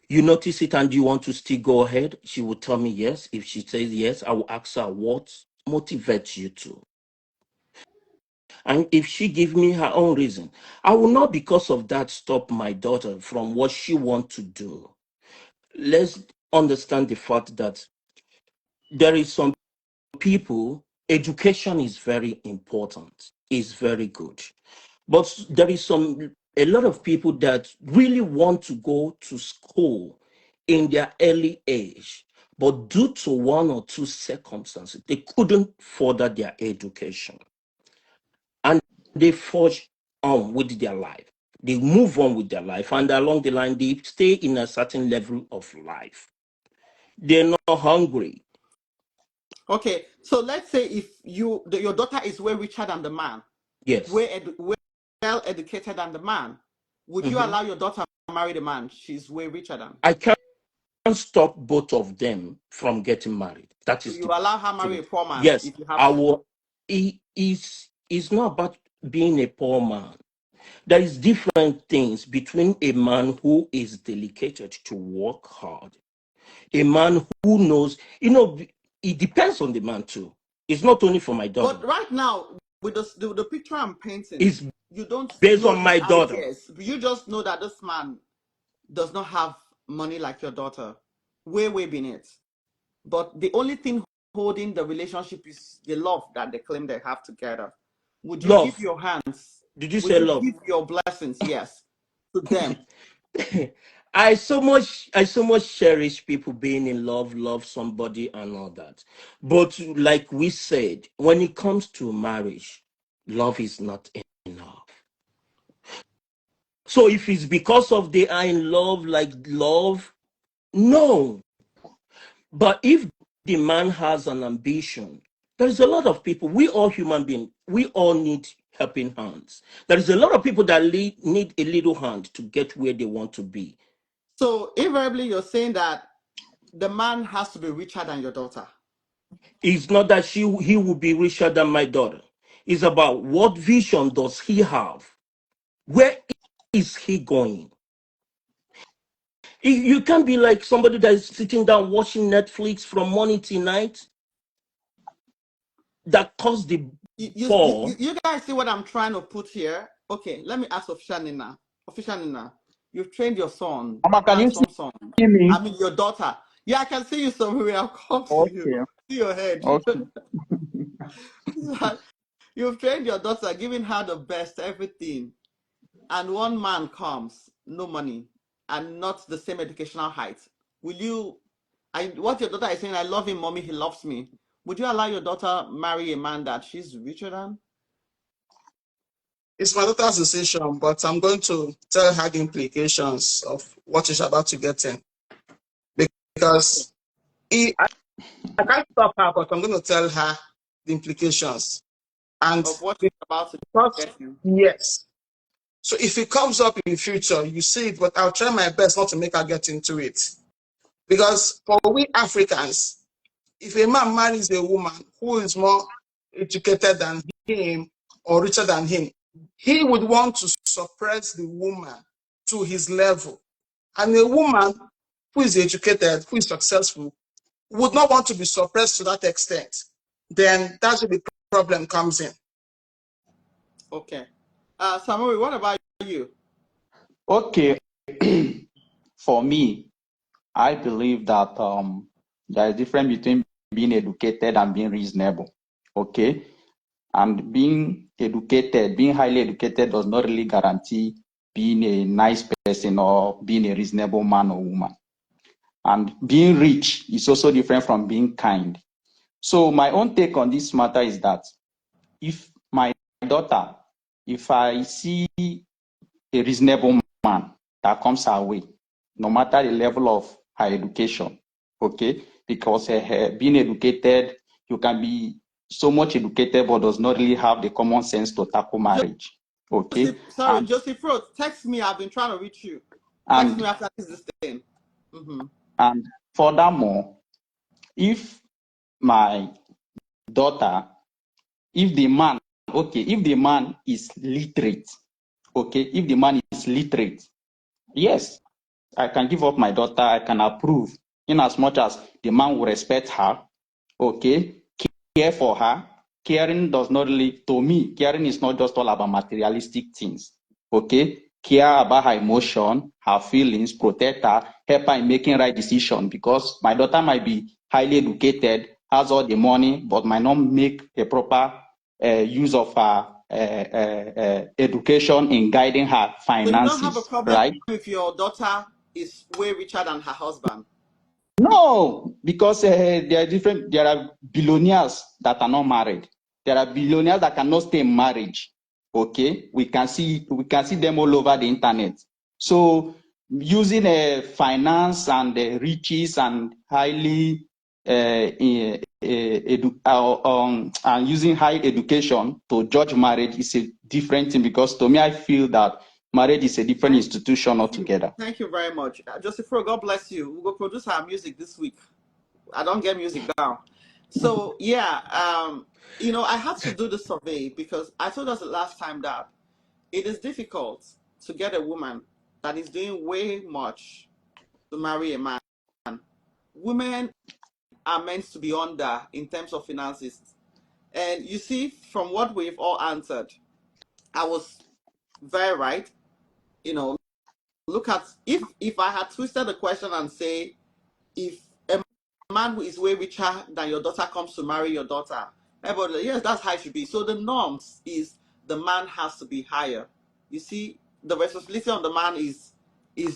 You notice it and you want to still go ahead? She will tell me yes. If she says yes, I will ask her what motivates you to. And if she give me her own reason, I will not because of that stop my daughter from what she want to do. Let's understand the fact that there is some people, education is very important, is very good. But there is a lot of people that really want to go to school in their early age, but due to one or two circumstances, they couldn't further their education. And they forge on with their life. They move on with their life, and along the line, they stay in a certain level of life. They're not hungry. Okay, so let's say if your daughter is way richer than the man, Yes. way well educated than the man, would you Mhm. allow your daughter to marry the man she's way richer than? I can't stop both of them from getting married. That So is you the allow her marry thing. a poor man Yes, if you have I to? will. It's not about being a poor man. There is different things between a man who is dedicated to work hard, a man who knows, it depends on the man too. It's not only for my daughter. But right now, with the picture I'm painting, It's you don't based know on his my daughter. ideas. You just know that this man does not have money like your daughter, way beneath. But the only thing holding the relationship is the love that they claim they have together. Would you give Love. your hands? Did you Would say you love? give your blessings? Yes, to them. I so much cherish people being in love somebody and all that. But like we said, when it comes to marriage, love is not enough. So if it's because of they are in love, like love, no. But if the man has an ambition, there's a lot of people, we all human beings, we all need helping hands. There is a lot of people that need a little hand to get where they want to be. So invariably, you're saying that the man has to be richer than your daughter. It's not that he will be richer than my daughter. It's about what vision does he have? Where is he going? You can't be like somebody that is sitting down watching Netflix from morning till night. That caused the fall. You guys see what I'm trying to put here? Okay, let me ask Official Nina. Official Nina, you've trained your son, Mama, can you handsome son. see me? I mean, your daughter. Yeah, I can see you somewhere. I'll come to you. Okay. See your head. Okay. You've trained your daughter, giving her the best, everything. And one man comes, no money, and not the same educational height. Will you, what your daughter is saying, I love him, mommy, he loves me. Would you allow your daughter marry a man that she's richer than? It's my daughter's decision, but I'm going to tell her the implications of what she's about to get in. Because I can't stop her, but I'm going to tell her the implications. And Of what she's about to because, get in? yes. So if it comes up in future, you see it, but I'll try my best not to make her get into it. Because for we Africans, if a man marries a woman who is more educated than him or richer than him, he would want to suppress the woman to his level. And a woman who is educated, who is successful, would not want to be suppressed to that extent. Then that's where the problem comes in. Okay. Samori, what about you? Okay. For me, I believe that there is a difference between being educated and being reasonable. Okay. And being educated, being highly educated does not really guarantee being a nice person or being a reasonable man or woman. And being rich is also different from being kind. So my own take on this matter is that if my daughter, if I see a reasonable man that comes her way, no matter the level of her education, okay? Because being educated, you can be so much educated but does not really have the common sense to tackle marriage, okay? Joseph Rose, text me. I've been trying to reach you. Text And me after this thing. and furthermore, if my daughter, if the man, okay, if the man is literate, okay, if the man is literate, yes, I can give up my daughter, I can approve, in as much as the man will respect her, okay, care for her. Caring does not really, to me, caring is not just all about materialistic things, okay? Care about her emotion, her feelings, protect her, help her in making right decision, because my daughter might be highly educated, has all the money, but might not make a proper use of her education in guiding her So you don't have a finances, problem right? if your daughter is way richer than her husband? No, because there are different. There are billionaires that are not married. There are billionaires that cannot stay in marriage. Okay, we can see them all over the internet. So using finance and riches and highly and using high education to judge marriage is a different thing, because to me I feel that marriage is a different institution altogether. Thank you very much. Joseph Fro, God bless you. We will produce our music this week. I don't get music down. So, yeah, I had to do the survey because I told us the last time that it is difficult to get a woman that is doing way much to marry a man. Women are meant to be under in terms of finances. And you see, from what we've all answered, I was very right. Look at if I had twisted the question and say, if a man who is way richer than your daughter comes to marry your daughter, everybody, yes, that's how it should be. So the norms is the man has to be higher. You see, the responsibility on the man is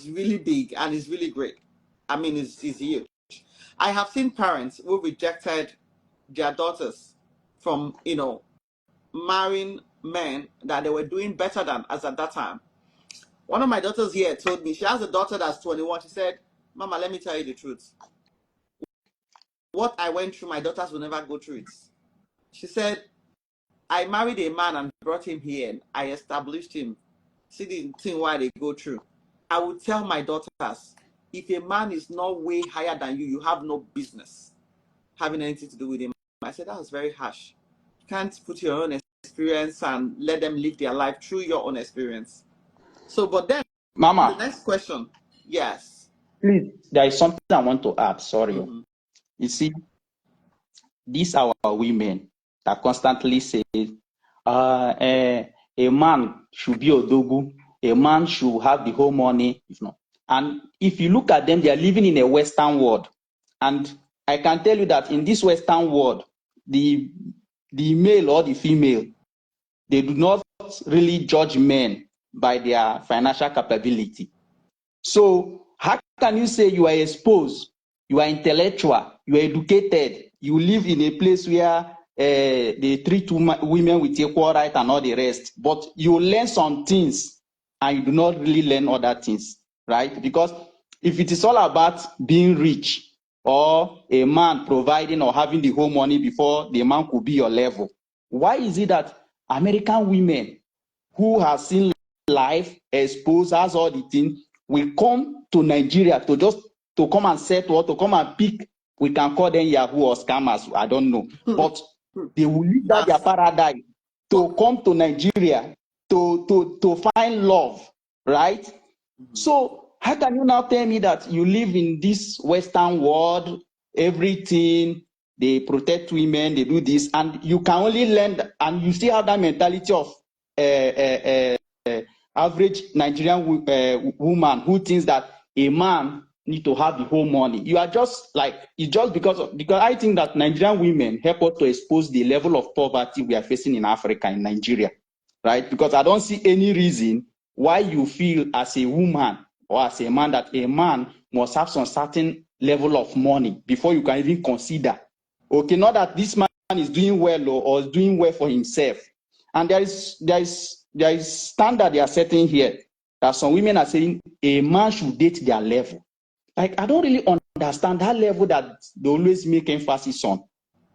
really big and is really great. I mean, is huge. I have seen parents who rejected their daughters from marrying men that they were doing better than as at that time. One of my daughters here told me, she has a daughter that's 21. She said, Mama, let me tell you the truth. What I went through, my daughters will never go through it. She said, I married a man and brought him here and I established him. See the thing why they go through. I would tell my daughters, if a man is not way higher than you, you have no business having anything to do with him. I said, that was very harsh. You can't put your own experience and let them live their life through your own experience. So, but then, Mama, the next question, yes. Please, there is something I want to add. Sorry. Mm-hmm. You see, these are our women that constantly say, a man should be Odogu, a man should have the whole money. If not. And if you look at them, they are living in a Western world. And I can tell you that in this Western world, the male or the female, they do not really judge men by their financial capability. So how can you say you are exposed, you are intellectual, you are educated, you live in a place where they treat women with equal right and all the rest, but you learn some things and you do not really learn other things, right? Because if it is all about being rich or a man providing or having the whole money before the man could be your level, why is it that American women who have seen life, exposed, has all the things, will come to Nigeria to come and settle or to come and pick? We can call them Yahoo or scammers, I don't know. But they will leave that their paradise to come to Nigeria to find love, right? So how can you now tell me that you live in this Western world, everything, they protect women, they do this, and you can only learn, and you still have that mentality of average Nigerian woman who thinks that a man need to have the whole money. You are just like, it's just because I think that Nigerian women help us to expose the level of poverty we are facing in Africa, in Nigeria, right? Because I don't see any reason why you feel as a woman or as a man that a man must have some certain level of money before you can even consider. Okay, not that this man is doing well or is doing well for himself. And there is standard they are setting here that some women are saying a man should date their level. Like, I don't really understand that level that they always make emphasis on.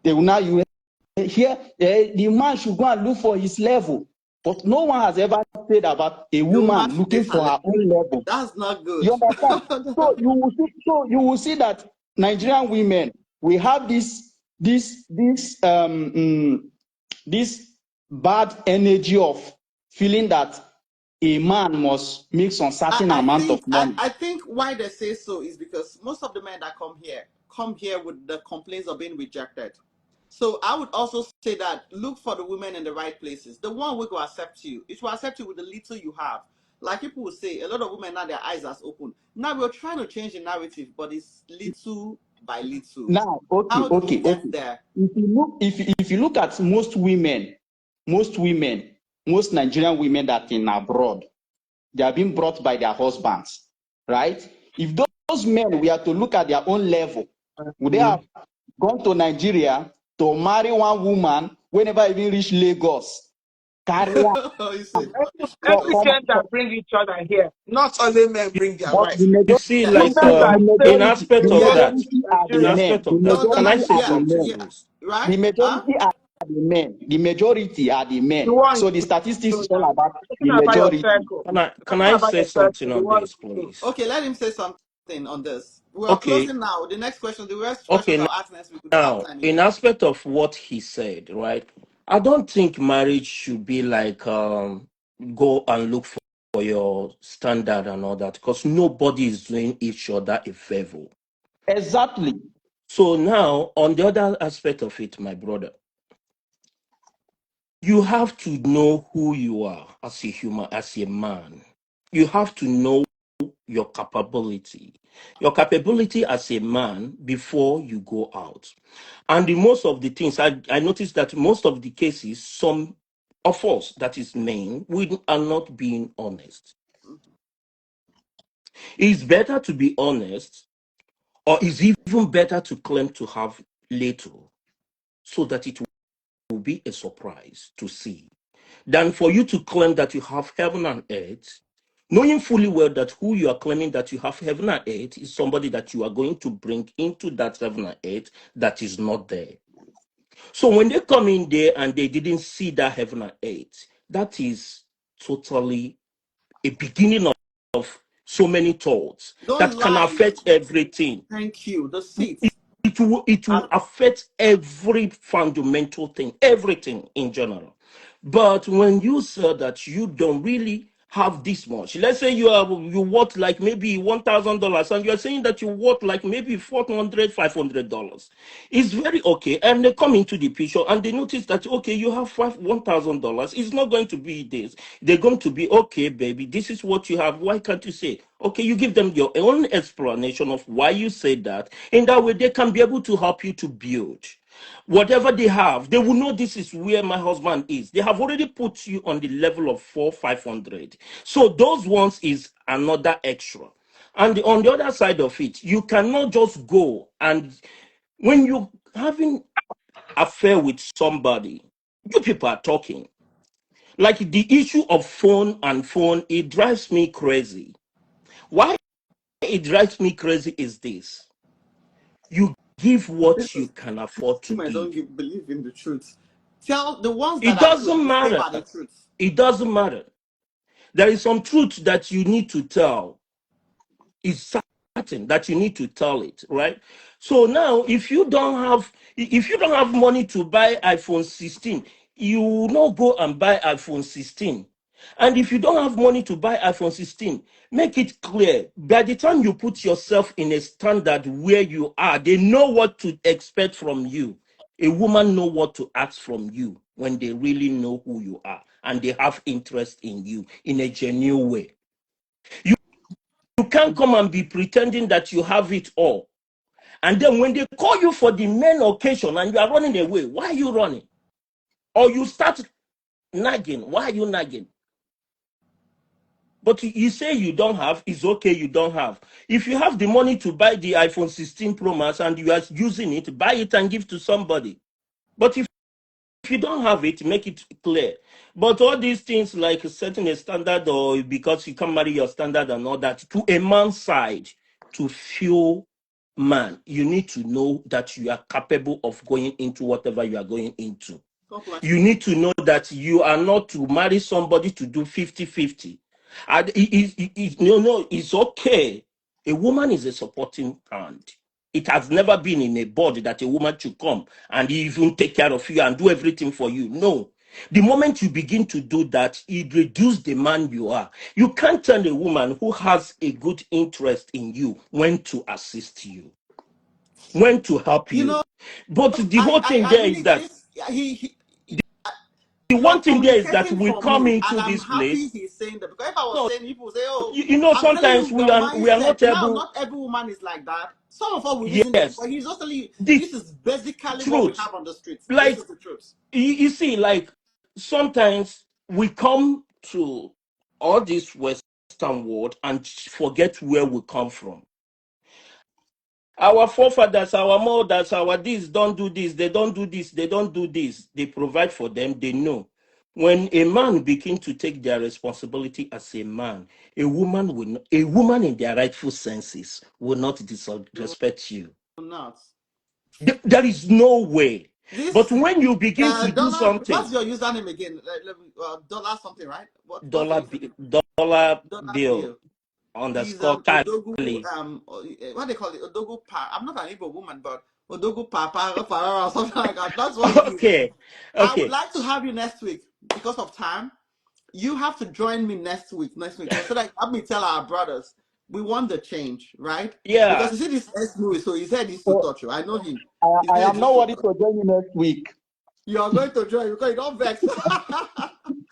They will now here the man should go and look for his level, but no one has ever said about a woman looking for her own level. That's not good. You understand? So you will see that Nigerian women, we have this bad energy of feeling that a man must make some certain amount of money. I think why they say so is because most of the men that come here with the complaints of being rejected. So I would also say that look for the women in the right places. The one will go accept you. It will accept you with the little you have. Like people will say, a lot of women now their eyes are open. Now we're trying to change the narrative, but it's little by little. Now, How do we get there? If you look at most Nigerian women that are in abroad, they are being brought by their husbands, right? If those men were to look at their own level, would they have gone to Nigeria to marry one woman whenever even reach Lagos? Carry on. Every gender bring each other here. Not only men bring their But wife. You see, like in aspect of that, in aspect of that, can I say something, please? Right? The majority are the men. The majority are the men. So the statistics is all about the majority. Can I say something on this, please? Okay, let him say something on this. We are Okay, closing now. The next question, the rest questions okay. I'll ask next week. We don't have Now, time in again. aspect of what he said, right? I don't think marriage should be like go and look for your standard and all that, because nobody is doing each other a favor. Exactly. So now, on the other aspect of it, my brother, you have to know who you are as a human, as a man. You have to know your capability as a man before you go out. And in most of the things, I noticed that most of the cases, some of us, that is men, we are not being honest. It's better to be honest, or it's even better to claim to have little, so that it will be a surprise to see, than for you to claim that you have heaven and earth, knowing fully well that who you are claiming that you have heaven and earth is somebody that you are going to bring into that heaven and earth that is not there. So when they come in there and they didn't see that heaven and earth, that is totally a beginning of so many thoughts Don't that can lie. affect everything. Thank you. The seats. It will affect every fundamental thing, everything in general. But when you say that you don't really have this much. Let's say you worth like maybe $1,000, and you're saying that you worth like maybe $400, $500. It's very okay. And they come into the picture and they notice that okay, you have $1,000. It's not going to be this. They're going to be okay, baby. This is what you have. Why can't you say? Okay, you give them your own explanation of why you said that. In that way, they can be able to help you to build. Whatever they have, they will know this is where my husband is. They have already put you on the level of 400, 500. So those ones is another extra. And on the other side of it, you cannot just go and when you having affair with somebody, you people are talking. Like the issue of phone and phone, it drives me crazy. Why it drives me crazy is this: you give what This you is can afford to women don't give. believe in the truth. Tell the ones that It are truth. doesn't Say matter. about the truth. It doesn't matter. There is some truth that you need to tell. It's certain that you need to tell it, right? So now, if you don't have money to buy iPhone 16, you will not go and buy iPhone 16. And if you don't have money to buy iPhone 16, make it clear. By the time you put yourself in a standard where you are, they know what to expect from you. A woman know what to ask from you when they really know who you are and they have interest in you in a genuine way. You can't come and be pretending that you have it all. And then when they call you for the main occasion and you are running away, why are you running? Or you start nagging. Why are you nagging? But you say you don't have, it's okay, you don't have. If you have the money to buy the iPhone 16 Pro Max and you are using it, buy it and give to somebody. But if you don't have it, make it clear. But all these things like setting a standard or because you can't marry your standard and all that, to a man's side, to feel man, you need to know that you are capable of going into whatever you are going into. You need to know that you are not to marry somebody to do 50-50. And no, it's okay. A woman is a supporting hand. It has never been in a body that a woman should come and even take care of you and do everything for you. No. The moment you begin to do that, it reduces the man you are. You can't tell a woman who has a good interest in you when to assist you, when to help You you. know, But the whole thing I there is really that this he the you're one thing there is that communicating we for come me, and into I'm this happy place. he's saying that, because if I was No, saying, people say, "Oh, I'm telling sometimes you the we are mindset." not Now, able. not every woman is like that. Some of us will listen, Yes, but he's just telling you the this is basically what we truth. have on the streets. This Like is the truth. you see, like sometimes we come to all this Western world and forget where we come from. Our forefathers, our mothers, our this don't do this, they don't do this, they don't do this. They provide for them, they know. When a man begin to take their responsibility as a man, a woman in their rightful senses will not They will disrespect you. not. There is no way. But This when you begin to do Donald, something, what's your username again? Dollar something, right? What's dollar your username? bill, dollar Dollar bill bill. He's underscore an Odogu, Kali. what they call it, Odogu Pa. I'm not an Igbo woman, but Odogu Papa or something like that. That's what it is. Okay, I would okay. like to have you next week because of time. You have to join me next week. So that help me tell our brothers we want the change, right? Because Yeah. you see this S movie, so his head is to So touch you. I know him. His I head am is not to ready touch. to join you next week. You are going to join because you don't vex.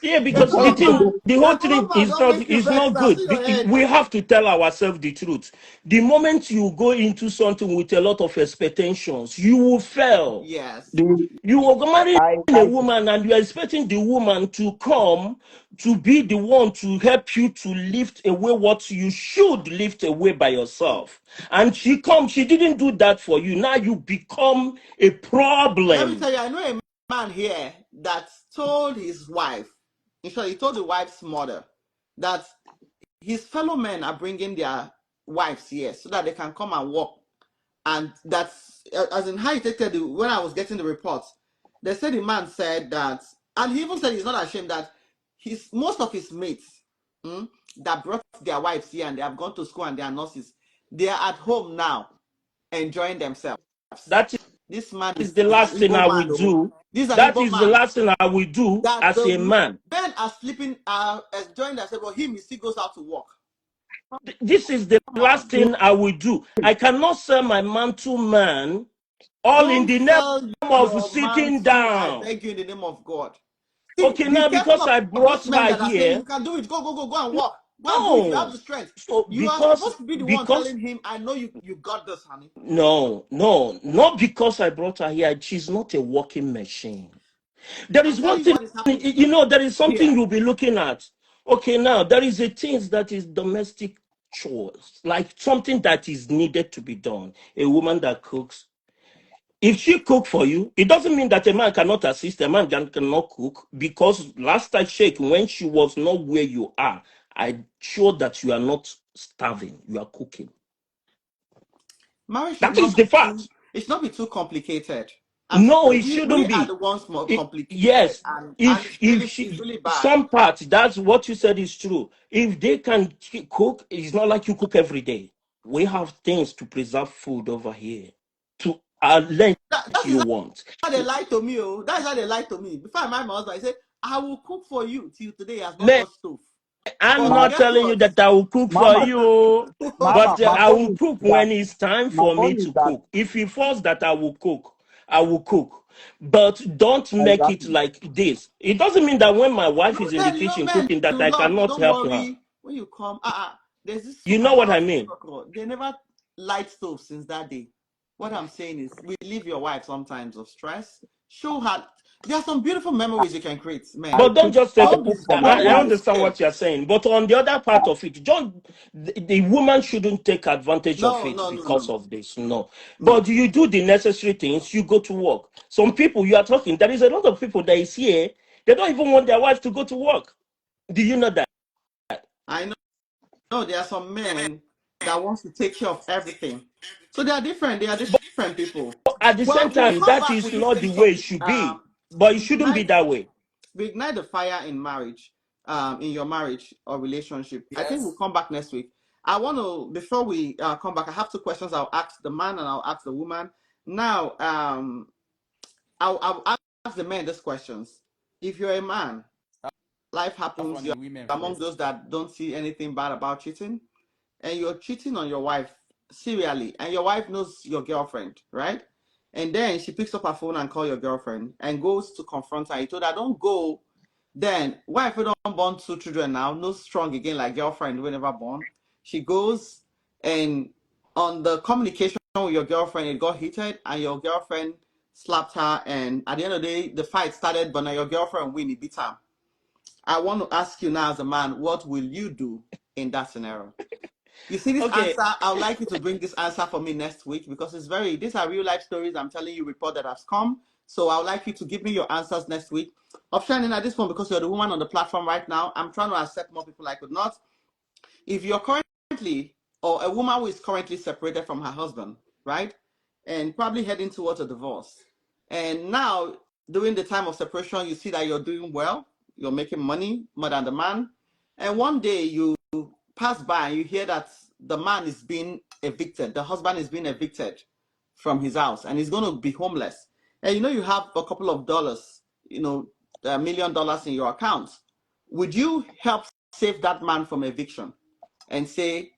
Yeah, a because grown man, the a whole grown thing man don't make you is vex not now. good. See your head. We have to tell ourselves the truth. The moment you go into something with a lot of expectations, you will fail. Yes. The You are marrying a I woman and you are expecting the woman to come to be the one to help you to lift away what you should lift away by yourself. And she didn't do that for you. Now you become a Let me problem. tell you, I know a man here that told his wife, in short, he told the wife's mother that his fellow men are bringing their wives here so that they can come and work. And that's, as in how he stated, when I was getting the reports, they said the man said that, and he even said he's not ashamed that most of his mates that brought their wives here and they have gone to school and they are nurses, they are at home now enjoying themselves. That This man Is is the an last thing Igbo I will man, though. do. This is an That Igbo is the man. last thing I will do That as the a man. men are sleeping, enjoying themselves, but him, he still goes out to work. This is the Come last on. thing I will do. I cannot sell my man to man, all in Don't the name sell of your man sitting to, I down. beg you, in the name of God. See, Okay, be now careful because I of those brought men her that are saying, here, you can do it, go and work. Go and do it, you have no. the strength. So You are supposed to be the one because telling him, I know you got this, honey. no, not because I brought her here. She's not a walking machine. There I'm is one telling you thing, what is happening there is something here. you'll be looking at. Okay, now there is a thing that is domestic chores, like something that is needed to be done. A woman that cooks. If she cook for you, it doesn't mean that a man cannot assist, a man cannot cook, because last I checked, when she was not where you are, I'm sure that you are not starving, you are cooking. Marriage should That not is be the too, fact. it should not be too complicated. I'm No, sorry, it we shouldn't are the be. ones more complicated, Yes, and it's she really bad. some parts, that's what you said is true. If they can cook, it's not like you cook every day. We have things to preserve food over here to a length That you is want. how they lie to me. Oh, that is how they lie to me. Before I marry my husband, I say, I will cook for you till today. He has not Man, touched stove. I'm But My, not guess telling you what? that I will cook for Mama, you, Mama, but my I will own is cook that when it's time my for me own is to that cook. If you force that I will cook, I will cook. But don't make it exactly. like this. It doesn't mean that when my wife No is in the men, kitchen men cooking that you I love. cannot Don't help her. worry. When you come, there's this You super know what I powerful mean? structure. They never light stove since that day. What I'm saying is, we leave your wife sometimes of stress. Show her. There are some beautiful memories you can create, man. I But don't cook just I take. Don't be cook for scared. my Don't I don't be wife. understand scared. what you're saying, but on the other part of it, don't the woman shouldn't take advantage of No, it no, no, because no, of this. No, no. but you do the necessary things. You go to work. Some people you are talking. There is a lot of people that is here. They don't even want their wife to go to work. Do you know that? I know. No, there are some men that wants to take care of everything. So they are different. They are different people. At the same Well, we'll time, come that back is with this not the same way it topic. should be. But it shouldn't be Reignite, that way. reignite the fire in marriage, in your marriage or relationship. I think we'll come back next week. I want to, before we come back, I have two questions I'll ask the man and I'll ask the woman. Now, I'll ask the men these questions. If you're a man, life happens, you're among those that don't see anything bad about cheating, and you're cheating on your wife serially, and your wife knows your girlfriend, right? And then she picks up her phone and calls your girlfriend and goes to confront her. He told her, don't go. Then, wife we don't born two children now, no strong again like girlfriend we never born. She goes and on the communication with your girlfriend, it got heated, and your girlfriend slapped her. And at the end of the day, the fight started, but now your girlfriend win, he beat her. I want to ask you now as a man, what will you do in that scenario? You see this Okay. answer? I would like you to bring this answer for me next week because these are real life stories. I'm telling you, report that has come. So I would like you to give me your answers next week. Option in at this point, because you're the woman on the platform right now, I'm trying to accept more people I could not. If you're currently, or a woman who is currently separated from her husband, right? And probably heading towards a divorce. And now, during the time of separation, you see that you're doing well, you're making money more than the man. And one day you pass by and you hear that the man is being evicted, the husband is being evicted from his house and he's going to be homeless. And you know, you have a couple of dollars, $1 million in your account. Would you help save that man from eviction and say,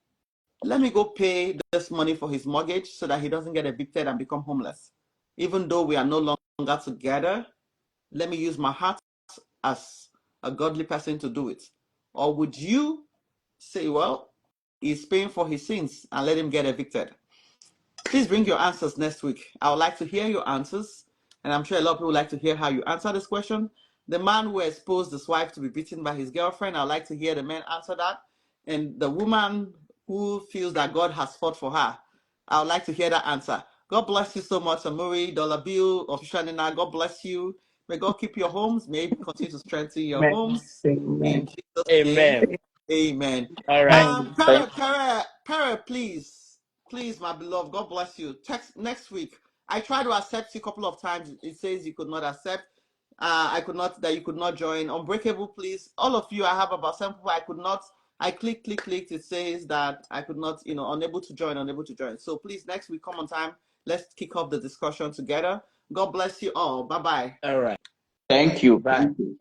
let me go pay this money for his mortgage so that he doesn't get evicted and become homeless? Even though we are no longer together, let me use my heart as a godly person to do it. Or would you say, well, he's paying for his sins and let him get evicted? Please bring your answers next week. I would like to hear your answers, and I'm sure a lot of people would like to hear how you answer this question. The man who exposed his wife to be beaten by his girlfriend, I'd like to hear the man answer that. And the woman who feels that God has fought for her, I would like to hear that answer. God bless you so much, Amuri, Dollar Bill, Official Nina. God bless you. May God keep your homes. May He continue to strengthen your Amen. homes. In Amen. Jesus' name, Amen. amen. All right. Amen. Thank. Para, please, my beloved, God bless you. Text next week. I tried to accept you a couple of times. It says you could not accept. I could not, that you could not join. Unbreakable, please. All of you, I have about 7 people. I could not. I clicked. It says that I could not, unable to join. So please, next week, come on time. Let's kick off the discussion together. God bless you all. Bye bye. All right. Thank you. Bye. Thank you.